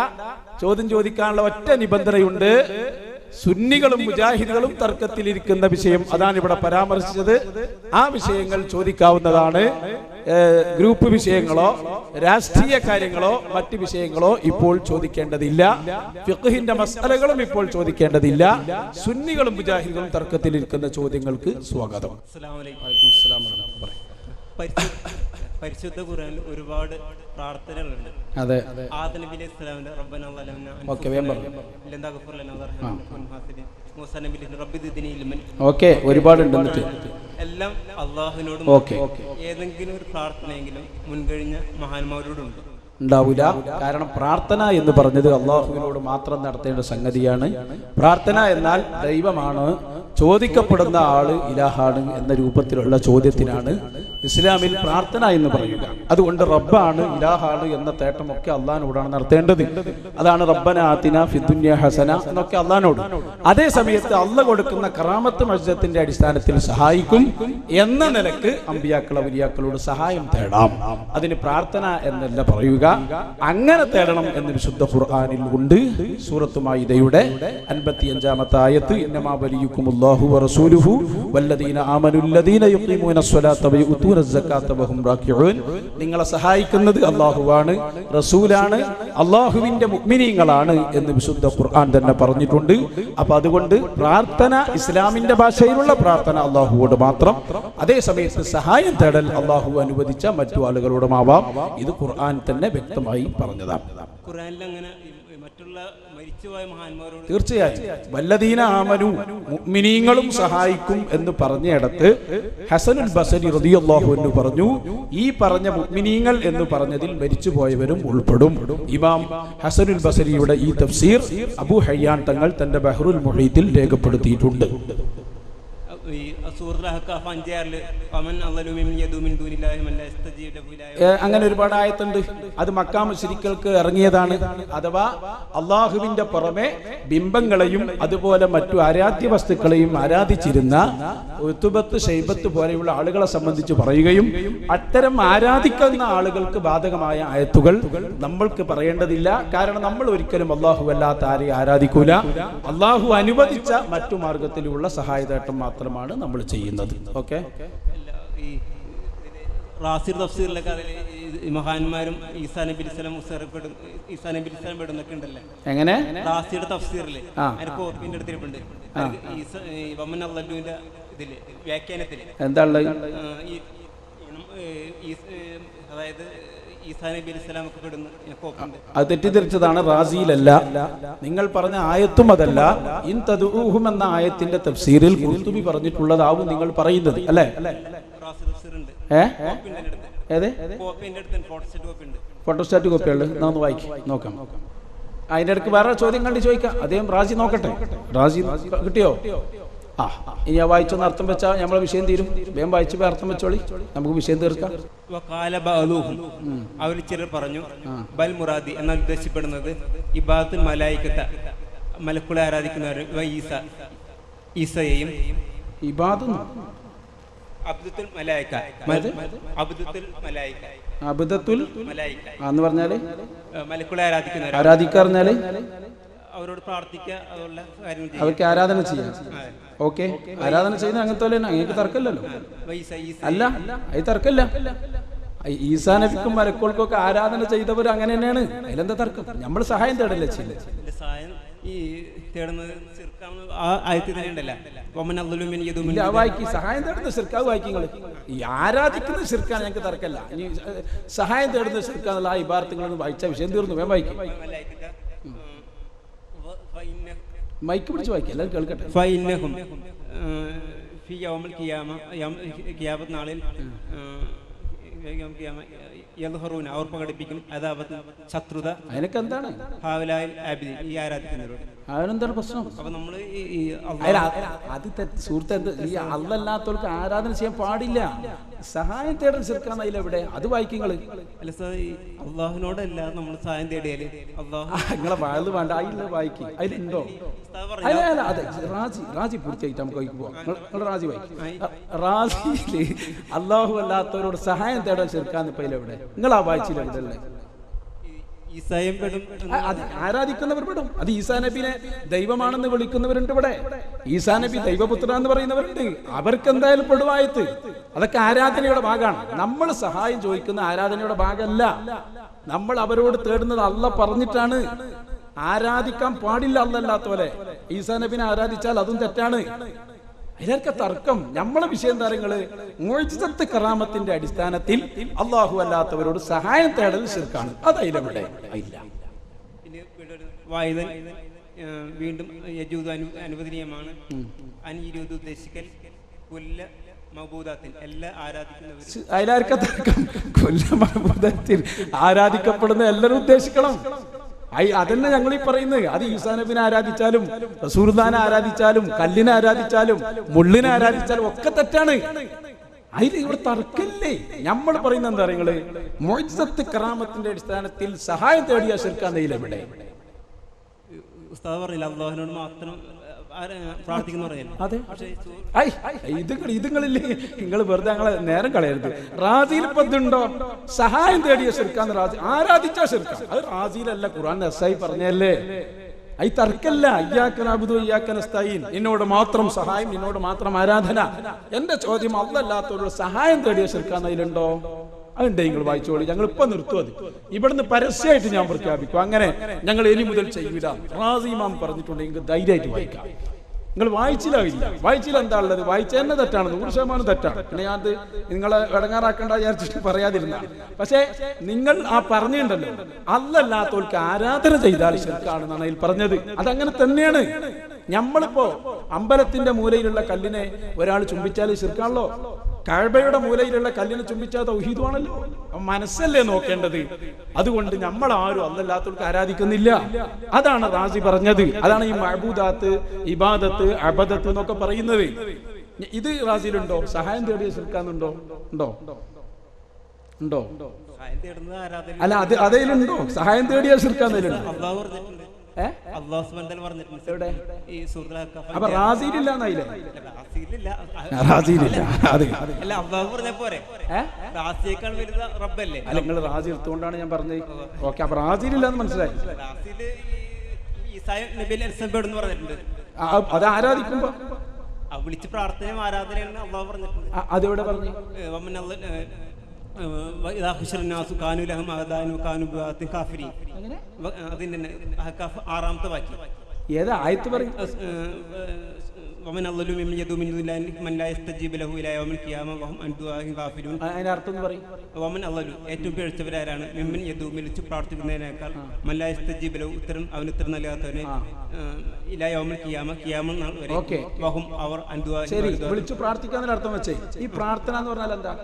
Speaker 1: ചോദ്യം ചോദിക്കാനുള്ള ഒറ്റ നിബന്ധനയുണ്ട്. സുന്നികളും മുജാഹിദുകളും തർക്കത്തിലിരിക്കുന്ന വിഷയം അതാണ് ഇവിടെ പരാമർശിച്ചത്. ആ വിഷയങ്ങൾ ചോദിക്കാവുന്നതാണ്. ഗ്രൂപ്പ് വിഷയങ്ങളോ രാഷ്ട്രീയ കാര്യങ്ങളോ മറ്റു വിഷയങ്ങളോ ഇപ്പോൾ ചോദിക്കേണ്ടതില്ല. ഫിഖ്ഹിന്റെ മസ്അലകളും ഇപ്പോൾ ചോദിക്കേണ്ടതില്ല. സുന്നികളും മുജാഹിദുകളും തർക്കത്തിലിരിക്കുന്ന ചോദ്യങ്ങൾക്ക് സ്വാഗതം.
Speaker 8: പരിശുദ്ധ ഖുർആനിൽ ഒരുപാട് പ്രാർത്ഥനകളുണ്ട്.
Speaker 1: അതെ,
Speaker 8: ആദം നബി അലൈഹി സ്വലാമിന്റെ റബ്ബനാ ലനാ
Speaker 1: ഓക്കേ, വേം പറഞ്ഞു.
Speaker 8: ലല്ലാ ഗഫൂർ ലനാ വർഹമനാ മുൻഹാസിദിൻ മൂസാ നബി റബ്ബി ദിനി ഇൽമൻ.
Speaker 1: ഓക്കേ, ഒരുപാടുണ്ട്. എന്നിട്ട്
Speaker 8: എല്ലാം അല്ലാഹുവിനോട്.
Speaker 1: ഓക്കേ,
Speaker 8: ഏതെങ്കിലും ഒരു പ്രാർത്ഥനയെങ്കിലും മുൻകഴിഞ്ഞ മഹാന്മാരോടുണ്ട്?
Speaker 1: ഉണ്ടാവില്ല. കാരണം പ്രാർത്ഥന എന്ന് പറഞ്ഞത് അള്ളാഹുവിനോട് മാത്രം നടത്തേണ്ട സംഗതിയാണ്. പ്രാർത്ഥന എന്നാൽ ദൈവമാണ്, ചോദിക്കപ്പെടുന്ന ആള് ഇലാഹാണ് എന്ന രൂപത്തിലുള്ള ചോദ്യത്തിനാണ് ഇസ്ലാമിൽ പ്രാർത്ഥന എന്ന് പറയുക. അതുകൊണ്ട് റബ്ബാണ്, ഇലാഹാണ് എന്ന തേട്ടമൊക്കെ അള്ളാഹിനോടാണ് നടത്തേണ്ടത്. അതാണ് റബ്ബന ആതിന ഫിദ്ദുനിയ ഹസന എന്നൊക്കെ അള്ളാഹിനോട്. അതേ സമയത്ത് അള്ളാഹ് കൊടുക്കുന്ന കറാമത്ത് മജ്ദത്തിന്റെ അടിസ്ഥാനത്തിൽ സഹായിക്കും എന്ന നിലക്ക് അമ്പിയാക്കൾ ഔലിയാക്കളോട് സഹായം തേടാം. അതിന് പ്രാർത്ഥന എന്നല്ല പറയുക. അങ്ങനെ തേടണം എന്ന് വിശുദ്ധ ഖുർആനിൽ ഉണ്ട്. സൂറത്ത് മാഇദയുടെ 55-ാമത്തെ ആയത്ത്, ഇന്നമാ വലിയുക്കുമുല്ലാഹു വറസൂലുഹു വല്ലദീന ആമനുല്ലദീന യുഖീമൂനസ്സലാത്ത വയുഊതൂനസ്സകാത്ത വഹും റാക്കിഊൻ. നിങ്ങളെ സഹായിക്കുന്നത് അല്ലാഹുവാണ്, റസൂലാണ്, അല്ലാഹുവിന്റെ മുഅ്മിനീങ്ങളാണ് എന്ന് വിശുദ്ധ ഖുർആൻ തന്നെ പറഞ്ഞിട്ടുണ്ട്. അപ്പൊ അതുകൊണ്ട് പ്രാർത്ഥന ഇസ്ലാമിന്റെ ഭാഷയിലുള്ള പ്രാർത്ഥന അല്ലാഹുവോട് മാത്രം. അതേ സമയത്ത് സഹായം തേടൽ അല്ലാഹു അനുവദിച്ച മറ്റു ആളുകളോടുമാവാം. ഇത് ഖുർആൻ തന്നെ വ്യക്തമായി പറഞ്ഞതാണ്.
Speaker 8: ഖുർആനിൽ അങ്ങനെ മറ്റുള്ള മരിച്ചുപോയ മഹാന്മാരോട്
Speaker 1: തീർച്ചയായും വല്ലദീന ആമനു, മുഅ്മിനീങ്ങളും സഹായിക്കും എന്ന് പറഞ്ഞിടത്ത് ഹസനുൽ ബസരി റളിയല്ലാഹു അൻഹു പറഞ്ഞു, ഈ പറഞ്ഞ മുഅ്മിനീങ്ങൾ എന്ന് പറഞ്ഞതിൽ മരിച്ചുപോയവരും ഉൾപ്പെടും. ഇമാം ഹസനുൽ ബസരിയുടെ ഈ തഫ്സീർ അബൂ ഹയ്യാൻ തങ്ങൾ തന്റെ ബഹ്റുൽ മുഹീത്തിൽ രേഖപ്പെടുത്തിയിട്ടുണ്ട്. അങ്ങനെ ഒരുപാട് ആയത്തുണ്ട്. അത് മക്കാ മുശ്രിക്കുകൾക്ക് ഇറങ്ങിയതാണ്. അഥവാ അള്ളാഹുവിന്റെ പുറമെ ബിംബങ്ങളെയും അതുപോലെ മറ്റു ആരാധ്യ വസ്തുക്കളെയും ആരാധിച്ചിരുന്ന ഉത്തുബത്ത് ഷൈബത്ത് പോലെയുള്ള ആളുകളെ സംബന്ധിച്ച് പറയുകയും അത്തരം ആരാധിക്കുന്ന ആളുകൾക്ക് ബാധകമായ ആയത്തുകൾ നമ്മൾക്ക് പറയേണ്ടതില്ല. കാരണം നമ്മൾ ഒരിക്കലും അള്ളാഹു അല്ലാത്ത ആരെയും ആരാധിക്കൂല. അള്ളാഹു അനുവദിച്ച മറ്റു മാർഗത്തിലുള്ള സഹായതേട്ടം മാത്രമാണ് നമ്മൾ ചെയ്യുന്നത്. ഓക്കെ,
Speaker 8: റാസിർ തഫ്സീറിലൊക്കെ മഹാന്മാരും ഈസാ നബി അലൈഹിസ്സലാം ഈസാ നബി അലൈഹിസ്സലാം പെടുന്നൊക്കെ ഉണ്ടല്ലേ?
Speaker 1: എങ്ങനെ?
Speaker 8: റാസിയുടെ തഫ്സീറില് കോപ്പിന്റെ അടുത്തിരിപ്പുണ്ട്. വമൻ അള്ളാഹുവിന്റെ ഇതില് വ്യാഖ്യാനത്തില് എന്താ ഉള്ളത്? അതായത് ഈസാ നബി അലൈഹിസ്സലാം ഒക്കെ പെടുന്ന കോപ്പുണ്ട്. അത്
Speaker 1: തെറ്റിദ്ധരിച്ചതാണ്. റാസിയിലല്ല. നിങ്ങൾ പറഞ്ഞ ആയത്തും അതല്ല. ഇൻ തദ്ഉഹും എന്ന ആയത്തിന്റെ തഫ്സീറിൽ ഖുർതുബി പറഞ്ഞിട്ടുള്ളതാവും നിങ്ങൾ പറയുന്നത് അല്ലേ? ഫോട്ടോസ്റ്റാറ്റ് കോപ്പിയുള്ളത് നാം വായിക്കും, നോക്കാം. അതിന്റെ ഇടയ്ക്ക് വേറെ ചോദ്യം കണ്ടി ചോദിക്കാം. അദ്ദേഹം റാസി നോക്കട്ടെ. റാസി കിട്ടിയോ? ഇനി ആ വായിച്ചൊന്ന് അർത്ഥം വെച്ചാൽ നമ്മളെ വിഷയം തീരും. വേഗം വായിച്ചു അർത്ഥം വെച്ചോളി, നമുക്ക് വിഷയം തീർക്കാം.
Speaker 8: അവർ ചിലർ പറഞ്ഞു ബൽ മുറാദി എന്നാൽ ഉദ്ദേശിക്കപ്പെടുന്നത് ഇബാദത്തുൽ മലായികത്ത, മലക്കുകളെ ആരാധിക്കുന്നവരും ഈസയെയും അബ്ദുൽ മലായിക എന്ന്
Speaker 1: പറഞ്ഞാല്
Speaker 8: മലക്കുകളെ ആരാധിക്കുന്നവർ.
Speaker 1: ആരാധിക്കാറിഞ്ഞാല്
Speaker 8: അവരോട് പ്രാർത്ഥിക്കുക, അതുള്ള കാര്യങ്ങൾ ചെയ്യാം.
Speaker 2: അവർക്ക് ആരാധന ചെയ്യാം. ഓക്കെ, ആരാധന ചെയ്യുന്ന അങ്ങനത്തെ പോലെ അങ്ങേക്ക് തർക്കമല്ലല്ലോ. അല്ല, അത് തർക്കമില്ല. ഈസാ നബിക്കും മലക്കോൾക്കും ഒക്കെ ആരാധന ചെയ്തവർ അങ്ങനെ തന്നെയാണ്. അതിലെന്താ തർക്കം? നമ്മൾ സഹായം തേടല്ലേ ചെയ്യുന്നത്.
Speaker 8: സഹായം ഈ തേടുന്നത് ആ ആയത്തിൽ തന്നെ ഉണ്ടല്ലോ.
Speaker 2: വായിക്കി സഹായം തേടുന്ന ശിർക്കാവ് വായിക്കുന്നത്. ഈ ആരാധിക്കുന്ന ശിർക്കാണ് ഞങ്ങൾക്ക് തർക്കമല്ല. ഇനി സഹായം തേടുന്ന ശിർക്കാന്നുള്ള ആ ഇബാറത്തുകളൊന്നും വായിച്ച വിഷയം തീർന്നു. വേഗം വായിക്കും. മൈക്ക് പിടിച്ച് വായിക്കും, എല്ലാവരും കേൾക്കട്ടെ.
Speaker 8: നാളിൽ അവർ പ്രകടിപ്പിക്കും അതാപത്ത് ശത്രുത.
Speaker 2: അതിനൊക്കെ എന്താണ്
Speaker 8: ഈ ആരാധിക്കുന്നവരോട്
Speaker 2: അതിനെന്താണ് പ്രശ്നം?
Speaker 8: അപ്പൊ നമ്മള്
Speaker 2: അത് സുഹൃത്ത്, എന്ത് ഈ അല്ലല്ലാത്തവർക്ക് ആരാധന ചെയ്യാൻ പാടില്ല. സഹായം തേടൽ ശിർക്കാണ് അതിലെവിടെ? അത് വായിക്കുങ്ങള്.
Speaker 8: അല്ല സാർ, അള്ളാഹുവിനോടല്ല നമ്മൾ സഹായം തേടിയാല്
Speaker 2: നിങ്ങളെ വാഴ് വേണ്ട, അതിൽ വായിക്കും. അതിലുണ്ടോ? അതെ, റാജി പൂർത്തിയായിട്ട് നമുക്ക് പോവാം. നിങ്ങൾ റാജി വായിക്കും. റാജിയില് അള്ളാഹു അല്ലാത്തവരോട് സഹായം തേടാൻ ശിർക്കാന്ന് ഇപ്പൊ അതിലെവിടെ? നിങ്ങൾ ആ വായിച്ചില്ലേ? ആരാധിക്കുന്നവർ പെടും. അത് ഈസാ നബിനെ ദൈവമാണെന്ന് വിളിക്കുന്നവരുണ്ട് ഇവിടെ. ഈസാ നബി ദൈവപുത്ര എന്ന് പറയുന്നവരുണ്ട്. അവർക്ക് എന്തായാലും പെടുവായത്ത്. അതൊക്കെ ആരാധനയുടെ ഭാഗമാണ്. നമ്മൾ സഹായം ചോദിക്കുന്ന ആരാധനയുടെ ഭാഗമല്ല. നമ്മൾ അവരോട് തേടുന്നത് അല്ല പറഞ്ഞിട്ടാണ്. ആരാധിക്കാൻ പാടില്ല അല്ലല്ലാത്ത പോലെ. ഈസാ നബിനെ ആരാധിച്ചാൽ അതും തെറ്റാണ്. അതിലൊക്കെ തർക്കം. നമ്മളെ വിഷയം താരങ്ങള് മുഅ്ജിസത്ത് കറാമത്തിന്റെ അടിസ്ഥാനത്തിൽ അള്ളാഹു അല്ലാത്തവരോട് സഹായം തേടൽ ശിർക്കാണ്. അതതിലെവിടെ ഇല്ല.
Speaker 8: വായുതൽ വീണ്ടും അനുവദനീയമാണ്. ഉദ്ദേശിക്കൽ കൊല്ല മഹബൂദാത്തിൽ എല്ലാ ആരാധിക്കുന്നവരും.
Speaker 2: അതിലാർക്ക തർക്കം? കൊല്ല മഹബൂദാത്തിൽ ആരാധിക്കപ്പെടുന്ന എല്ലാവരും ഉദ്ദേശിക്കണം. അതന്നെ ഞങ്ങൾ ഈ പറയുന്നത്. അത് ഈസാ നബിനെ ആരാധിച്ചാലും റസൂലുള്ളാഹിനെ ആരാധിച്ചാലും കല്ലിനെ ആരാധിച്ചാലും മുള്ളിനെ ആരാധിച്ചാലും ഒക്കെ തെറ്റാണ്. അതിൽ ഇവിടെ തർക്കല്ലേ. നമ്മൾ പറയുന്ന എന്താ നിങ്ങള് മുഅ്ജിസത്ത് കറാമത്തിന്റെ അടിസ്ഥാനത്തിൽ സഹായം തേടിയ ശിർക്കാന്നതിലെവിടെ?
Speaker 8: ഉസ്താദ് പറഞ്ഞില്ല അല്ലാഹുവിനോട് മാത്രം
Speaker 2: ഇതുങ്ങളില്ലേ? നിങ്ങൾ വെറുതെ ഞങ്ങളെ നേരം കളയരുത്. റാസിയിൽ പതുണ്ടോ സഹായം തേടിയ ശിർക്കാന്ന്? റാസി ആരാധിച്ച ശിർക്ക. അത് റാസിയിലല്ല, ഖുർആൻ നസ്സായി പറഞ്ഞല്ലേ. അത് തർക്കല്ല. ഇയ്യാക നഅ്ബുദു ഇയ്യാക നസ്തഈൻ, എന്നോട് മാത്രം സഹായം, എന്നോട് മാത്രം ആരാധന. എന്റെ ചോദ്യം, അല്ലാത്തവരോട് സഹായം തേടിയ ശിർക്കാന്ന് അതിലുണ്ടോ? അതുണ്ട്. നിങ്ങൾ വായിച്ചോളി. ഞങ്ങൾ ഇപ്പൊ നിർത്തും. അത് ഇവിടുന്ന് പരസ്യമായിട്ട് ഞാൻ പ്രഖ്യാപിക്കും. അങ്ങനെ ഞങ്ങൾ ഇനി മുതൽ ചെയ്യൂല. റാസി ഇമാം പറഞ്ഞിട്ടുണ്ടെങ്കിൽ ധൈര്യമായിട്ട് വായിക്കാം. നിങ്ങൾ വായിച്ചില്ല. വായിച്ചില്ല എന്താ ഉള്ളത്? വായിച്ച തന്നെ തെറ്റാണ്, 100% തെറ്റാണ്. പിന്നെ ഞാൻ അത് നിങ്ങളെ ഇടങ്ങാറാക്കേണ്ട വിചാരിച്ചിട്ട് പറയാതിരുന്നാണ്. പക്ഷെ നിങ്ങൾ ആ പറഞ്ഞിട്ടുണ്ടല്ലോ, അല്ലല്ലാത്തവർക്ക് ആരാധന ചെയ്താൽ ശിർക്കാണെന്നാണ് അതിൽ പറഞ്ഞത്. അതങ്ങനെ തന്നെയാണ്. നമ്മളിപ്പോ അമ്പലത്തിന്റെ മൂലയിലുള്ള കല്ലിനെ ഒരാൾ ചുംബിച്ചാൽ ശിർക്കാണല്ലോ. കഅബയുടെ മൂലയിലുള്ള കല്ലിനെ ചുംബിച്ചാൽ തൗഹീദാണല്ലോ. മനസ്സല്ലേ നോക്കേണ്ടത്. അതുകൊണ്ട് നമ്മൾ ആരും അല്ലല്ലാത്തവർക്ക് ആരാധിക്കുന്നില്ല. അതാണ് റാസി പറഞ്ഞത്. അതാണ് ഈ മഅബൂദാത്ത്, ഇബാദത്ത്, അബദത്ത് എന്നൊക്കെ പറയുന്നത്. ഇത് റാസിയിലുണ്ടോ? സഹായം തേടിയ ശിർക്കാന്നുണ്ടോ? ഉണ്ടോ? അല്ല, അത് അതിലുണ്ടോ? സഹായം തേടിയ ശിർക്കാന്നതിലുണ്ടോ? അപ്പൊ റാസിയിലില്ല എന്നായില്ലേ? റാസിയിലില്ല. അതെ, അല്ല, നിങ്ങൾ റാസി എടുത്തുകൊണ്ടാണ് ഞാൻ പറഞ്ഞത്. ഓക്കെ, അപ്പൊ റാസിയിലില്ല എന്ന് മനസ്സിലായി. അത് ആരാധിക്കുമ്പോ
Speaker 8: വിളിച്ച് പ്രാർത്ഥനയും ആരാധനയാണ് അള്ളാഹു പറഞ്ഞിട്ടുണ്ട്.
Speaker 2: അതെവിടെ പറഞ്ഞു?
Speaker 8: ആറാമത്തെ വാക്യം.
Speaker 2: ഏതാ ആയത്ത് പറയും? അതിനർത്ഥം പറയും.
Speaker 8: ഏറ്റവും പിഴച്ചവരാരാണ്? വിളിച്ച് പ്രാർത്ഥിക്കുന്നതിനേക്കാൾ മല്ലായസ്തജീബലഹു, ഉത്തരം അവന് ഉത്തരം നൽകാത്തവനെ
Speaker 2: വിളിച്ചു പ്രാർത്ഥിക്കാന്ന് അർത്ഥം വെച്ചേ. ഈ പ്രാർത്ഥന എന്ന് പറഞ്ഞാൽ എന്താ?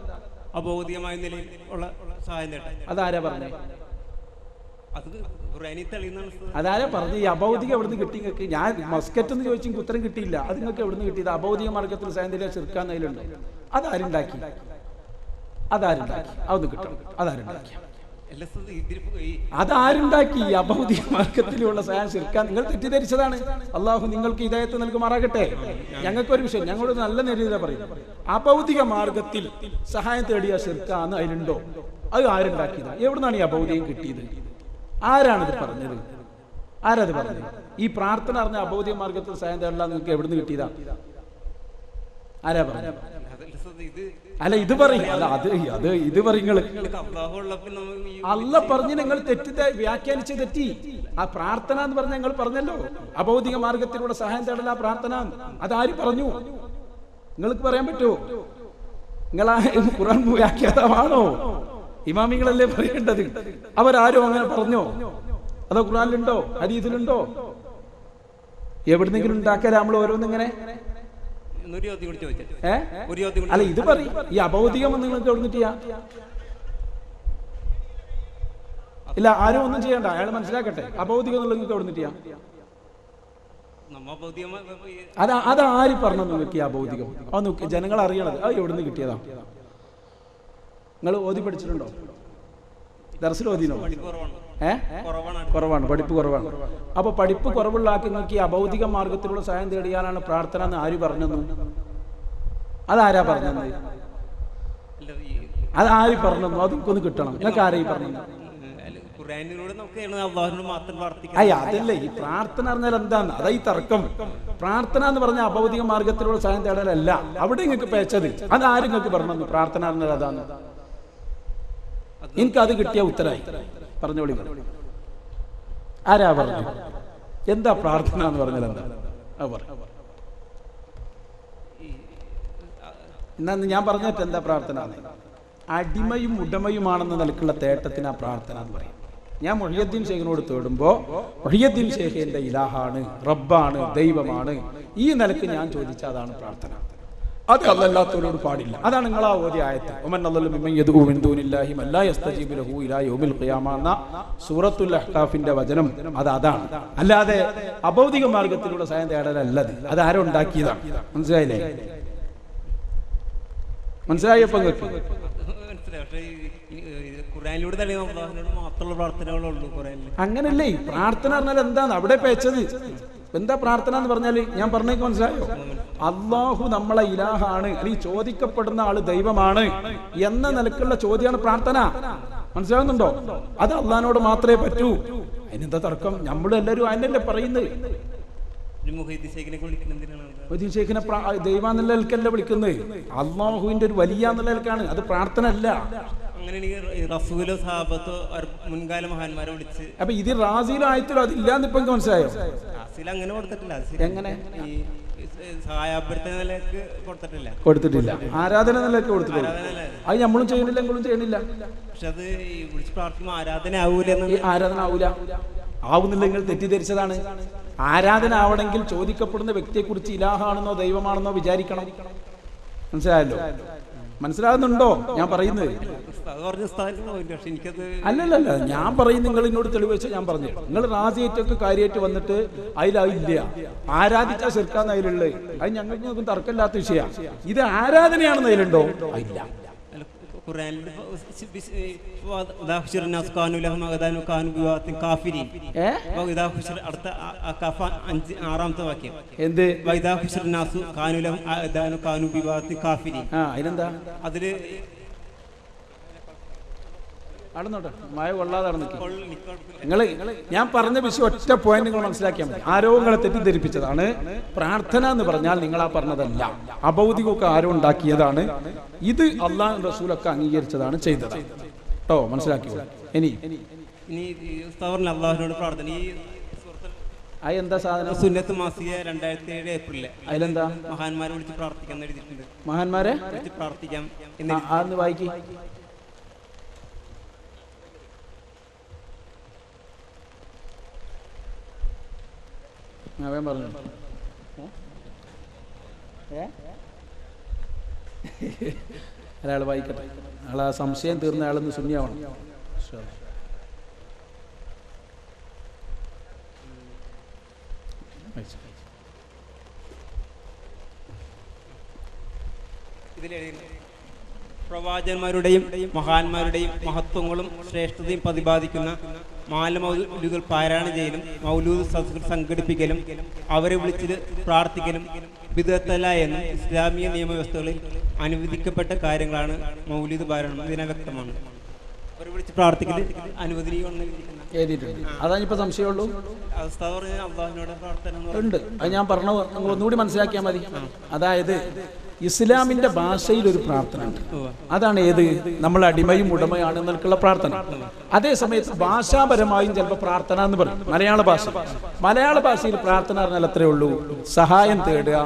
Speaker 8: അബൗദ്ധികമായ നിലയിൽ ഉള്ള സഹായം നേട്ടം.
Speaker 2: അതാരാ പറഞ്ഞേ?
Speaker 8: അത് ഖുർആനിൽ തെളിയുന്നതാണ്.
Speaker 2: അതാരാ പറഞ്ഞു? ഈ അബൗദ്ധികം എവിടുന്ന് കിട്ടി നിങ്ങൾക്ക്? ഞാൻ മസ്കറ്റ് എന്ന് ചോദിച്ചെങ്കിൽ ഉത്തരം കിട്ടിയില്ല. അത് നിങ്ങൾക്ക് എവിടുന്ന് കിട്ടിയത്? അബൗദ്ധിക മാർഗത്തിൽ സഹായം തേടിയ ശിർക്കാന്നതിലുണ്ട്. അതാരുണ്ടാക്കി? അതൊന്ന് കിട്ടണം. അതാരുണ്ടാക്കി? അതാരുണ്ടാക്കി? അബൗദ്ധിക മാർഗത്തിലുള്ള സഹായം ശിർക്കാൻ നിങ്ങൾ തെറ്റിദ്ധരിച്ചതാണ്. അള്ളാഹു നിങ്ങൾക്ക് ഹിദായത്ത് നൽകുമാറാകട്ടെ. ഞങ്ങൾക്കൊരു വിഷയം, ഞങ്ങളോട് നല്ല നിലയില പറയും. അബൗദ്ധിക മാർഗത്തിൽ സഹായം തേടിയ ശിർക്കാന്ന് അതിലുണ്ടോ? അത് ആരുണ്ടാക്കിയത്? എവിടുന്നാണ് ഈ അബൗദ്ധികം കിട്ടിയത്? ആരാണിത് പറഞ്ഞത്?
Speaker 1: ആരത് പറഞ്ഞു? ഈ പ്രാർത്ഥന അറിഞ്ഞ അബൗദ്ധിക മാർഗത്തിൽ സഹായം തേടല നിങ്ങൾക്ക് എവിടുന്ന് കിട്ടിയതാ? ആരാ പറഞ്ഞു? അല്ല ഇത് പറയും. അല്ല അത് ഇത് പറയുങ്ങള് അല്ല പറഞ്ഞ് നിങ്ങൾ വ്യാഖ്യാനിച്ച് തെറ്റി. ആ പ്രാർത്ഥന എന്ന് പറഞ്ഞ നിങ്ങൾ പറഞ്ഞല്ലോ അബൗദ്ധിക മാർഗത്തിലൂടെ സഹായം തേടല പ്രാർത്ഥന. അതാര് പറഞ്ഞു? നിങ്ങൾക്ക് പറയാൻ പറ്റുമോ? നിങ്ങളാ ഖുർആൻ വ്യാഖ്യാതാവാണോ? ഇമാമിങ്ങളല്ലേ പറയേണ്ടത്. അവരാരും അങ്ങനെ പറഞ്ഞോ? അതോ ഖുർആനിലുണ്ടോ ഹദീസിലുണ്ടോ? എവിടുന്നെങ്കിലും ഉണ്ടാക്കാൻ നമ്മൾ ഓരോന്നിങ്ങനെ അല്ല ഇത് പറയും. ഈ അബൗദ്ധികം നിങ്ങൾക്ക് എവിടെ നിന്നിട്ടാ? ഇല്ല, ആരും ഒന്നും ചെയ്യണ്ട, അയാൾ മനസ്സിലാക്കട്ടെ. അബൗദ്ധികം എന്നുള്ളത് നിങ്ങൾക്ക് എവിടെ നിന്നിട്ടാ? അത് ആര് പറഞ്ഞു നിങ്ങൾക്ക് ഈ അബൗദ്ധികം? അത് നോക്കി ജനങ്ങൾ അറിയണത്. അത് എവിടെ നിന്ന് കിട്ടിയതാ? നിങ്ങൾ ഓതി പഠിച്ചിട്ടുണ്ടോ? ദർസിൽ ഓതിനോ? കുറവാണ്, പഠിപ്പ് കുറവാണ്. അപ്പൊ പഠിപ്പ് കുറവുള്ള ആൾക്ക് നിങ്ങൾക്ക് ഈ അബൗദ്ധിക മാർഗത്തിലൂടെ സഹായം തേടിയാലാണ് പ്രാർത്ഥന എന്ന് ആര് പറഞ്ഞെന്ന്? അതാരാ പറഞ്ഞത്? അതാര് പറഞ്ഞെന്നു? അതൊക്കെ കിട്ടണം. നിങ്ങൾക്ക് ആരായി പറഞ്ഞത്? അതല്ലേ ഈ പ്രാർത്ഥന പറഞ്ഞാൽ എന്താന്ന്? അതാ ഈ തർക്കം. പ്രാർത്ഥന എന്ന് പറഞ്ഞ അബൗദ്ധിക മാർഗത്തിലൂടെ സഹായം തേടലല്ല. അവിടെ നിങ്ങൾക്ക് പേച്ചത്. അതാരും നിങ്ങൾക്ക് പറഞ്ഞു പ്രാർത്ഥന പറഞ്ഞാൽ അതാണ്. എനിക്കത് കിട്ടിയ ഉത്തരായി. പറഞ്ഞോളി. ആരാ പറഞ്ഞു? എന്താ പ്രാർത്ഥന എന്ന് പറഞ്ഞാൽ എന്താ? എന്നാ ഞാൻ പറഞ്ഞിട്ട് എന്താ പ്രാർത്ഥന? അടിമയും ഉടമയുമാണെന്ന നിലക്കുള്ള തേട്ടത്തിന് ആ പ്രാർത്ഥന എന്ന് പറയും. ഞാൻ മുഹിയുദ്ദീൻ ഷേഖിനോട് തേടുമ്പോ മുഹിയുദ്ദീൻ ഷേഖ് എന്റെ ഇലാഹാണ്, റബ്ബാണ്, ദൈവമാണ്, ഈ നിലക്ക് ഞാൻ ചോദിച്ച അതാണ് പ്രാർത്ഥന. അത് അല്ലാത്തവരോട് പാടില്ല. അതാണ് നിങ്ങൾ ആ ഓതിയ ആയത്ത്. സൂറത്തുൽ അഹ്ഖാഫിന്റെ വചനം അതാണ്. അല്ലാതെ അബൗദ്ധിക മാർഗത്തിലൂടെ സഹായം തേടലല്ലത്. അത് ആരോ ഉണ്ടാക്കിയതാണ്. മനസ്സിലായില്ലേ? മനസ്സിലായപ്പോ അങ്ങനല്ലേ പ്രാർത്ഥന പറഞ്ഞാൽ എന്താണ് അവിടെ പേച്ചത്? എന്താ പ്രാർത്ഥന എന്ന് പറഞ്ഞാല് ഞാൻ പറഞ്ഞേക്ക് മനസ്സിലായോ? അള്ളാഹു നമ്മളെ ഇലാഹാണ്, അല്ലെങ്കിൽ ചോദിക്കപ്പെടുന്ന ആള് ദൈവമാണ് എന്ന നിലക്കുള്ള ചോദ്യമാണ് പ്രാർത്ഥന. മനസ്സിലാകുന്നുണ്ടോ? അത് അള്ളാഹിനോട് മാത്രമേ പറ്റൂ. അതിനെന്താ തർക്കം? നമ്മളെല്ലാരും അതിനല്ലേ പറയുന്നത്. ഷേഖിനെ ദൈവമെന്നുള്ള നിലക്കല്ല വിളിക്കുന്നത്, അള്ളാഹുവിന്റെ ഒരു വലിയ നിലക്കാണ്. അത് പ്രാർത്ഥന അല്ല.
Speaker 8: മുൻകാല മഹാന്മാരെ വിളിച്ച്
Speaker 1: അപ്പൊ ഇത് റാസിയിലോ ആയത്തിലോ അതില്ലാന്ന് ഇപ്പൊ മനസ്സിലായോ?
Speaker 8: അങ്ങനെ കൊടുത്തിട്ടില്ല.
Speaker 1: എങ്ങനെ
Speaker 8: കൊടുത്തിട്ടില്ല?
Speaker 1: ആരാധന നിലക്ക് കൊടുത്തിട്ടില്ല. അത് നമ്മളും ചെയ്യണില്ല, എങ്കിലും ചെയ്യണില്ല.
Speaker 8: പക്ഷെ അത് വിളിച്ച് പ്രാർത്ഥിക്കുമ്പോൾ ആരാധന ആവൂല.
Speaker 1: ആരാധന ആവൂല. ആവുന്നില്ല, നിങ്ങൾ തെറ്റിദ്ധരിച്ചതാണ്. ആരാധന ആവണമെങ്കിൽ ചോദിക്കപ്പെടുന്ന വ്യക്തിയെ കുറിച്ച് ഇലാഹാണെന്നോ ദൈവമാണെന്നോ വിചാരിക്കണം. മനസ്സിലായല്ലോ? മനസ്സിലാകുന്നുണ്ടോ ഞാൻ പറയുന്നത്? അല്ലല്ല, ഞാൻ പറയും. നിങ്ങൾ എന്നോട് തെളിവ് വെച്ചാൽ ഞാൻ പറഞ്ഞു. നിങ്ങൾ റാസിയേറ്റൊക്കെ കാര്യമായിട്ട് വന്നിട്ട് അതിലില്ല, ആരാധിച്ച ശിർക്കാന്ന് അതിലുള്ളത്. അത് ഞങ്ങൾക്ക് തർക്കമില്ലാത്ത വിഷയമാണ്. ഇത് ആരാധനയാണെന്ന് അതിലുണ്ടോ? ഇല്ല.
Speaker 8: ആറാമത്തെ വാക്യം
Speaker 1: എന്ത്? അതിനെന്താ? അതില് നടന്നോട്ടെ, മഴ കൊള്ളാതെ നിങ്ങള് ഞാൻ പറഞ്ഞ വിഷയം ഒറ്റ പോയിന്റ് നിങ്ങൾ മനസ്സിലാക്കിയാൽ മതി. ആരോഗ്യങ്ങളെ തെറ്റിദ്ധരിപ്പിച്ചതാണ്. പ്രാർത്ഥന എന്ന് പറഞ്ഞാൽ നിങ്ങളാ പറഞ്ഞതല്ല, അബൗദ്ധികമൊക്കെ ആരോ ഉണ്ടാക്കിയതാണ്. ഇത് അള്ളാഹു റസൂലൊക്കെ അംഗീകരിച്ചതാണ്, ചെയ്തത് കേട്ടോ. മനസ്സിലാക്കിയോ? ഇനി
Speaker 8: അള്ളാഹുവിനോട് പ്രാർത്ഥന.
Speaker 1: എന്താ സാധനം?
Speaker 8: സുന്നത്ത് മാസിക 2007 ഏപ്രിലില്
Speaker 1: അതിലെന്താ?
Speaker 8: മഹാന്മാരെ വിളിച്ച് പ്രാർത്ഥിക്കാൻ എഴുതിയിട്ടുണ്ട്.
Speaker 1: മഹാന്മാരെ
Speaker 8: വിളിച്ച് പ്രാർത്ഥിക്കാം
Speaker 1: എന്ന് വായിക്കി. അവൻ പറഞ്ഞു അയാൾ വായിക്കട്ടെ. അയാൾ ആ സംശയം തീർന്ന അയാളൊന്ന് ശൂന്യമാവണം.
Speaker 8: പ്രവാചകന്മാരുടെയും മഹാന്മാരുടെയും മഹത്വങ്ങളും ശ്രേഷ്ഠതയും പ്രതിപാദിക്കുന്ന മൗലൂദുകൾ പാരായണം ചെയ്യലും മൗലൂദ് സദസ്സുകൾ സംഘടിപ്പിക്കലും അവരെ വിളിച്ച് പ്രാർത്ഥിക്കലും ബിദ്അത്തല്ല എന്നും ഇസ്ലാമിക നിയമവ്യവസ്ഥകളിൽ അനുവദിക്കപ്പെട്ട കാര്യങ്ങളാണ് മൗലൂദ് പാരായണം. ഇതിനെ വ്യക്തമാണ്. അവരെ വിളിച്ച് പ്രാർത്ഥിക്കൽ അനുവദനീയമാണെന്ന്
Speaker 1: എഴുതിയിട്ടുണ്ട്. അതാ ഇപ്പൊ സംശയമുള്ളൂ.
Speaker 8: ഉസ്താദ് പറഞ്ഞ അള്ളാഹുവിനോട് പ്രാർത്ഥന എന്ന്
Speaker 1: ഉണ്ട്. അത് ഞാൻ പറഞ്ഞു, നിങ്ങൾ ഒന്നുകൂടി മനസ്സിലാക്കിയാൽ മതി. അതായത് ഇസ്ലാമിന്റെ ഭാഷയിൽ ഒരു പ്രാർത്ഥന ഉണ്ട്. അതാണ് ഏത്? നമ്മൾ അടിമയും ഉടമയാണ് എന്നൊക്കെയുള്ള പ്രാർത്ഥന. അതേ സമയത്ത് ഭാഷാപരമായും ചിലപ്പോൾ പ്രാർത്ഥന എന്ന് പറയും. മലയാള ഭാഷയിൽ പ്രാർത്ഥന പറഞ്ഞാൽ അത്രേ ഉള്ളൂ, സഹായം തേടുക,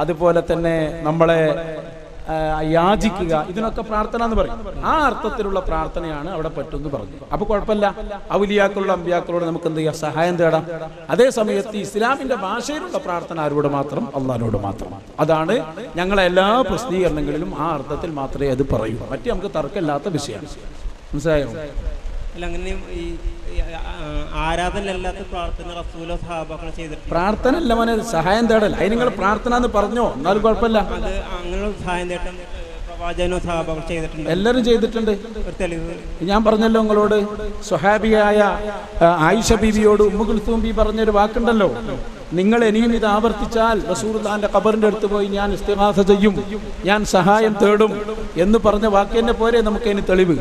Speaker 1: അതുപോലെ തന്നെ നമ്മളെ യാചിക്കുക, ഇതിനൊക്കെ പ്രാർത്ഥന എന്ന് പറയും. ആ അർത്ഥത്തിലുള്ള പ്രാർത്ഥനയാണ് അവിടെ പറ്റുമെന്ന് പറഞ്ഞു. അപ്പൊ കുഴപ്പമില്ല, ഔലിയാക്കളുടെ അമ്പിയാക്കളോട് നമുക്ക് എന്ത് ചെയ്യാം? സഹായം തേടാം. അതേ സമയത്ത് ഇസ്ലാമിന്റെ ഭാഷയിലുള്ള പ്രാർത്ഥന ആരോട് മാത്രം? അള്ളാഹിനോട് മാത്രം. അതാണ് ഞങ്ങളെ എല്ലാ പ്രസിദ്ധീകരണങ്ങളിലും ആ അർത്ഥത്തിൽ മാത്രമേ അത് പറയൂ. മറ്റേ നമുക്ക് തർക്കമില്ലാത്ത വിഷയമാണ്. മനസ്സിലായോ?
Speaker 8: അല്ല, അങ്ങനെ ഈ ആരാധനയല്ലാത്ത പ്രാർത്ഥന റസൂലോ സഹാബാക്കളോ ചെയ്തിട്ടുണ്ട്.
Speaker 1: പ്രാർത്ഥന അല്ല മോനെ, സഹായം തേടൽ. അതിന് നിങ്ങൾ പ്രാർത്ഥന എന്ന് പറഞ്ഞോ, എന്നാലും കുഴപ്പമില്ല.
Speaker 8: അത് അങ്ങനെ സഹായം തേട്ടം പ്രവാചകനോ സഹാബാക്കളോ ചെയ്തിട്ടുണ്ട്.
Speaker 1: എല്ലാവരും ചെയ്തിട്ടുണ്ട്.
Speaker 8: ഒരു തെളിവ്
Speaker 1: ഞാൻ പറഞ്ഞല്ലോ നിങ്ങളോട്, സ്വഹാബിയായ ആയിഷ ബീവിയോട് ഉമ്മു കുൽസൂം ബി പറഞ്ഞൊരു വാക്കുണ്ടല്ലോ, നിങ്ങൾ ഇനിയും ഇത് ആവർത്തിച്ചാൽ റസൂലുള്ളാഹിന്റെ ഖബറിന്റെ അടുത്ത് പോയി ഞാൻ ഇസ്തിഗാസ ചെയ്യും, ഞാൻ സഹായം തേടും എന്ന് പറഞ്ഞ വാക്കിനെ പോലെ നമുക്ക് അതിന് തെളിവ്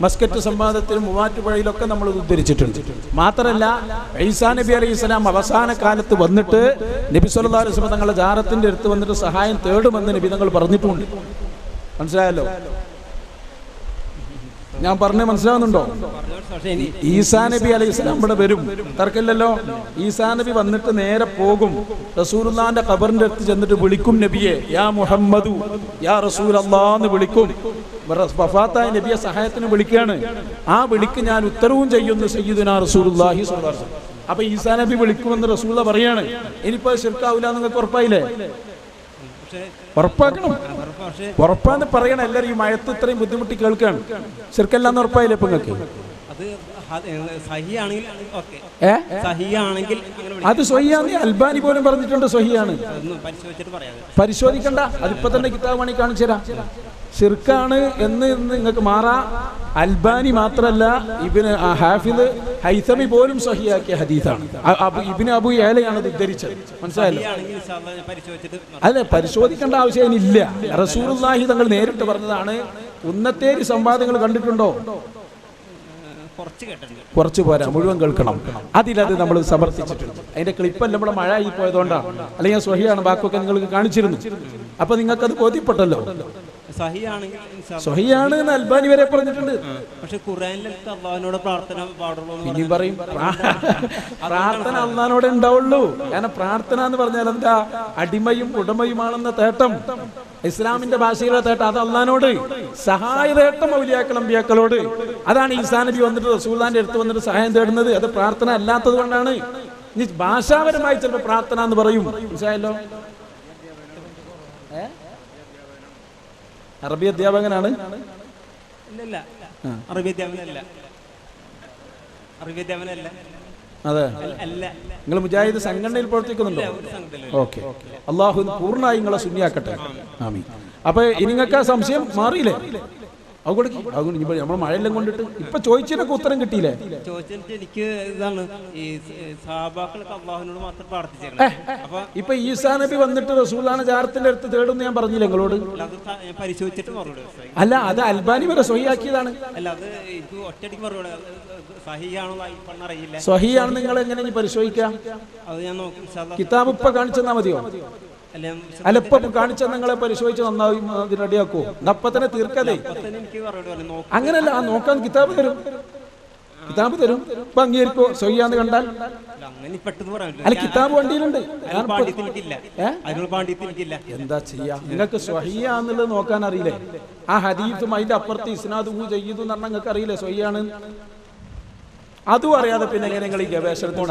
Speaker 1: മസ്കറ്റ് സംവാദത്തിലും മൂവാറ്റുപുഴയിലൊക്കെ നമ്മൾ ഉദ്ധരിച്ചിട്ടുണ്ട്. മാത്രമല്ല ഈസാ നബി അലൈഹി സ്വലാം അവസാന കാലത്ത് വന്നിട്ട് നബി സല്ലല്ലാഹു അലൈഹി വസല്ലം തങ്ങളുടെ ജാറത്തിന്റെ അടുത്ത് വന്നിട്ട് സഹായം തേടുമെന്ന് നബി തങ്ങൾ പറഞ്ഞിട്ടുണ്ട്. മനസ്സിലായല്ലോ? ഞാൻ പറഞ്ഞ മനസ്സിലാവുന്നുണ്ടോ? ഈസാ നബി അലൈഹി സ്വലാം ഇവിടെ വരും, തർക്കമില്ലല്ലോ. ഈസാ നബി വന്നിട്ട് നേരെ പോകും, റസൂലുള്ളാഹിന്റെ ഖബറിന്റെ അടുത്ത് ചെന്നിട്ട് വിളിക്കും, നബിയെ യാ മുഹമ്മദു യാ റസൂലല്ലാഹ് എന്ന് വിളിക്കും. വഫാത്തായ നബിയെ സഹായത്തിന് വിളിക്കുകയാണ്. ആ വിളിക്ക് ഞാൻ ഉത്തരവും ചെയ്യുന്നു സയ്യിദുനാ റസൂലുള്ളാഹി സ്വല്ലല്ലാഹു അലൈഹി വസല്ലം. അപ്പൊ ഈസാ നബി വിളിക്കുമെന്ന് റസൂല പറയാണ്. ഇനിയിപ്പോ ശിർക്കാവൂല നിങ്ങൾക്ക് ഉറപ്പായില്ലേ? ഉറപ്പാക്കണം. ഉറപ്പാന്ന് പറയണം. എല്ലാവരും ഈ മഴത്ത് ഇത്രയും ബുദ്ധിമുട്ടി കേൾക്കാണ്. ശിർക്കല്ലാന്ന് ഉറപ്പായില്ലേ ഇപ്പൊ നിങ്ങൾക്ക്? അത് സ്വഹിയാന്ന് അൽബാനി പോലും പറഞ്ഞിട്ടുണ്ട്. സ്വഹിയാണ്, പരിശോധിക്കണ്ട. അതിപ്പോ തന്നെ കിതാബ് പണി കാണിച്ചു തരാം. ഷിർക്കാണ് എന്ന് നിങ്ങൾക്ക് മാറാ. അൽബാനി മാത്രല്ല, ഇബ്നു ഹാഫിദ് ഹൈസമി പോലും സ്വഹിയാക്കിയ ഹദീസാണ്. ഇബ്നു അബൂ യഅലയാണ് ഇത് ഉദ്ധരിച്ചത്. മനസ്സിലായല്ലോ? അല്ലെ, പരിശോധിക്കേണ്ട ആവശ്യം ഇല്ല. റസൂലുള്ളാഹി തങ്ങൾ നേരിട്ട് പറഞ്ഞതാണ്. ഉന്നത്തേരി സംവാദങ്ങൾ കണ്ടിട്ടുണ്ടോ? കുറച്ച് പോരാ, മുഴുവൻ കേൾക്കണം. അതിലത് നമ്മൾ സമർത്ഥിച്ചിട്ടുണ്ട്. അതിന്റെ ക്ലിപ്പല്ല നമ്മുടെ മഴ ആയി പോയതുകൊണ്ടാണ്. അല്ലെങ്കിൽ സ്വഹിയാണ്, ബാക്കൊക്കെ നിങ്ങൾക്ക് കാണിച്ചിരുന്നു. അപ്പൊ നിങ്ങൾക്കത് ബോധ്യപ്പെട്ടല്ലോ. സ്വഹിയാണ് എന്ന് അൽബാനി വരെ പറഞ്ഞിട്ടുണ്ട്.
Speaker 8: പക്ഷെ ഖുർആനിലൊക്കെ അല്ലാഹുവിനോട് പ്രാർത്ഥന പാടുള്ളൂ.
Speaker 1: ഇനിയും പറയും പ്രാർത്ഥന അല്ലാഹുവിനോടെ ഉണ്ടാവുള്ളൂ. കാരണം പ്രാർത്ഥന എന്ന് പറഞ്ഞാൽ എന്താ? അടിമയും ഉടമയുമാണെന്ന തേട്ടം, ഇസ്ലാമിന്റെ ഭാഷയിലെ തേട്ടം. അത് അല്ലാഹുവിനോട്. സഹായ തേട്ടം ഔലിയാക്കൾ അമ്പിയാക്കളോട്. അതാണ് ഈസാ നബി വന്നിട്ട് റസൂലുള്ളാഹിന്റെ അടുത്ത് വന്നിട്ട് സഹായം തേടുന്നത്. അത് പ്രാർത്ഥന അല്ലാത്തത് കൊണ്ടാണ്. ഇനി ഭാഷാപരമായി ചിലപ്പോൾ പ്രാർത്ഥന എന്ന് പറയും. മനസ്സിലായല്ലോ? അറബി അധ്യാപകനാണ്. അതെ, നിങ്ങൾ മുജാഹിദ് സംഘടനയിൽ പ്രവർത്തിക്കുന്നുണ്ടോ? ഓക്കെ, അള്ളാഹു പൂർണ്ണമായി നിങ്ങളെ സുന്നിയാക്കട്ടെ. ആമീൻ. അപ്പൊ നിങ്ങൾക്ക് ആ സംശയം മാറിയില്ലേ? നമ്മൾ മഴയെല്ലാം കൊണ്ടിട്ട് ഇപ്പൊ ചോദിച്ചതിനൊക്കെ ഉത്തരം കിട്ടിയില്ലേ?
Speaker 8: എനിക്ക് ഇതാണ്, ഈ സഹാബാക്കളൊക്കെ അല്ലാഹുവിനോട് മാത്രം പ്രാർത്ഥിച്ചേക്കണം.
Speaker 1: ഇപ്പൊ ഈസാ നബി വന്നിട്ട് റസൂലുള്ളാഹിന്റെ ജാറത്തിന്റെ അടുത്ത് തേടുന്നു ഞാൻ പറഞ്ഞില്ല നിങ്ങളോട്?
Speaker 8: പരിശോധിച്ചിട്ട് മറുപടി.
Speaker 1: അല്ല, അത് അൽബാനി വരെ സ്വഹിയാക്കിയതാണ്.
Speaker 8: അല്ല, അത് എനിക്ക് ഒറ്റയ്ക്ക് മറുപടി.
Speaker 1: സ്വഹിയാണ് നിങ്ങൾ എങ്ങനെ പരിശോധിക്കാം?
Speaker 8: അത് ഞാൻ നോക്കി
Speaker 1: കിതാബ് ഇപ്പൊ കാണിച്ചു തന്നാ മതിയോ? അല്ല, ഇപ്പൊ കാണിച്ച നിങ്ങളെ പരിശോധിച്ച് നന്നായി റെഡിയാക്കോ? അപ്പൊ തന്നെ തീർക്കതേ. അങ്ങനല്ല, ആ നോക്കാൻ കിതാബ് തരും. കിതാബ് തരും. ഇപ്പൊ അംഗീകരിക്കോ സ്വഹിയാന്ന് കണ്ടാൽ? അല്ല, കിതാബ് വണ്ടിയിലുണ്ട്. എന്താ ചെയ്യാ? നിങ്ങൾക്ക് സ്വഹിയാന്നുള്ളത് നോക്കാൻ അറിയില്ലേ? ആ ഹദീസും അതിന്റെ അപ്പുറത്ത് ഇസ്നാദ് ചെയ്തു എന്ന് പറഞ്ഞാൽ നിങ്ങൾക്ക് അറിയില്ലേ സ്വഹിയാണ്? അതും അറിയാതെ പിന്നെ എങ്ങനെ നിങ്ങൾ ഈ ഗവേഷണത്തിൽ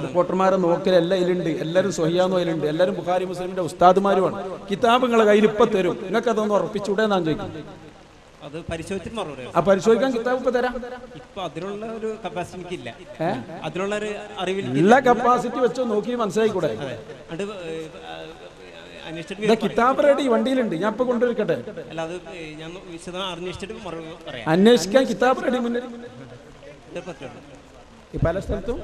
Speaker 1: റിപ്പോർട്ടർമാരെ നോക്കലല്ല ഇതിലുണ്ട്. എല്ലാവരും സ്വഹിയാന്ന് അതിലുണ്ട്. എല്ലാവരും ബുഖാരി മുസ്ലിമിന്റെ ഉസ്താദുമാരുമാണ്. കിതാബ് നിങ്ങളെ കയ്യിൽ ഇപ്പൊ തരും. നിങ്ങൾക്ക് അതൊന്ന് ഉറപ്പിച്ചൂടെ എന്നാണ് ചോദിക്കുന്നത്. പരിശോധിക്കാൻ കിതാബ് ഇപ്പൊ തരാം. എല്ലാ കപ്പാസിറ്റി വെച്ചോ നോക്കി മനസ്സിലായിക്കൂടെ? കിതാബ് റെഡി വണ്ടിയിലുണ്ട്. ഞാൻ ഇപ്പൊ കൊണ്ടുവരിക്കട്ടെ. അന്വേഷിക്കാൻ കിതാബ് റെഡി മുന്നിൽ പല സ്ഥലത്തും.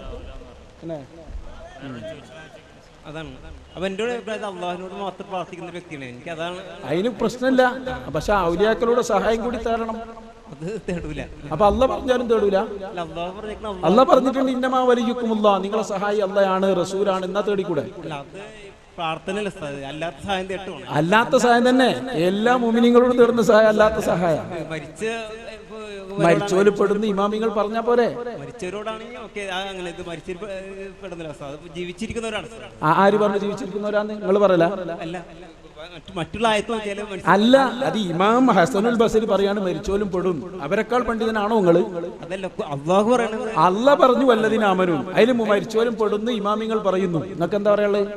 Speaker 8: അതാണ്. അപ്പൊ എന്റെ അള്ളാഹുവിനോട് മാത്രം പ്രാർത്ഥിക്കുന്ന വ്യക്തിയാണ്. എനിക്ക് അതാണ്.
Speaker 1: അതിന് പ്രശ്നമില്ല. പക്ഷെ ഔലിയാക്കളോട് സഹായം കൂടി തരണം.
Speaker 8: അത് തേടൂല.
Speaker 1: അപ്പൊ അല്ല പറഞ്ഞാലും തേടൂല.
Speaker 8: അള്ളാഹു പറഞ്ഞേക്കണ
Speaker 1: അല്ല പറഞ്ഞിട്ടുണ്ട് ഇന്നമാ വലിയുക്കുമുള്ള, നിങ്ങളെ സഹായി അള്ളയാണ് റസൂലാണ്, എന്നാ തേടിക്കൂടെ?
Speaker 8: അത് പ്രാർത്ഥനയല്ല, അല്ലാത്ത സഹായം തേട്ടുമാണ്.
Speaker 1: അല്ലാത്ത സഹായം തന്നെ എല്ലാ മുഅ്മിനീങ്ങളോടും തേടുന്ന സഹായം അല്ലാത്ത സഹായം. മരിച്ചോല് പെടുന്ന ഇമാമിങ്ങൾ പറഞ്ഞാ പോരെ?
Speaker 8: മരിച്ചവരോടാണെങ്കിൽ ഓക്കെ, അങ്ങനെ ഇത് മരിച്ചവർ പെടുന്നില്ല, ജീവിച്ചിരിക്കുന്നവരാണ്.
Speaker 1: ആര് പറഞ്ഞു ജീവിച്ചിരിക്കുന്നവരാന്ന്? നിങ്ങൾ പറയല?
Speaker 8: അല്ല, മറ്റുള്ള ആയത്ത് നോക്കിയാലും
Speaker 1: അല്ല, അത് ഇമാം ഹസനുൽ ബസരി പറയാണ് മരിച്ചോലും പെടും. അവരെക്കാൾ പണ്ഡിതനാണോ നിങ്ങള്?
Speaker 8: അതല്ല അള്ളാഹു പറയണത്.
Speaker 1: അല്ല പറഞ്ഞു വല്ലതിന് അമനും, അതിൽ മരിച്ചോലും പെടുന്ന ഇമാമിങ്ങൾ പറയുന്നു. നിങ്ങൾക്ക് എന്താ പറയാനുള്ളത്?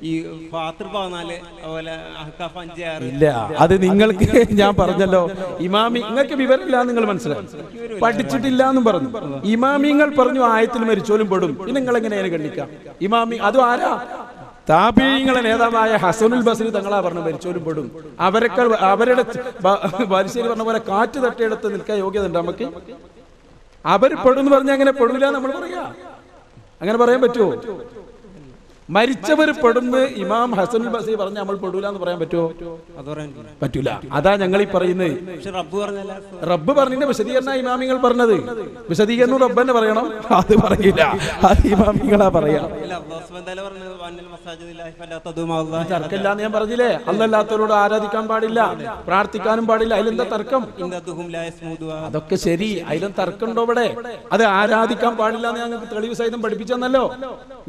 Speaker 8: ഈ ഫാത്തിർ 14 അതുപോലെ അഹ്കാഫ് 5-6
Speaker 1: ഇല്ല, അത് നിങ്ങൾക്ക് ഞാൻ പറഞ്ഞല്ലോ, ഇമാമി നിങ്ങൾക്ക് വിവരമില്ല, നിങ്ങൾ മനസ്സിലായി, പഠിച്ചിട്ടില്ല എന്നും പറഞ്ഞു. ഇമാമിങ്ങൾ പറഞ്ഞു ആയത്തിൽ മരിച്ചോലും പെടും. പിന്നെ നിങ്ങൾ എങ്ങനെയാണ് കണ്ടിക്കാം? ഇമാമി അതും ആരാ? താബീങ്ങളെ നേതാവായ ഹസനുൽ ബസരി തങ്ങളാ പറഞ്ഞു മരിച്ചോലും പെടും. അവരെക്കാൾ അവരുടെ ബാലുശ്ശേരി പറഞ്ഞ പോലെ കാറ്റ് തട്ടിയെടുത്ത് നിൽക്കാൻ യോഗ്യത ഉണ്ട് നമുക്ക്? അവർ പെടുന്ന് പറഞ്ഞാൽ അങ്ങനെ പെടൂല നമ്മൾ പറയാ? അങ്ങനെ പറയാൻ പറ്റുമോ? മരിച്ചവർ പെടുന്ന് ഇമാം ഹസനുൽ ബസരി പറഞ്ഞ നമ്മൾ പെടൂല എന്ന് പറയാൻ പറ്റുമോ?
Speaker 8: അത് പറയാൻ
Speaker 1: പറ്റൂല. അതാ ഞങ്ങൾ ഈ പറയുന്നത്.
Speaker 8: പക്ഷെ റബ്ബ് പറഞ്ഞല്ല,
Speaker 1: റബ്ബ് പറഞ്ഞതിന്റെ വിശദീകരണ ഇമാമിങ്ങൾ പറഞ്ഞത്. വിശദീകരണം റബ്ബന്നെ പറയണം, അത് പറയില്ല, അത് ഇമാമിങ്ങളാ പറയാ. തർക്കമില്ലാന്ന് ഞാൻ പറഞ്ഞില്ലേ? അല്ലല്ലാത്തവരോട് ആരാധിക്കാൻ പാടില്ല, പ്രാർത്ഥിക്കാനും പാടില്ല. അതിലെന്താ തർക്കം? അതൊക്കെ ശരി, അതിലും തർക്കമുണ്ടോ ഇവിടെ? അത് ആരാധിക്കാൻ പാടില്ല എന്ന് ഞങ്ങൾക്ക് തെളിവ് സഹിതം പഠിപ്പിച്ചെന്നല്ലോ.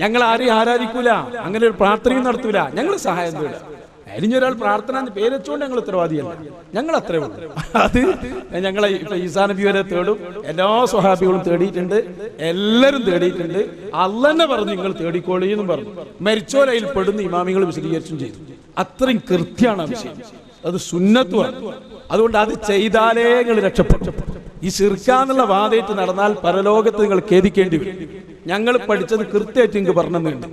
Speaker 1: ഞങ്ങൾ ആരെയും ആരാധിക്കൂല, അങ്ങനെ ഒരു പ്രാർത്ഥനയും നടത്തൂല, ഞങ്ങൾ സഹായം തേടുക. അരിഞ്ഞൊരാൾ പ്രാർത്ഥന പേര് വെച്ചുകൊണ്ട് ഞങ്ങൾ ഉത്തരവാദിയല്ല, ഞങ്ങൾ അത്രേ ഉള്ളൂ. അത് ഞങ്ങളെ ഇപ്പൊ ഈസാ നബി വരെ തേടും, എല്ലാ സ്വഹാബികളും തേടിയിട്ടുണ്ട്, എല്ലാവരും തേടിയിട്ടുണ്ട്. അള്ളന്നെ പറഞ്ഞു നിങ്ങൾ തേടിക്കോളി എന്നും പറഞ്ഞു. മരിച്ചോലയിൽ പെടുന്ന ഇമാമികൾ വിശദീകരിച്ചും ചെയ്തു. അത്രയും കൃത്യമാണ് ആ വിഷയം, അത് സുന്നത്തുമാണ്. അതുകൊണ്ട് അത് ചെയ്താലേ നിങ്ങൾ രക്ഷപ്പെടും. ഈ ശിർക്കാന്നുള്ള വാദയിട്ട് നടന്നാൽ പരലോകത്ത് നിങ്ങൾ ഖേദിക്കേണ്ടി വരും. ഞങ്ങൾ പഠിച്ചത് കൃത്യമായിട്ട് നിങ്ങൾക്ക് പറഞ്ഞുണ്ട്.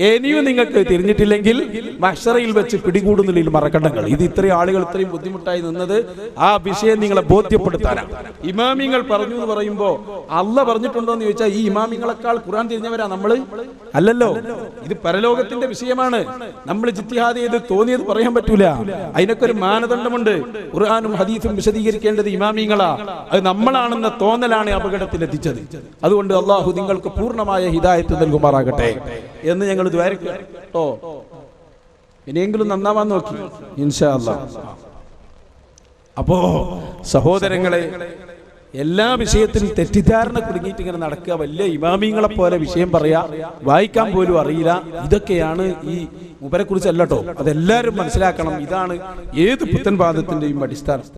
Speaker 1: ഇനിയും നിങ്ങൾക്ക് തിരിഞ്ഞിട്ടില്ലെങ്കിൽ മഹ്ശറയിൽ വെച്ച് പിടികൂടുന്നതിൽ മറക്കണ്ടങ്ങൾ. ഇത് ഇത്രയും ആളുകൾ ഇത്രയും ബുദ്ധിമുട്ടായി നിന്നത് ആ വിഷയം നിങ്ങളെ ബോധ്യപ്പെടുത്താനാണ്. ഇമാമിങ്ങൾ പറഞ്ഞു എന്ന് പറയുമ്പോ അല്ല പറഞ്ഞിട്ടുണ്ടോ എന്ന് ചോദിച്ചാൽ ഈ ഇമാമിങ്ങളെക്കാൾ ഖുർആൻ തിരിഞ്ഞവരാ നമ്മള്? അല്ലല്ലോ. ഇത് പരലോകത്തിന്റെ വിഷയമാണ്. നമ്മൾ ജിത്തിഹാദ് ചെയ്ത് തോന്നിയത് പറയാൻ പറ്റൂല. അതിനൊക്കെ ഒരു മാനദണ്ഡമുണ്ട്. ഖുർആനും ഹദീസും വിശദീകരിക്കേണ്ടത് ഇമാമിങ്ങളാ. അത് നമ്മളാണെന്ന തോന്നലാണ് അപകടത്തിൽ എത്തിച്ചത്. അതുകൊണ്ട് അള്ളാഹു നിങ്ങൾക്ക് പൂർണ്ണമായ ഹിദായത്ത് നൽകുമാറാകട്ടെ എന്ന് ഞങ്ങൾ ദ്വാരക്കാം കേട്ടോ. ഇനിയെങ്കിലും നന്നാവാൻ നോക്കി ഇൻഷാ അല്ലാഹ്. അപ്പോ സഹോദരങ്ങളെ, എല്ലാ വിഷയത്തിലും തെറ്റിദ്ധാരണ കുടുങ്ങിയിട്ട് ഇങ്ങനെ നടക്കുക, വലിയ ഇമാമിങ്ങളെ പോലെ വിഷയം പറയാ, വായിക്കാൻ പോലും അറിയില്ല. ഇതൊക്കെയാണ് ഈ മൂപ്പരെ കുറിച്ചല്ലോ. അതെല്ലാവരും മനസ്സിലാക്കണം. ഇതാണ് ഏത് പുത്തൻ വാദത്തിന്റെയും അടിസ്ഥാനം.